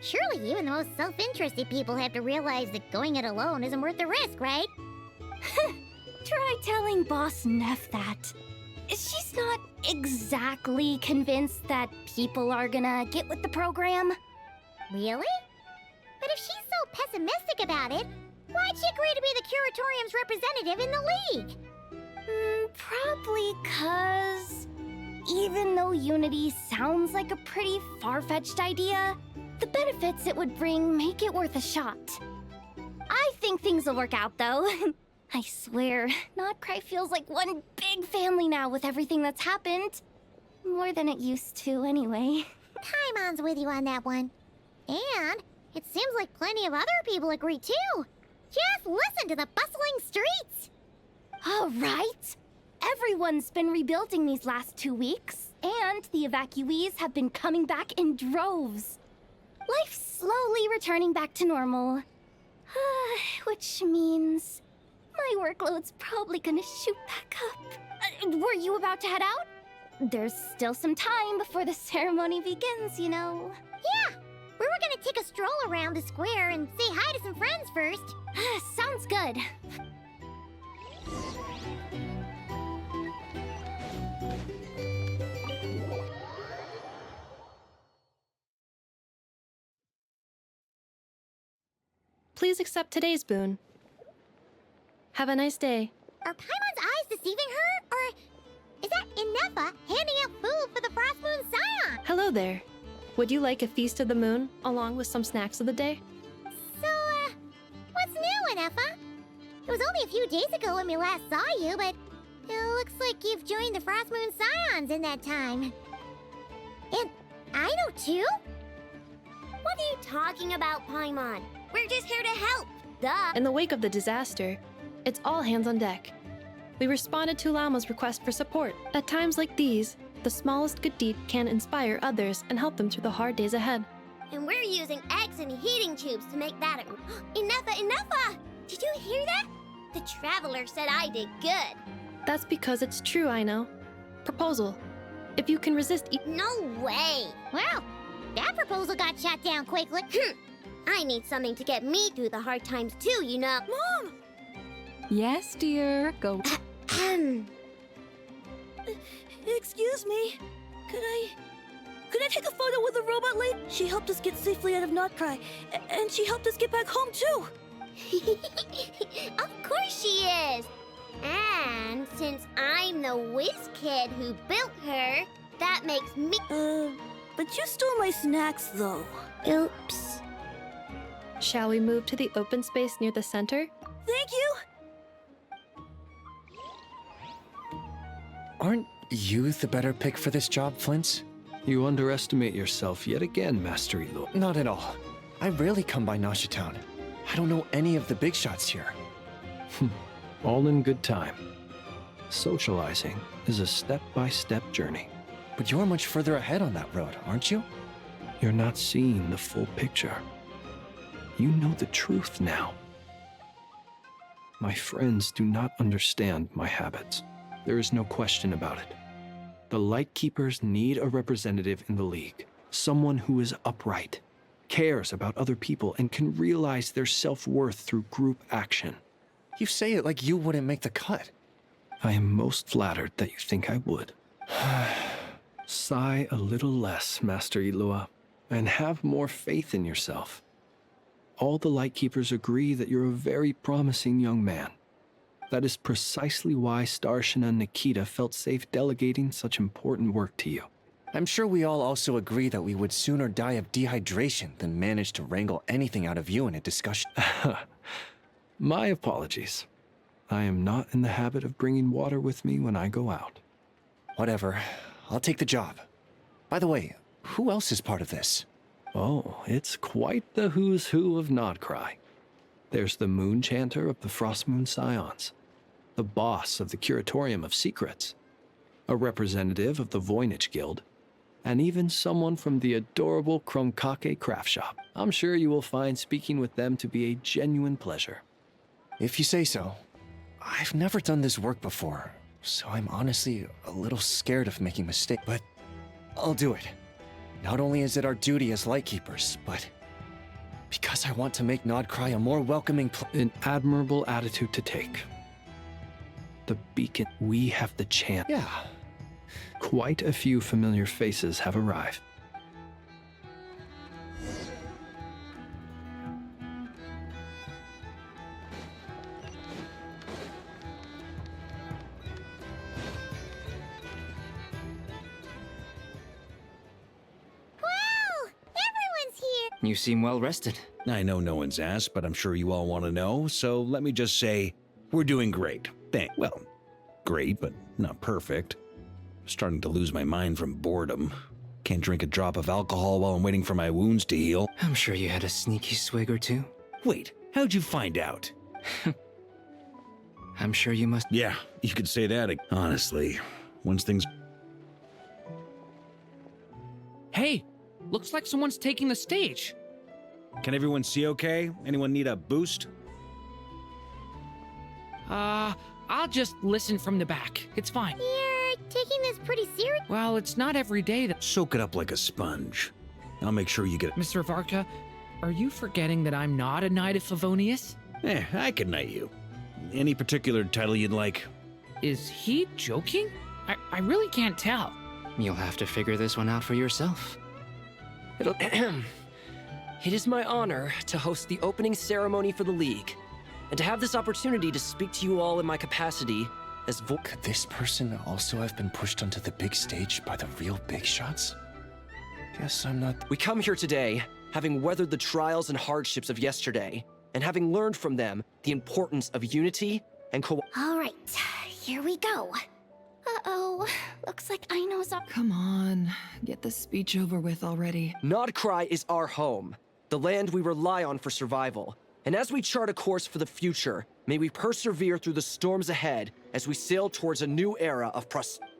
[SPEAKER 12] surely even the most self-interested people have to realize that going it alone isn't worth the risk, right?
[SPEAKER 14] Try telling Boss Neff that. She's not exactly convinced that people are gonna get with the program.
[SPEAKER 12] Really? But if she's so pessimistic about it, why'd she agree to be the Curatorium's representative in the League?
[SPEAKER 14] Probably 'cause even though Unity sounds like a pretty far-fetched idea, the benefits it would bring make it worth a shot. I think things will work out, though. I swear, Nod Krai feels like one big family now with everything that's happened. More than it used to, anyway.
[SPEAKER 12] Paimon's with you on that one. And it seems like plenty of other people agree, too. Just listen to the bustling streets.
[SPEAKER 14] All right. Everyone's been rebuilding these last 2 weeks, and the evacuees have been coming back in droves. Life's slowly returning back to normal. Which means my workload's probably gonna shoot back up. Were you about to head out? There's still some time before the ceremony begins, you know.
[SPEAKER 12] Yeah, we were gonna take a stroll around the square and say hi to some friends first.
[SPEAKER 14] Sounds good.
[SPEAKER 22] Please accept today's boon. Have a nice day.
[SPEAKER 12] Are Paimon's eyes deceiving her? Or is that Inefa handing out food for the Frost Moon Scion?
[SPEAKER 22] Hello there. Would you like a feast of the moon, along with some snacks of the day?
[SPEAKER 12] So, what's new, Inefa? It was only a few days ago when we last saw you, but it looks like you've joined the Frost Moon Scions in that time. And I know too?
[SPEAKER 21] What are you talking about, Paimon? We're just here to help. Duh.
[SPEAKER 22] In the wake of the disaster, it's all hands on deck. We responded to Lama's request for support. At times like these, the smallest good deed can inspire others and help them through the hard days ahead.
[SPEAKER 21] And we're using eggs and heating tubes to make that Inefa! Did you hear that? The Traveler said I did good.
[SPEAKER 22] That's because it's true, I know. Proposal. If you can resist
[SPEAKER 21] No way!
[SPEAKER 12] Well, that proposal got shot down quickly.
[SPEAKER 21] I need something to get me through the hard times too, you know.
[SPEAKER 15] Mom! Yes, dear. Go.
[SPEAKER 20] Excuse me. Could I take a photo with the robot lady? She helped us get safely out of Nod Krai, and she helped us get back home too.
[SPEAKER 21] Of course she is. And since I'm the whiz kid who built her, that makes me.
[SPEAKER 20] But you stole my snacks though.
[SPEAKER 21] Oops.
[SPEAKER 22] Shall we move to the open space near the center?
[SPEAKER 20] Thank you.
[SPEAKER 23] Aren't you the better pick for this job, Flint's?
[SPEAKER 8] You underestimate yourself yet again, Master Elo.
[SPEAKER 23] Not at all. I rarely come by Nasha Town. I don't know any of the big shots here.
[SPEAKER 8] All in good time. Socializing is a step-by-step journey.
[SPEAKER 23] But you're much further ahead on that road, aren't you?
[SPEAKER 8] You're not seeing the full picture. You know the truth now. My friends do not understand my habits. There is no question about it. The Lightkeepers need a representative in the League. Someone who is upright, cares about other people, and can realize their self-worth through group action.
[SPEAKER 23] You say it like you wouldn't make the cut.
[SPEAKER 8] I am most flattered that you think I would. Sigh a little less, Master Ilua, and have more faith in yourself. All the Lightkeepers agree that you're a very promising young man. That is precisely why Starshina Nikita felt safe delegating such important work to you.
[SPEAKER 23] I'm sure we all also agree that we would sooner die of dehydration than manage to wrangle anything out of you in a discussion.
[SPEAKER 8] My apologies. I am not in the habit of bringing water with me when I go out.
[SPEAKER 23] Whatever. I'll take the job. By the way, who else is part of this?
[SPEAKER 8] Oh, it's quite the who's who of Nod Krai. There's the Moon Chanter of the Frost Moon Scions, the boss of the Curatorium of Secrets, a representative of the Voynich Guild, and even someone from the adorable Kromkake craft shop. I'm sure you will find speaking with them to be a genuine pleasure.
[SPEAKER 23] If you say so. I've never done this work before, so I'm honestly a little scared of making mistakes, but I'll do it. Not only is it our duty as Lightkeepers, but because I want to make Nod Krai a more welcoming
[SPEAKER 8] An admirable attitude to take. The beacon, we have the chance.
[SPEAKER 23] Yeah.
[SPEAKER 8] Quite a few familiar faces have arrived.
[SPEAKER 5] You seem well rested.
[SPEAKER 10] I know no one's asked, but I'm sure you all want to know, so let me just say, we're doing great. Well, great, but not perfect. Starting to lose my mind from boredom. Can't drink a drop of alcohol while I'm waiting for my wounds to heal.
[SPEAKER 5] I'm sure you had a sneaky swig or two.
[SPEAKER 10] Wait, how'd you find out?
[SPEAKER 5] I'm sure you must.
[SPEAKER 10] Yeah, you could say that. Honestly, once things...
[SPEAKER 4] Hey, looks like someone's taking the stage.
[SPEAKER 10] Can everyone see okay? Anyone need a boost?
[SPEAKER 4] I'll just listen from the back. It's fine.
[SPEAKER 12] You're taking this pretty serious.
[SPEAKER 4] Well, it's not every day that...
[SPEAKER 10] Soak it up like a sponge. I'll make sure you get...
[SPEAKER 4] Mr. Varka, are you forgetting that I'm not a Knight of Favonius?
[SPEAKER 10] I can knight you. Any particular title you'd like?
[SPEAKER 4] Is he joking? I really can't tell.
[SPEAKER 5] You'll have to figure this one out for yourself.
[SPEAKER 3] It is my honor to host the opening ceremony for the League, and to have this opportunity to speak to you all in my capacity as
[SPEAKER 23] Could this person also have been pushed onto the big stage by the real big shots? Guess I'm not...
[SPEAKER 3] We come here today, having weathered the trials and hardships of yesterday, and having learned from them the importance of unity and
[SPEAKER 14] All right, here we go. Uh-oh, looks like Aino's up.
[SPEAKER 15] Come on, get the speech over with already.
[SPEAKER 3] Nod Krai is our home, the land we rely on for survival. And as we chart a course for the future, may we persevere through the storms ahead as we sail towards a new era of prosperity.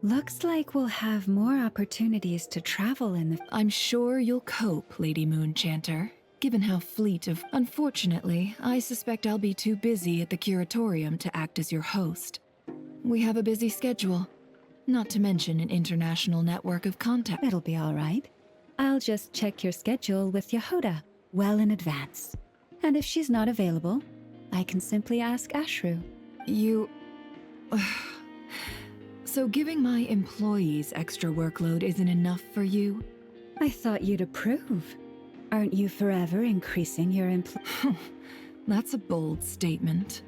[SPEAKER 9] Looks like we'll have more opportunities to travel in the...
[SPEAKER 15] I'm sure you'll cope, Lady Moonchanter, given how fleet of... Unfortunately, I suspect I'll be too busy at the Curatorium to act as your host. We have a busy schedule, not to mention an international network of contact.
[SPEAKER 9] It'll be all right. I'll just check your schedule with Yehoda well in advance. And if she's not available, I can simply ask Ashru.
[SPEAKER 15] You... So giving my employees extra workload isn't enough for you?
[SPEAKER 9] I thought you'd approve. Aren't you forever increasing your
[SPEAKER 15] That's a bold statement.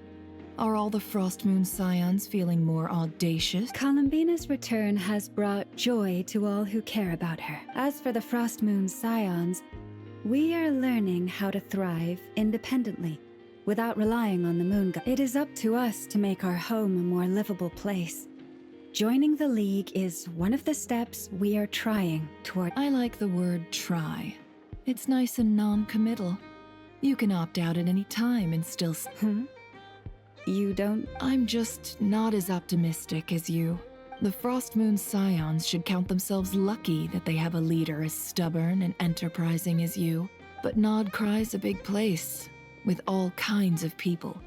[SPEAKER 15] Are all the Frostmoon Scions feeling more audacious?
[SPEAKER 9] Columbina's return has brought joy to all who care about her. As for the Frostmoon Scions, we are learning how to thrive independently, without relying on the moon god. It is up to us to make our home a more livable place. Joining the League is one of the steps we are trying toward.
[SPEAKER 15] I like the word try. It's nice and non-committal. You can opt out at any time and still...
[SPEAKER 9] You don't...
[SPEAKER 15] I'm just not as optimistic as you. The Frostmoon Scions should count themselves lucky that they have a leader as stubborn and enterprising as you. But Nod Krai's a big place, with all kinds of people.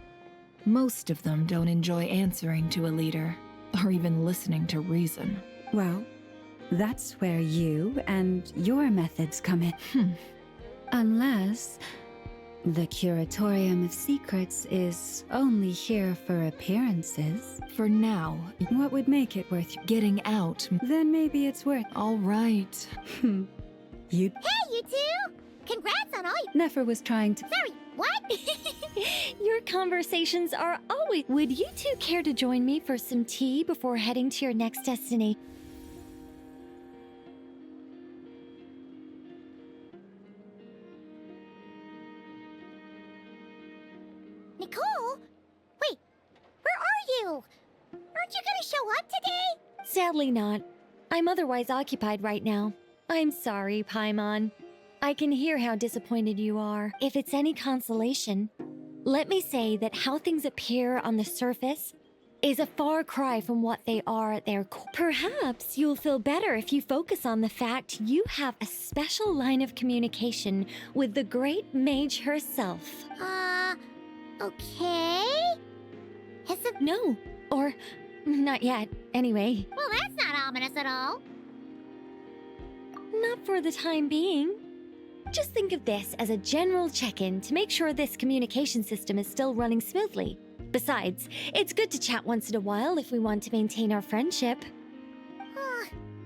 [SPEAKER 15] Most of them don't enjoy answering to a leader, or even listening to reason.
[SPEAKER 9] Well, that's where you and your methods come in. Unless the Curatorium of Secrets is only here for appearances.
[SPEAKER 15] For now.
[SPEAKER 9] What would make it worth
[SPEAKER 15] getting out?
[SPEAKER 9] Then maybe it's worth...
[SPEAKER 15] All right.
[SPEAKER 9] You...
[SPEAKER 12] Hey, you two! Congrats on all you...
[SPEAKER 9] Nefer was trying to...
[SPEAKER 12] Sorry, what?
[SPEAKER 11] Your conversations are always... Would you two care to join me for some tea before heading to your next destination?
[SPEAKER 12] Nicole? Wait, where are you? Aren't you gonna show up today?
[SPEAKER 11] Sadly not. I'm otherwise occupied right now. I'm sorry, Paimon. I can hear how disappointed you are. If it's any consolation, let me say that how things appear on the surface is a far cry from what they are at their core. Perhaps you'll feel better if you focus on the fact you have a special line of communication with the great mage herself.
[SPEAKER 12] Okay? Is it?
[SPEAKER 11] No, or not yet, anyway.
[SPEAKER 12] Well, that's not ominous at all.
[SPEAKER 11] Not for the time being. Just think of this as a general check-in to make sure this communication system is still running smoothly. Besides, it's good to chat once in a while if we want to maintain our friendship.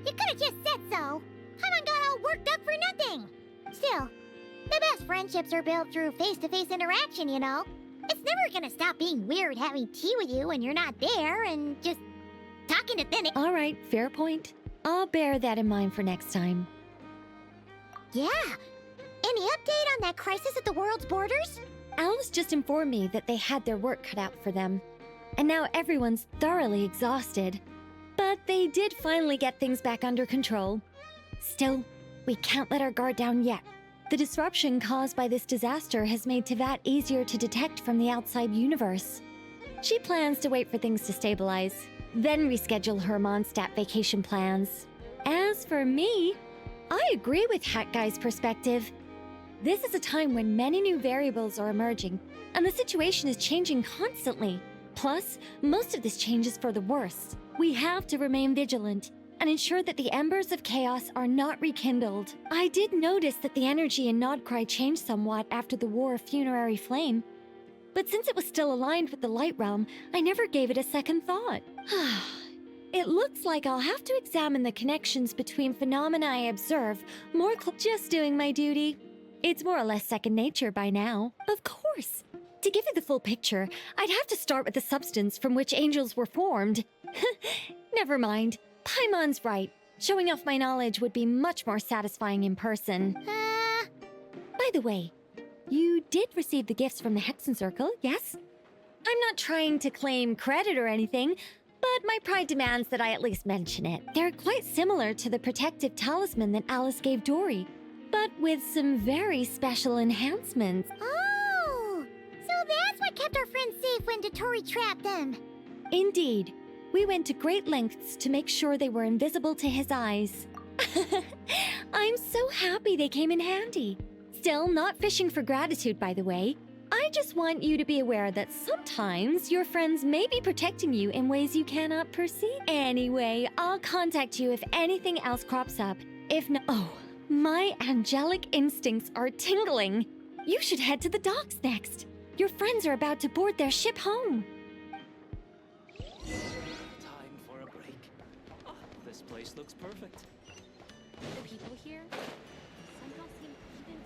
[SPEAKER 12] You could have just said so. Paimon got all worked up for nothing. Still, the best friendships are built through face-to-face interaction, you know? It's never gonna stop being weird having tea with you when you're not there and just talking to thin.
[SPEAKER 11] All right, fair point. I'll bear that in mind for next time.
[SPEAKER 12] Yeah. Any update on that crisis at the world's borders?
[SPEAKER 11] Alice just informed me that they had their work cut out for them. And now everyone's thoroughly exhausted. But they did finally get things back under control. Still, we can't let our guard down yet. The disruption caused by this disaster has made Teyvat easier to detect from the outside universe. She plans to wait for things to stabilize, then reschedule her Mondstadt vacation plans. As for me, I agree with Hat Guy's perspective. This is a time when many new variables are emerging, and the situation is changing constantly. Plus, most of this change is for the worse. We have to remain vigilant and ensure that the embers of chaos are not rekindled. I did notice that the energy in Nod Krai changed somewhat after the War of Funerary Flame, but since it was still aligned with the Light Realm, I never gave it a second thought. It looks like I'll have to examine the connections between phenomena I observe more just doing my duty. It's more or less second nature by now. Of course. To give you the full picture, I'd have to start with the substance from which angels were formed. Never mind. Paimon's right. Showing off my knowledge would be much more satisfying in person. By the way, you did receive the gifts from the Hexen Circle, yes? I'm not trying to claim credit or anything, but my pride demands that I at least mention it. They're quite similar to the protective talisman that Alice gave Dory, but with some very special enhancements.
[SPEAKER 12] Oh! So that's what kept our friends safe when Dotori trapped them.
[SPEAKER 11] Indeed. We went to great lengths to make sure they were invisible to his eyes. I'm so happy they came in handy. Still, not fishing for gratitude, by the way. I just want you to be aware that sometimes your friends may be protecting you in ways you cannot perceive. Anyway, I'll contact you if anything else crops up. If not, oh, my angelic instincts are tingling. You should head to the docks next. Your friends are about to board their ship home.
[SPEAKER 2] Time for a break. Oh, this place looks perfect.
[SPEAKER 11] The people here somehow seem even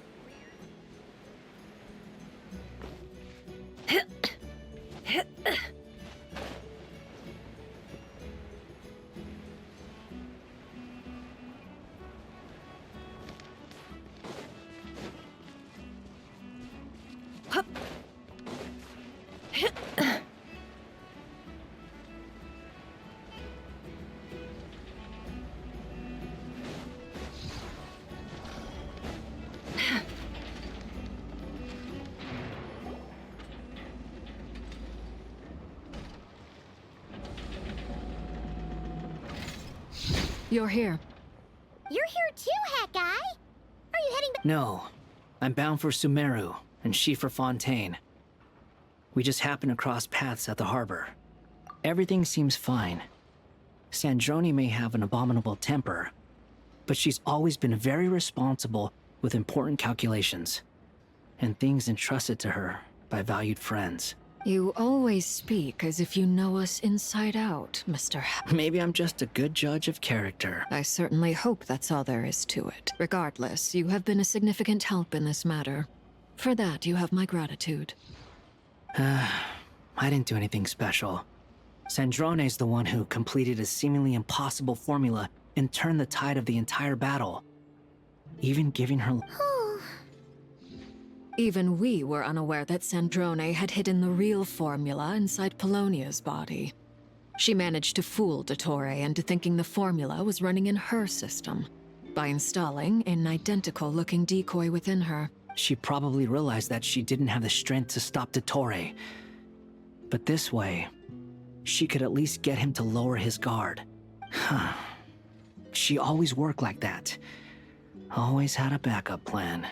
[SPEAKER 7] You're here.
[SPEAKER 12] You're here too, Hat Guy. Are you heading back?
[SPEAKER 5] No, I'm bound for Sumeru, and she for Fontaine. We just happened to cross paths at the harbor. Everything seems fine. Sandrone may have an abominable temper, but she's always been very responsible with important calculations, and things entrusted to her by valued friends.
[SPEAKER 7] You always speak as if you know us inside out, Mr.
[SPEAKER 5] Maybe I'm just a good judge of character.
[SPEAKER 7] I certainly hope that's all there is to it. Regardless, you have been a significant help in this matter. For that, you have my gratitude.
[SPEAKER 5] I didn't do anything special. Sandrone's the one who completed a seemingly impossible formula and turned the tide of the entire battle. Even giving her...
[SPEAKER 7] Even we were unaware that Sandrone had hidden the real formula inside Polonia's body. She managed to fool Dottore into thinking the formula was running in her system by installing an identical-looking decoy within her.
[SPEAKER 5] She probably realized that she didn't have the strength to stop Dottore. But this way, she could at least get him to lower his guard. She always worked like that. Always had a backup plan.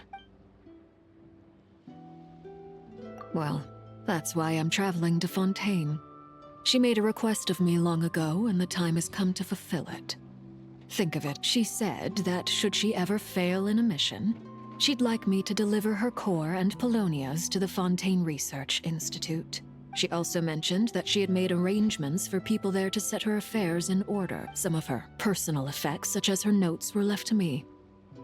[SPEAKER 7] Well, that's why I'm traveling to Fontaine. She made a request of me long ago, and the time has come to fulfill it. Think of it, she said that should she ever fail in a mission, she'd like me to deliver her core and Polonia's to the Fontaine Research Institute. She also mentioned that she had made arrangements for people there to set her affairs in order. Some of her personal effects, such as her notes, were left to me.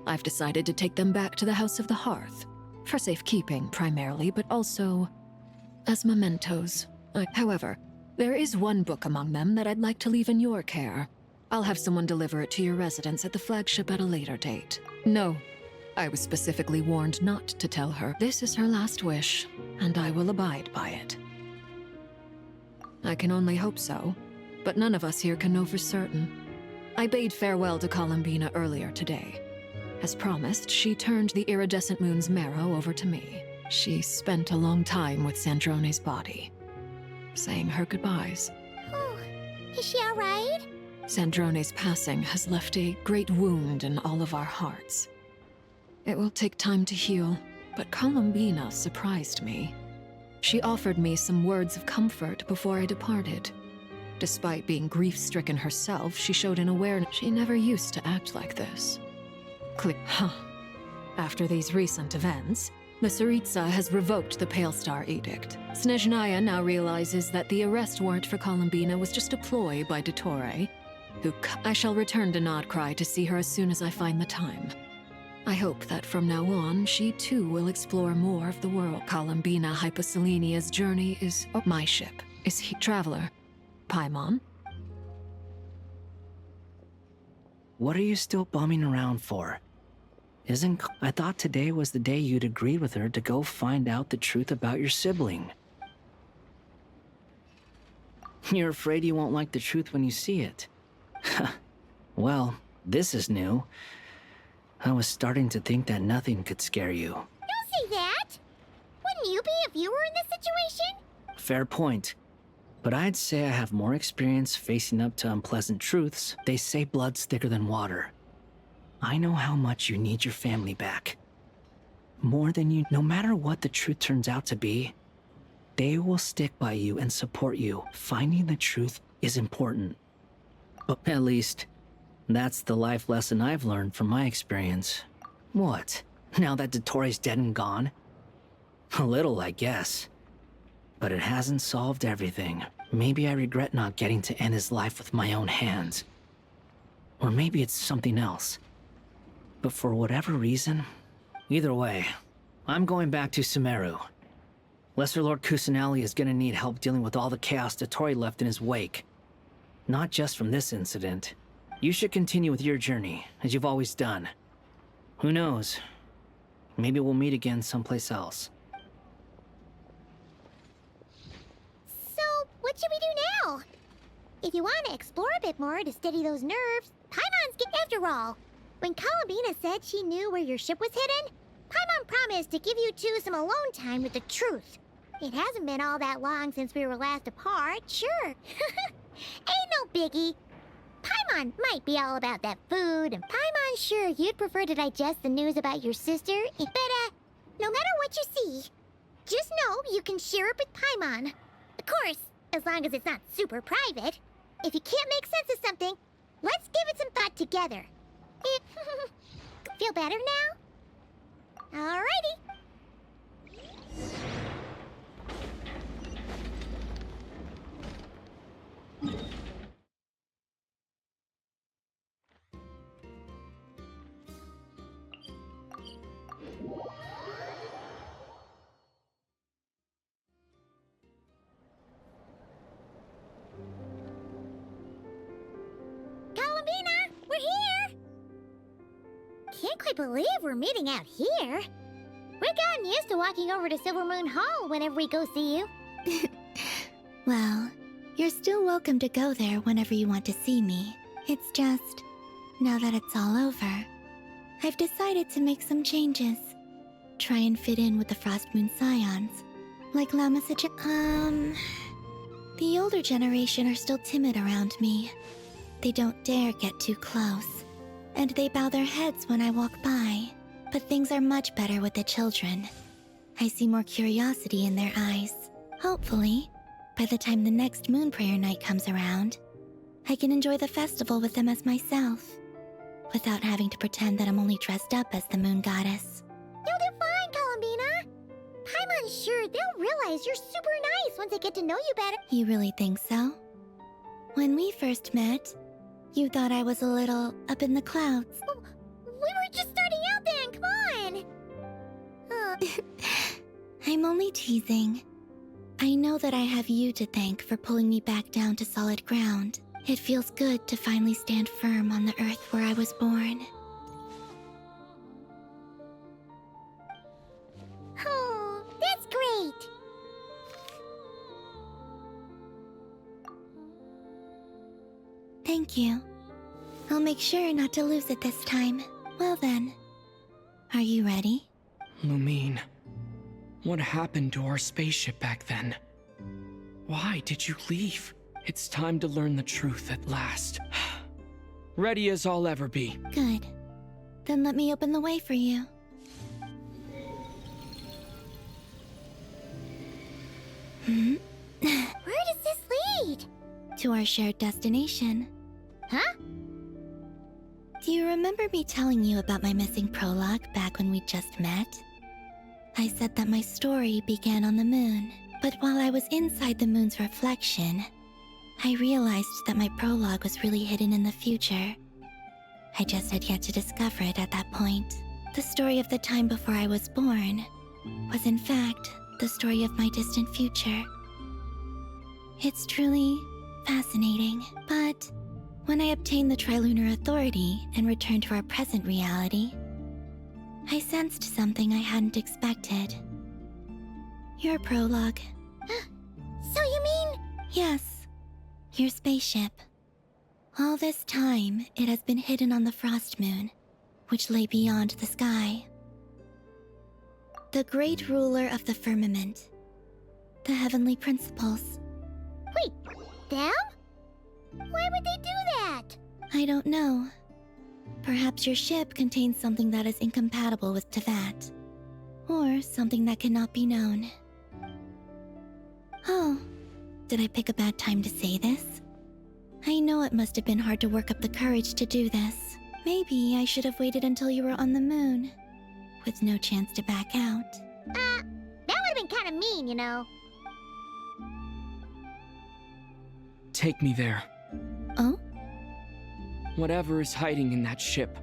[SPEAKER 7] I've decided to take them back to the House of the Hearth. For safekeeping, primarily, but also as mementos. However, there is one book among them that I'd like to leave in your care. I'll have someone deliver it to your residence at the flagship at a later date. No, I was specifically warned not to tell her. This is her last wish, and I will abide by it. I can only hope so, but none of us here can know for certain. I bade farewell to Columbina earlier today. As promised, she turned the iridescent moon's marrow over to me. She spent a long time with Sandrone's body, saying her goodbyes.
[SPEAKER 12] Oh, is she all right?
[SPEAKER 7] Sandrone's passing has left a great wound in all of our hearts. It will take time to heal, but Columbina surprised me. She offered me some words of comfort before I departed. Despite being grief-stricken herself, she showed an awareness. She never used to act like this. After these recent events, the Tsaritsa has revoked the Pale Star Edict. Snezhnaya now realizes that the arrest warrant for Columbina was just a ploy by Dottore, who I shall return to Nod Krai to see her as soon as I find the time. I hope that from now on, she too will explore more of the world. Columbina Hyposelenia's journey is my ship. Is he Traveler? Paimon?
[SPEAKER 5] What are you still bumming around for? I thought today was the day you'd agreed with her to go find out the truth about your sibling. You're afraid you won't like the truth when you see it. Well, this is new. I was starting to think that nothing could scare you.
[SPEAKER 12] Don't say that! Wouldn't you be if you were in this situation?
[SPEAKER 5] Fair point. But I'd say I have more experience facing up to unpleasant truths. They say blood's thicker than water. I know how much you need your family back. More than you. No matter what the truth turns out to be, they will stick by you and support you. Finding the truth is important. But at least, that's the life lesson I've learned from my experience. What? Now that Dottore's dead and gone? A little, I guess. But it hasn't solved everything. Maybe I regret not getting to end his life with my own hands. Or maybe it's something else. But for whatever reason, either way, I'm going back to Sumeru. Lesser Lord Kusanali is gonna need help dealing with all the chaos Dottore left in his wake. Not just from this incident. You should continue with your journey, as you've always done. Who knows? Maybe we'll meet again someplace else.
[SPEAKER 12] So, what should we do now? If you want to explore a bit more to steady those nerves, Paimon's get after all. When Columbina said she knew where your ship was hidden, Paimon promised to give you two some alone time with the truth. It hasn't been all that long since we were last apart, sure. Ain't no biggie. Paimon might be all about that food, and Paimon's sure you'd prefer to digest the news about your sister, but no matter what you see, just know you can share it with Paimon. Of course, as long as it's not super private. If you can't make sense of something, let's give it some thought together. Feel better now? Alrighty. Columbina, we're here! Can't quite believe we're meeting out here. We're I've gotten used to walking over to Silver Moon Hall whenever we go see you.
[SPEAKER 13] Well, you're still welcome to go there whenever you want to see me. It's just, now that it's all over, I've decided to make some changes. Try and fit in with the Frost Moon Scions. Like Lama the older generation are still timid around me. They don't dare get too close, and they bow their heads when I walk by. But things are much better with the children. I see more curiosity in their eyes. Hopefully, by the time the next Moon Prayer Night comes around, I can enjoy the festival with them as myself, without having to pretend that I'm only dressed up as the Moon Goddess.
[SPEAKER 12] You'll do fine, Columbina. Paimon's sure they'll realize you're super nice once they get to know you better.
[SPEAKER 13] You really think so? When we first met, you thought I was a little up in the clouds.
[SPEAKER 12] We were just starting out then, come on!
[SPEAKER 13] I'm only teasing. I know that I have you to thank for pulling me back down to solid ground. It feels good to finally stand firm on the earth where I was born.
[SPEAKER 12] Oh, that's great!
[SPEAKER 13] Thank you. I'll make sure not to lose it this time. Well then, are you ready?
[SPEAKER 2] Lumine, what happened to our spaceship back then? Why did you leave? It's time to learn the truth at last. Ready as I'll ever be.
[SPEAKER 13] Good. Then let me open the way for you.
[SPEAKER 12] Where does this lead?
[SPEAKER 13] To our shared destination.
[SPEAKER 12] Huh?
[SPEAKER 13] Do you remember me telling you about my missing prologue back when we just met? I said that my story began on the moon, but while I was inside the moon's reflection, I realized that my prologue was really hidden in the future. I just had yet to discover it at that point. The story of the time before I was born was in fact the story of my distant future. It's truly fascinating, but when I obtained the Trilunar Authority and returned to our present reality, I sensed something I hadn't expected. Your prologue.
[SPEAKER 12] So you mean...
[SPEAKER 13] Yes, your spaceship. All this time, it has been hidden on the Frost Moon, which lay beyond the sky. The great ruler of the firmament. The heavenly principles.
[SPEAKER 12] Wait, them? Why would they do that?
[SPEAKER 13] I don't know. Perhaps your ship contains something that is incompatible with Teyvat. Or something that cannot be known. Oh, did I pick a bad time to say this? I know it must have been hard to work up the courage to do this. Maybe I should have waited until you were on the moon, with no chance to back out.
[SPEAKER 12] That would have been kind of mean, you know.
[SPEAKER 2] Take me there.
[SPEAKER 13] Oh?
[SPEAKER 2] Whatever is hiding in that ship,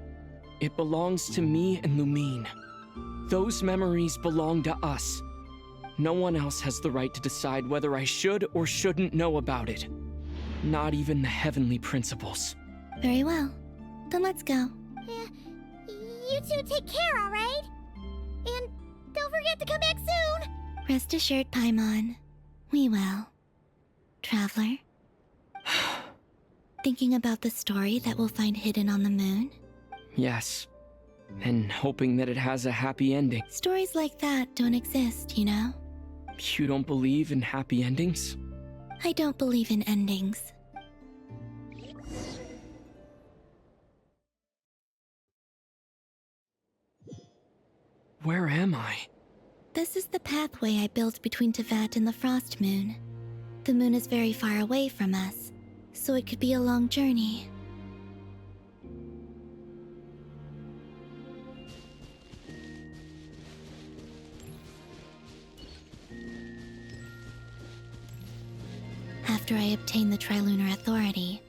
[SPEAKER 2] it belongs to me and Lumine. Those memories belong to us. No one else has the right to decide whether I should or shouldn't know about it. Not even the heavenly principles.
[SPEAKER 13] Very well. Then let's go.
[SPEAKER 12] You two take care, alright? And don't forget to come back soon!
[SPEAKER 13] Rest assured, Paimon. We will. Traveler? Thinking about the story that we'll find hidden on the moon?
[SPEAKER 2] Yes. And hoping that it has a happy ending.
[SPEAKER 13] Stories like that don't exist, you know?
[SPEAKER 2] You don't believe in happy endings?
[SPEAKER 13] I don't believe in endings.
[SPEAKER 2] Where am I?
[SPEAKER 13] This is the pathway I built between Teyvat and the Frost Moon. The moon is very far away from us, so it could be a long journey. After I obtained the Trilunar Authority,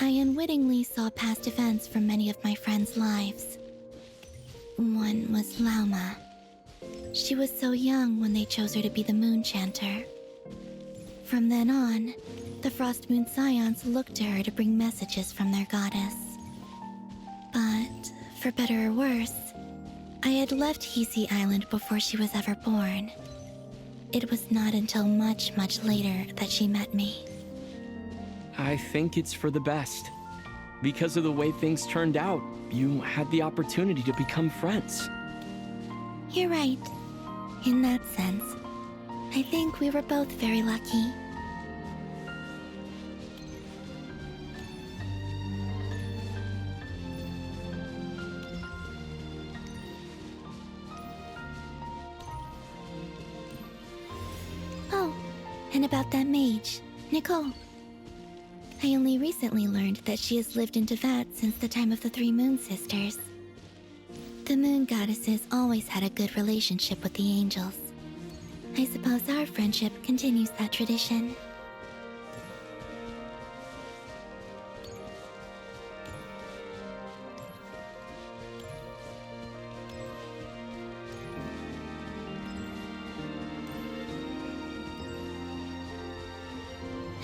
[SPEAKER 13] I unwittingly saw past events from many of my friends' lives. One was Lauma. She was so young when they chose her to be the Moon Chanter. From then on, the Frost Moon Scions looked to her to bring messages from their goddess. But, for better or worse, I had left Hisi Island before she was ever born. It was not until much, much later that she met me.
[SPEAKER 2] I think it's for the best. Because of the way things turned out, you had the opportunity to become friends.
[SPEAKER 13] You're right. In that sense, I think we were both very lucky. Oh, and about that mage, Nicole. I only recently learned that she has lived in Teyvat since the time of the Three Moon Sisters. The Moon Goddesses always had a good relationship with the angels. I suppose our friendship continues that tradition.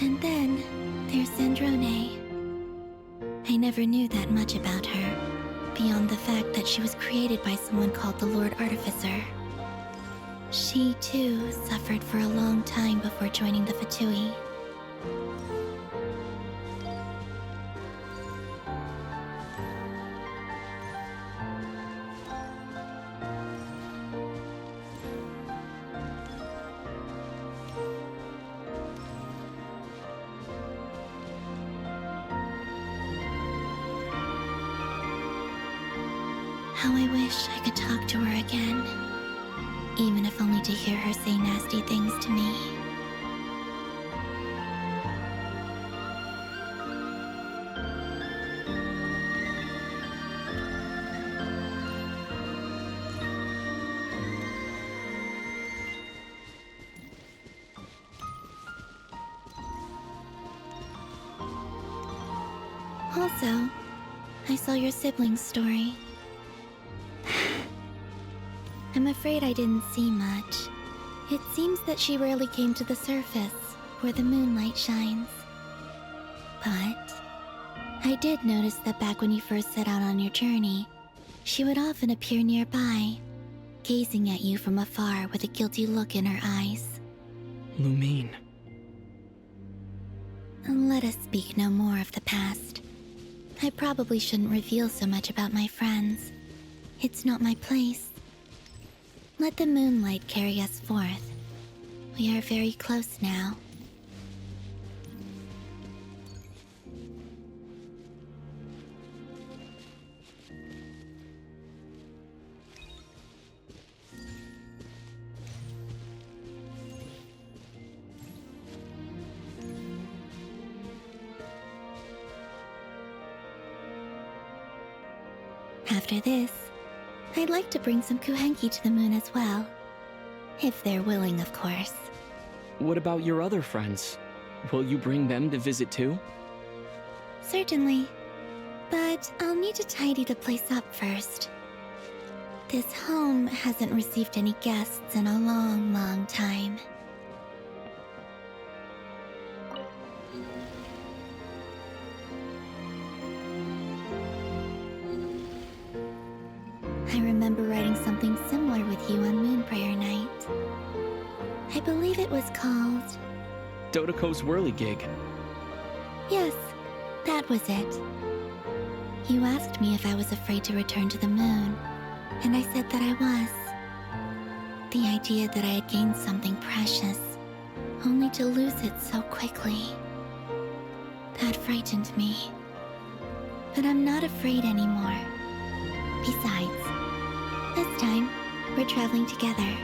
[SPEAKER 13] And then there's Zandrone. I never knew that much about her, beyond the fact that she was created by someone called the Lord Artificer. She, too, suffered for a long time before joining the Fatui. How I wish I could talk to her again. Even if only to hear her say nasty things to me. Also, I saw your siblings' story. I'm afraid I didn't see much. It seems that she rarely came to the surface, where the moonlight shines. But I did notice that back when you first set out on your journey, she would often appear nearby, gazing at you from afar with a guilty look in her eyes.
[SPEAKER 2] Lumine.
[SPEAKER 13] Let us speak no more of the past. I probably shouldn't reveal so much about my friends. It's not my place. Let the moonlight carry us forth. We are very close now. After this, I'd like to bring some Kuhenki to the moon as well. If they're willing, of course.
[SPEAKER 2] What about your other friends? Will you bring them to visit too?
[SPEAKER 13] Certainly. But I'll need to tidy the place up first. This home hasn't received any guests in a long, long time. I remember writing something similar with you on Moon Prayer Night. I believe it was called...
[SPEAKER 2] Dodoko's Whirligig.
[SPEAKER 13] Yes, that was it. You asked me if I was afraid to return to the moon, and I said that I was. The idea that I had gained something precious, only to lose it so quickly. That frightened me. But I'm not afraid anymore. Besides, this time, we're traveling together.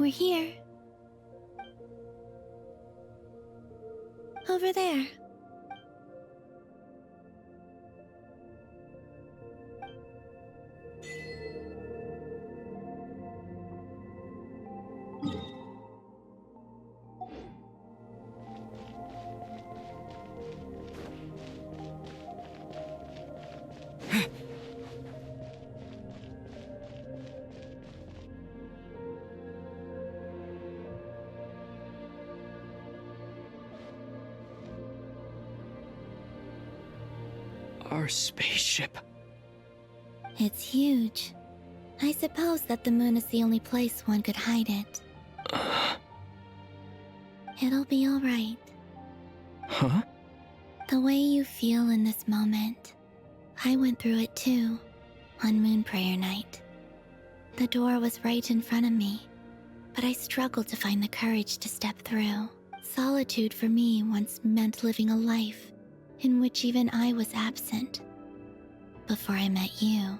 [SPEAKER 13] We're here. Over there.
[SPEAKER 2] Our spaceship.
[SPEAKER 13] It's huge. I suppose that the moon is the only place one could hide it. It'll be alright.
[SPEAKER 2] Huh?
[SPEAKER 13] The way you feel in this moment, I went through it too, on Moon Prayer Night. The door was right in front of me, but I struggled to find the courage to step through. Solitude for me once meant living a life in which even I was absent. Before I met you,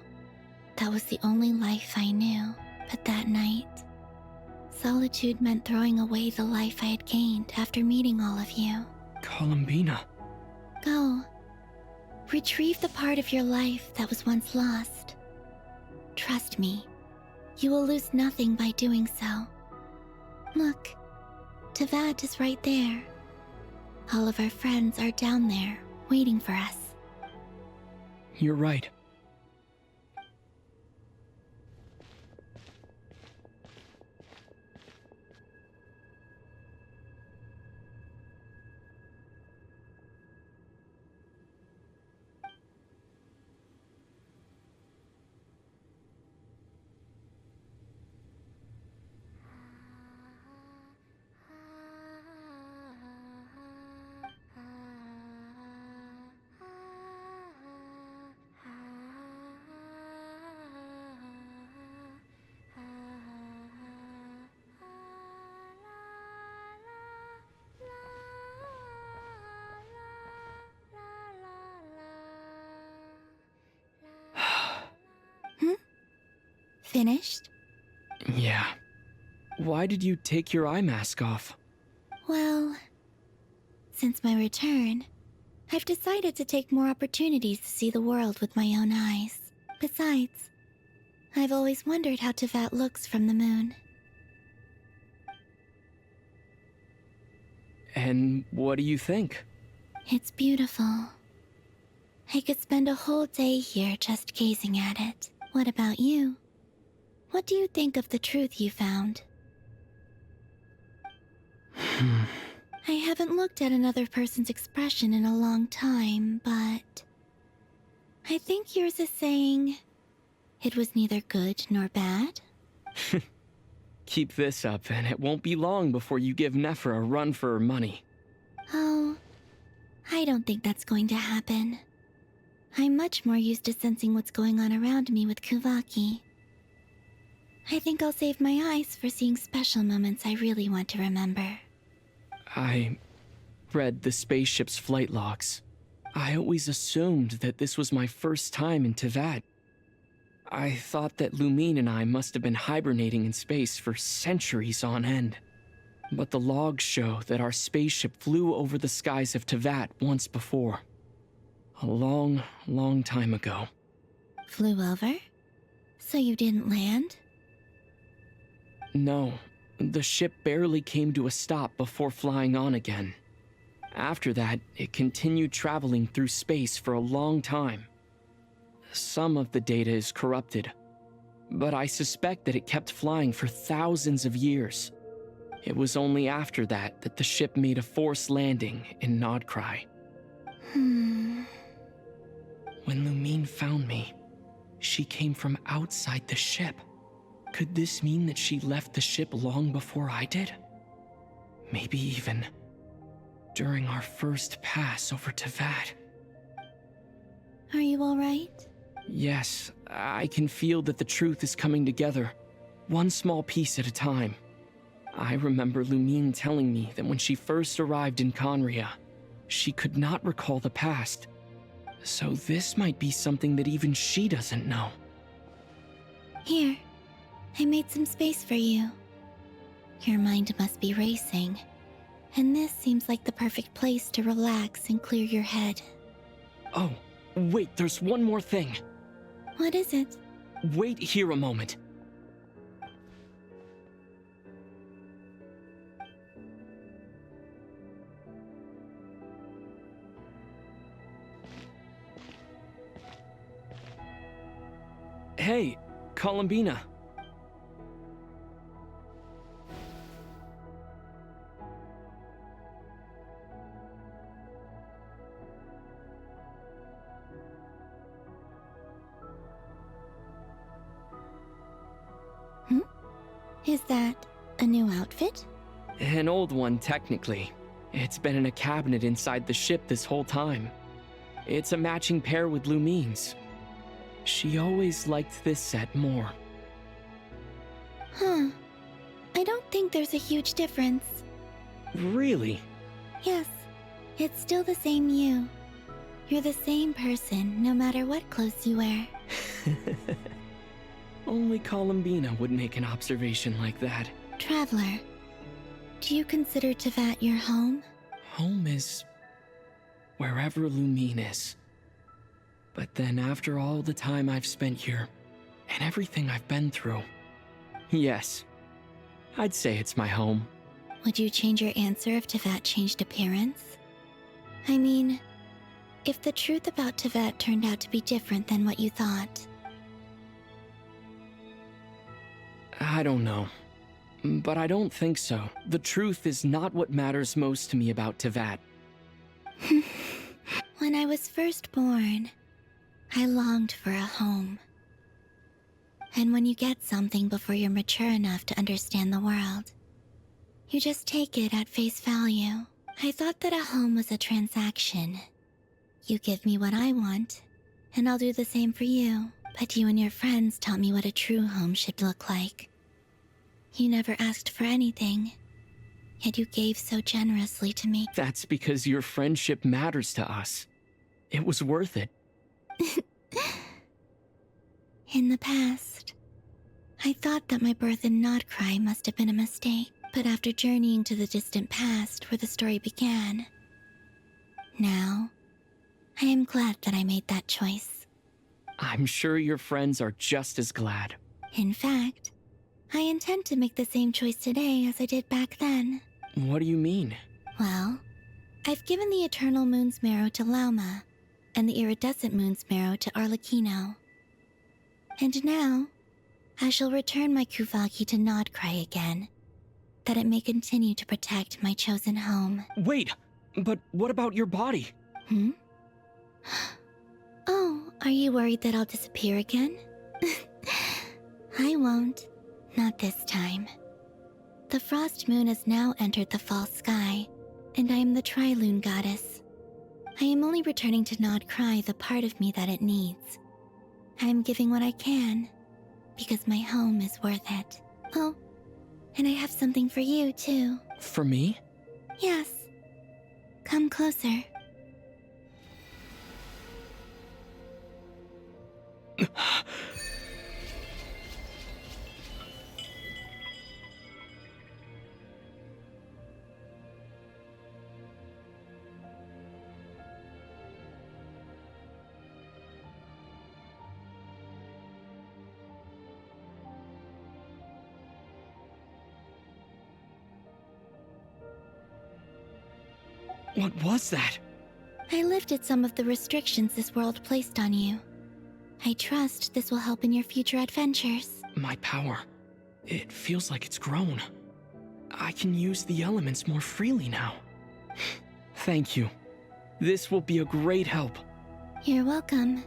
[SPEAKER 13] that was the only life I knew. But that night, solitude meant throwing away the life I had gained after meeting all of you.
[SPEAKER 2] Columbina.
[SPEAKER 13] Go. Retrieve the part of your life that was once lost. Trust me, you will lose nothing by doing so. Look, Teyvat is right there. All of our friends are down there, waiting for us.
[SPEAKER 2] You're right.
[SPEAKER 13] Finished?
[SPEAKER 2] Yeah. Why did you take your eye mask off?
[SPEAKER 13] Well, since my return, I've decided to take more opportunities to see the world with my own eyes. Besides, I've always wondered how Teyvat looks from the moon.
[SPEAKER 2] And what do you think?
[SPEAKER 13] It's beautiful. I could spend a whole day here just gazing at it. What about you? What do you think of the truth you found? I haven't looked at another person's expression in a long time, but I think yours is saying it was neither good nor bad.
[SPEAKER 2] Keep this up, and it won't be long before you give Nephra a run for her money.
[SPEAKER 13] Oh, I don't think that's going to happen. I'm much more used to sensing what's going on around me with Kuvaki. I think I'll save my eyes for seeing special moments I really want to remember.
[SPEAKER 2] I read the spaceship's flight logs. I always assumed that this was my first time in Teyvat. I thought that Lumine and I must have been hibernating in space for centuries on end. But the logs show that our spaceship flew over the skies of Teyvat once before. A long, long time ago.
[SPEAKER 13] Flew over? So you didn't land?
[SPEAKER 2] No, the ship barely came to a stop before flying on again. After that, it continued traveling through space for a long time. Some of the data is corrupted, but I suspect that it kept flying for thousands of years. It was only after that that the ship made a forced landing in Nod Krai. When Lumine found me, she came from outside the ship. Could this mean that she left the ship long before I did? Maybe even during our first pass over Teyvat.
[SPEAKER 13] Are you alright?
[SPEAKER 2] Yes, I can feel that the truth is coming together, one small piece at a time. I remember Lumine telling me that when she first arrived in Conria, she could not recall the past. So this might be something that even she doesn't know.
[SPEAKER 13] Here, I made some space for you. Your mind must be racing. And this seems like the perfect place to relax and clear your head.
[SPEAKER 2] Oh, wait, there's one more thing.
[SPEAKER 13] What is it?
[SPEAKER 2] Wait here a moment. Hey, Columbina.
[SPEAKER 13] Is that a new outfit?
[SPEAKER 2] An old one, technically. It's been in a cabinet inside the ship this whole time. It's a matching pair with Lumine's. She always liked this set more.
[SPEAKER 13] Huh. I don't think there's a huge difference.
[SPEAKER 2] Really?
[SPEAKER 13] Yes. It's still the same you. You're the same person, no matter what clothes you wear.
[SPEAKER 2] Only Columbina would make an observation like that.
[SPEAKER 13] Traveler, do you consider Teyvat your home?
[SPEAKER 2] Home is wherever Lumine is. But then after all the time I've spent here, and everything I've been through, yes, I'd say it's my home.
[SPEAKER 13] Would you change your answer if Teyvat changed appearance? I mean, if the truth about Teyvat turned out to be different than what you thought.
[SPEAKER 2] I don't know. But I don't think so. The truth is not what matters most to me about Teyvat.
[SPEAKER 13] When I was first born, I longed for a home. And when you get something before you're mature enough to understand the world, you just take it at face value. I thought that a home was a transaction. You give me what I want, and I'll do the same for you. But you and your friends taught me what a true home should look like. You never asked for anything, yet you gave so generously to me.
[SPEAKER 2] That's because your friendship matters to us. It was worth it.
[SPEAKER 13] In the past, I thought that my birth in Nod Krai must have been a mistake. But after journeying to the distant past where the story began, now, I am glad that I made that choice.
[SPEAKER 2] I'm sure your friends are just as glad.
[SPEAKER 13] In fact, I intend to make the same choice today as I did back then.
[SPEAKER 2] What do you mean?
[SPEAKER 13] Well, I've given the Eternal Moon's Marrow to Lauma, and the Iridescent Moon's Marrow to Arlecchino. And now, I shall return my Kuvagi to Nod Krai again, that it may continue to protect my chosen home.
[SPEAKER 2] Wait, but what about your body?
[SPEAKER 13] Oh, are you worried that I'll disappear again? I won't. Not this time. The Frost Moon has now entered the fall sky, and I am the Tri-Lune Goddess. I am only returning to Nod Krai the part of me that it needs. I am giving what I can, because my home is worth it. Oh, and I have something for you, too.
[SPEAKER 2] For me?
[SPEAKER 13] Yes. Come closer.
[SPEAKER 2] What was that?
[SPEAKER 13] I lifted some of the restrictions this world placed on you. I trust this will help in your future adventures.
[SPEAKER 2] My power. It feels like it's grown. I can use the elements more freely now. Thank you. This will be a great help.
[SPEAKER 13] You're welcome.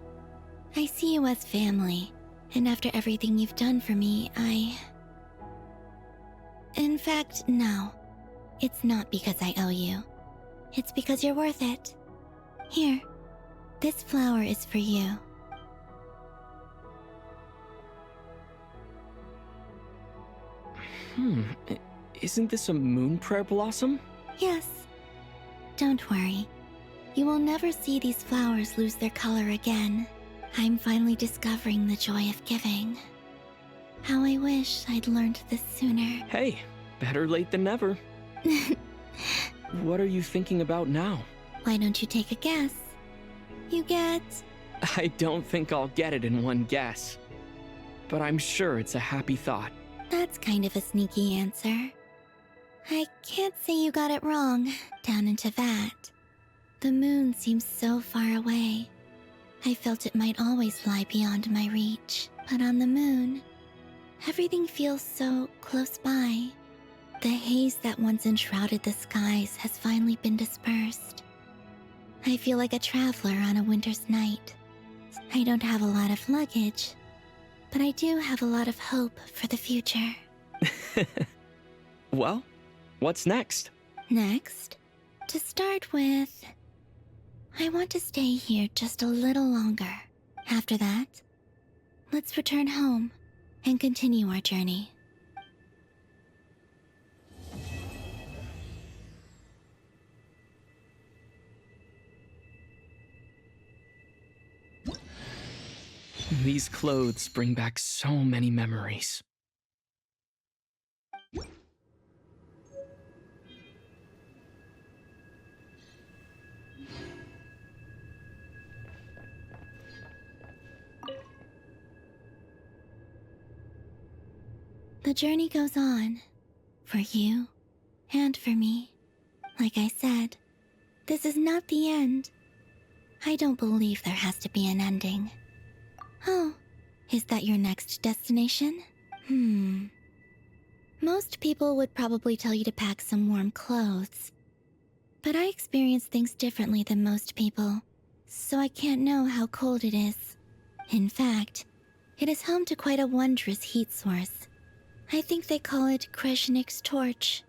[SPEAKER 13] I see you as family, and after everything you've done for me, In fact, no. It's not because I owe you. It's because you're worth it. Here, this flower is for you.
[SPEAKER 2] Isn't this a moon prayer blossom?
[SPEAKER 13] Yes. Don't worry. You will never see these flowers lose their color again. I'm finally discovering the joy of giving. How I wish I'd learned this sooner.
[SPEAKER 2] Hey, Better late than never. What are you thinking about now?
[SPEAKER 13] Why don't you take a guess? You get...
[SPEAKER 2] I don't think I'll get it in one guess. But I'm sure it's a happy thought.
[SPEAKER 13] That's kind of a sneaky answer. I can't say you got it wrong, down in Teyvat. The moon seems so far away. I felt it might always lie beyond my reach. But on the moon, everything feels so close by. The haze that once enshrouded the skies has finally been dispersed. I feel like a traveler on a winter's night. I don't have a lot of luggage, but I do have a lot of hope for the future.
[SPEAKER 2] Well, what's next?
[SPEAKER 13] Next, to start with, I want to stay here just a little longer. After that, let's return home and continue our journey.
[SPEAKER 2] These clothes bring back so many memories.
[SPEAKER 13] The journey goes on, for you and for me. Like I said, this is not the end. I don't believe there has to be an ending. Oh, is that your next destination? Most people would probably tell you to pack some warm clothes. But I experience things differently than most people, so I can't know how cold it is. In fact, it is home to quite a wondrous heat source. I think they call it Kreshnik's torch.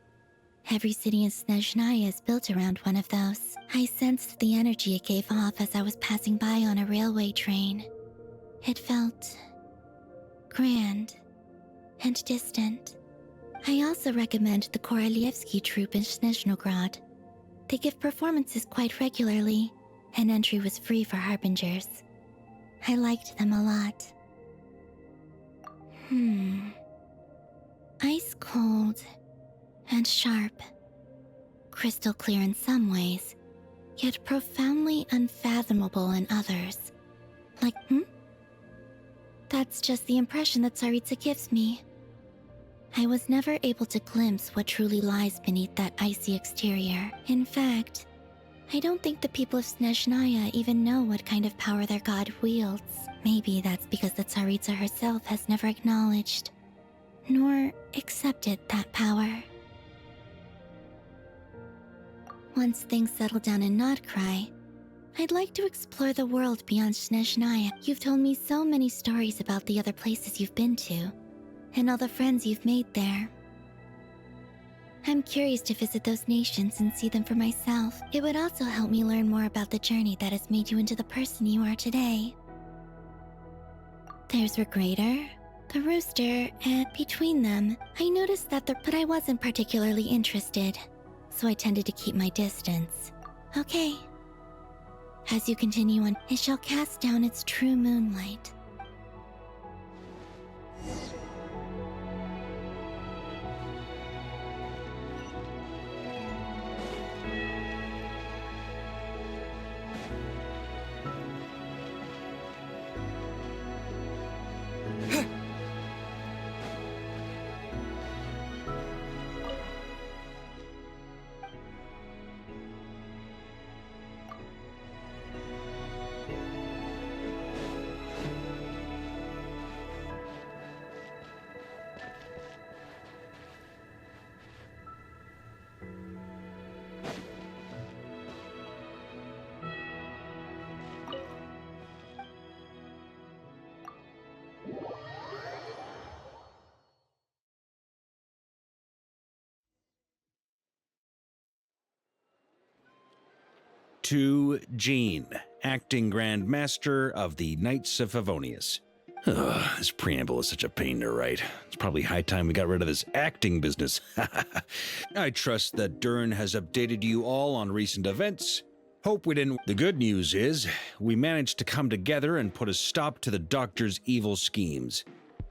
[SPEAKER 13] Every city in Snezhnaya is built around one of those. I sensed the energy it gave off as I was passing by on a railway train. It felt grand and distant. I also recommend the Korolievsky troupe in Snezhnograd. They give performances quite regularly, and entry was free for harbingers. I liked them a lot. Ice cold and sharp. Crystal clear in some ways, yet profoundly unfathomable in others. Like, That's just the impression that Tsaritsa gives me. I was never able to glimpse what truly lies beneath that icy exterior. In fact, I don't think the people of Snezhnaya even know what kind of power their god wields. Maybe that's because the Tsaritsa herself has never acknowledged, nor accepted that power. Once things settle down in Nod Krai, I'd like to explore the world beyond Snezhnaya. You've told me so many stories about the other places you've been to, and all the friends you've made there. I'm curious to visit those nations and see them for myself. It would also help me learn more about the journey that has made you into the person you are today. There's Regrator, the Rooster, and between them, I noticed that but I wasn't particularly interested, so I tended to keep my distance. Okay. As you continue on, it shall cast down its true moonlight.
[SPEAKER 10] To Jean, acting Grand Master of the Knights of Favonius. This preamble is such a pain to write. It's probably high time we got rid of this acting business. I trust that Dern has updated you all on recent events. Hope we didn't. The good news is, we managed to come together and put a stop to the Doctor's evil schemes.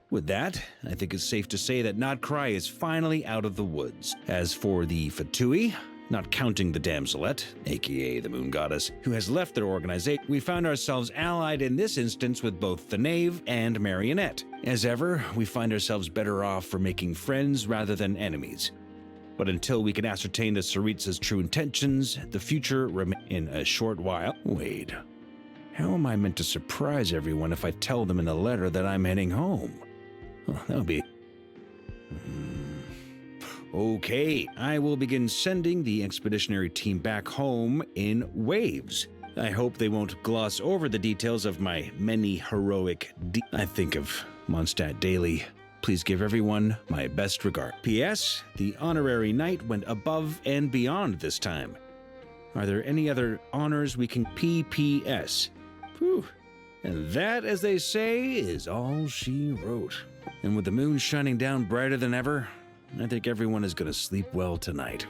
[SPEAKER 10] With that, I think it's safe to say that Nod Krai is finally out of the woods. As for the Fatui, not counting the damselette, aka the moon goddess, who has left their organization, we found ourselves allied in this instance with both the Knave and Marionette. As ever, we find ourselves better off for making friends rather than enemies. But until we can ascertain the Tsaritsa's true intentions, the future remains. In a short while. Wait, how am I meant to surprise everyone if I tell them in a letter that I'm heading home? Well, that'll be... Okay, I will begin sending the expeditionary team back home in waves. I hope they won't gloss over the details of my many heroic I think of Mondstadt daily. Please give everyone my best regard. P.S. The honorary knight went above and beyond this time. Are there any other honors we can P.P.S.? Whew. And that, as they say, is all she wrote. And with the moon shining down brighter than ever, I think everyone is going to sleep well tonight.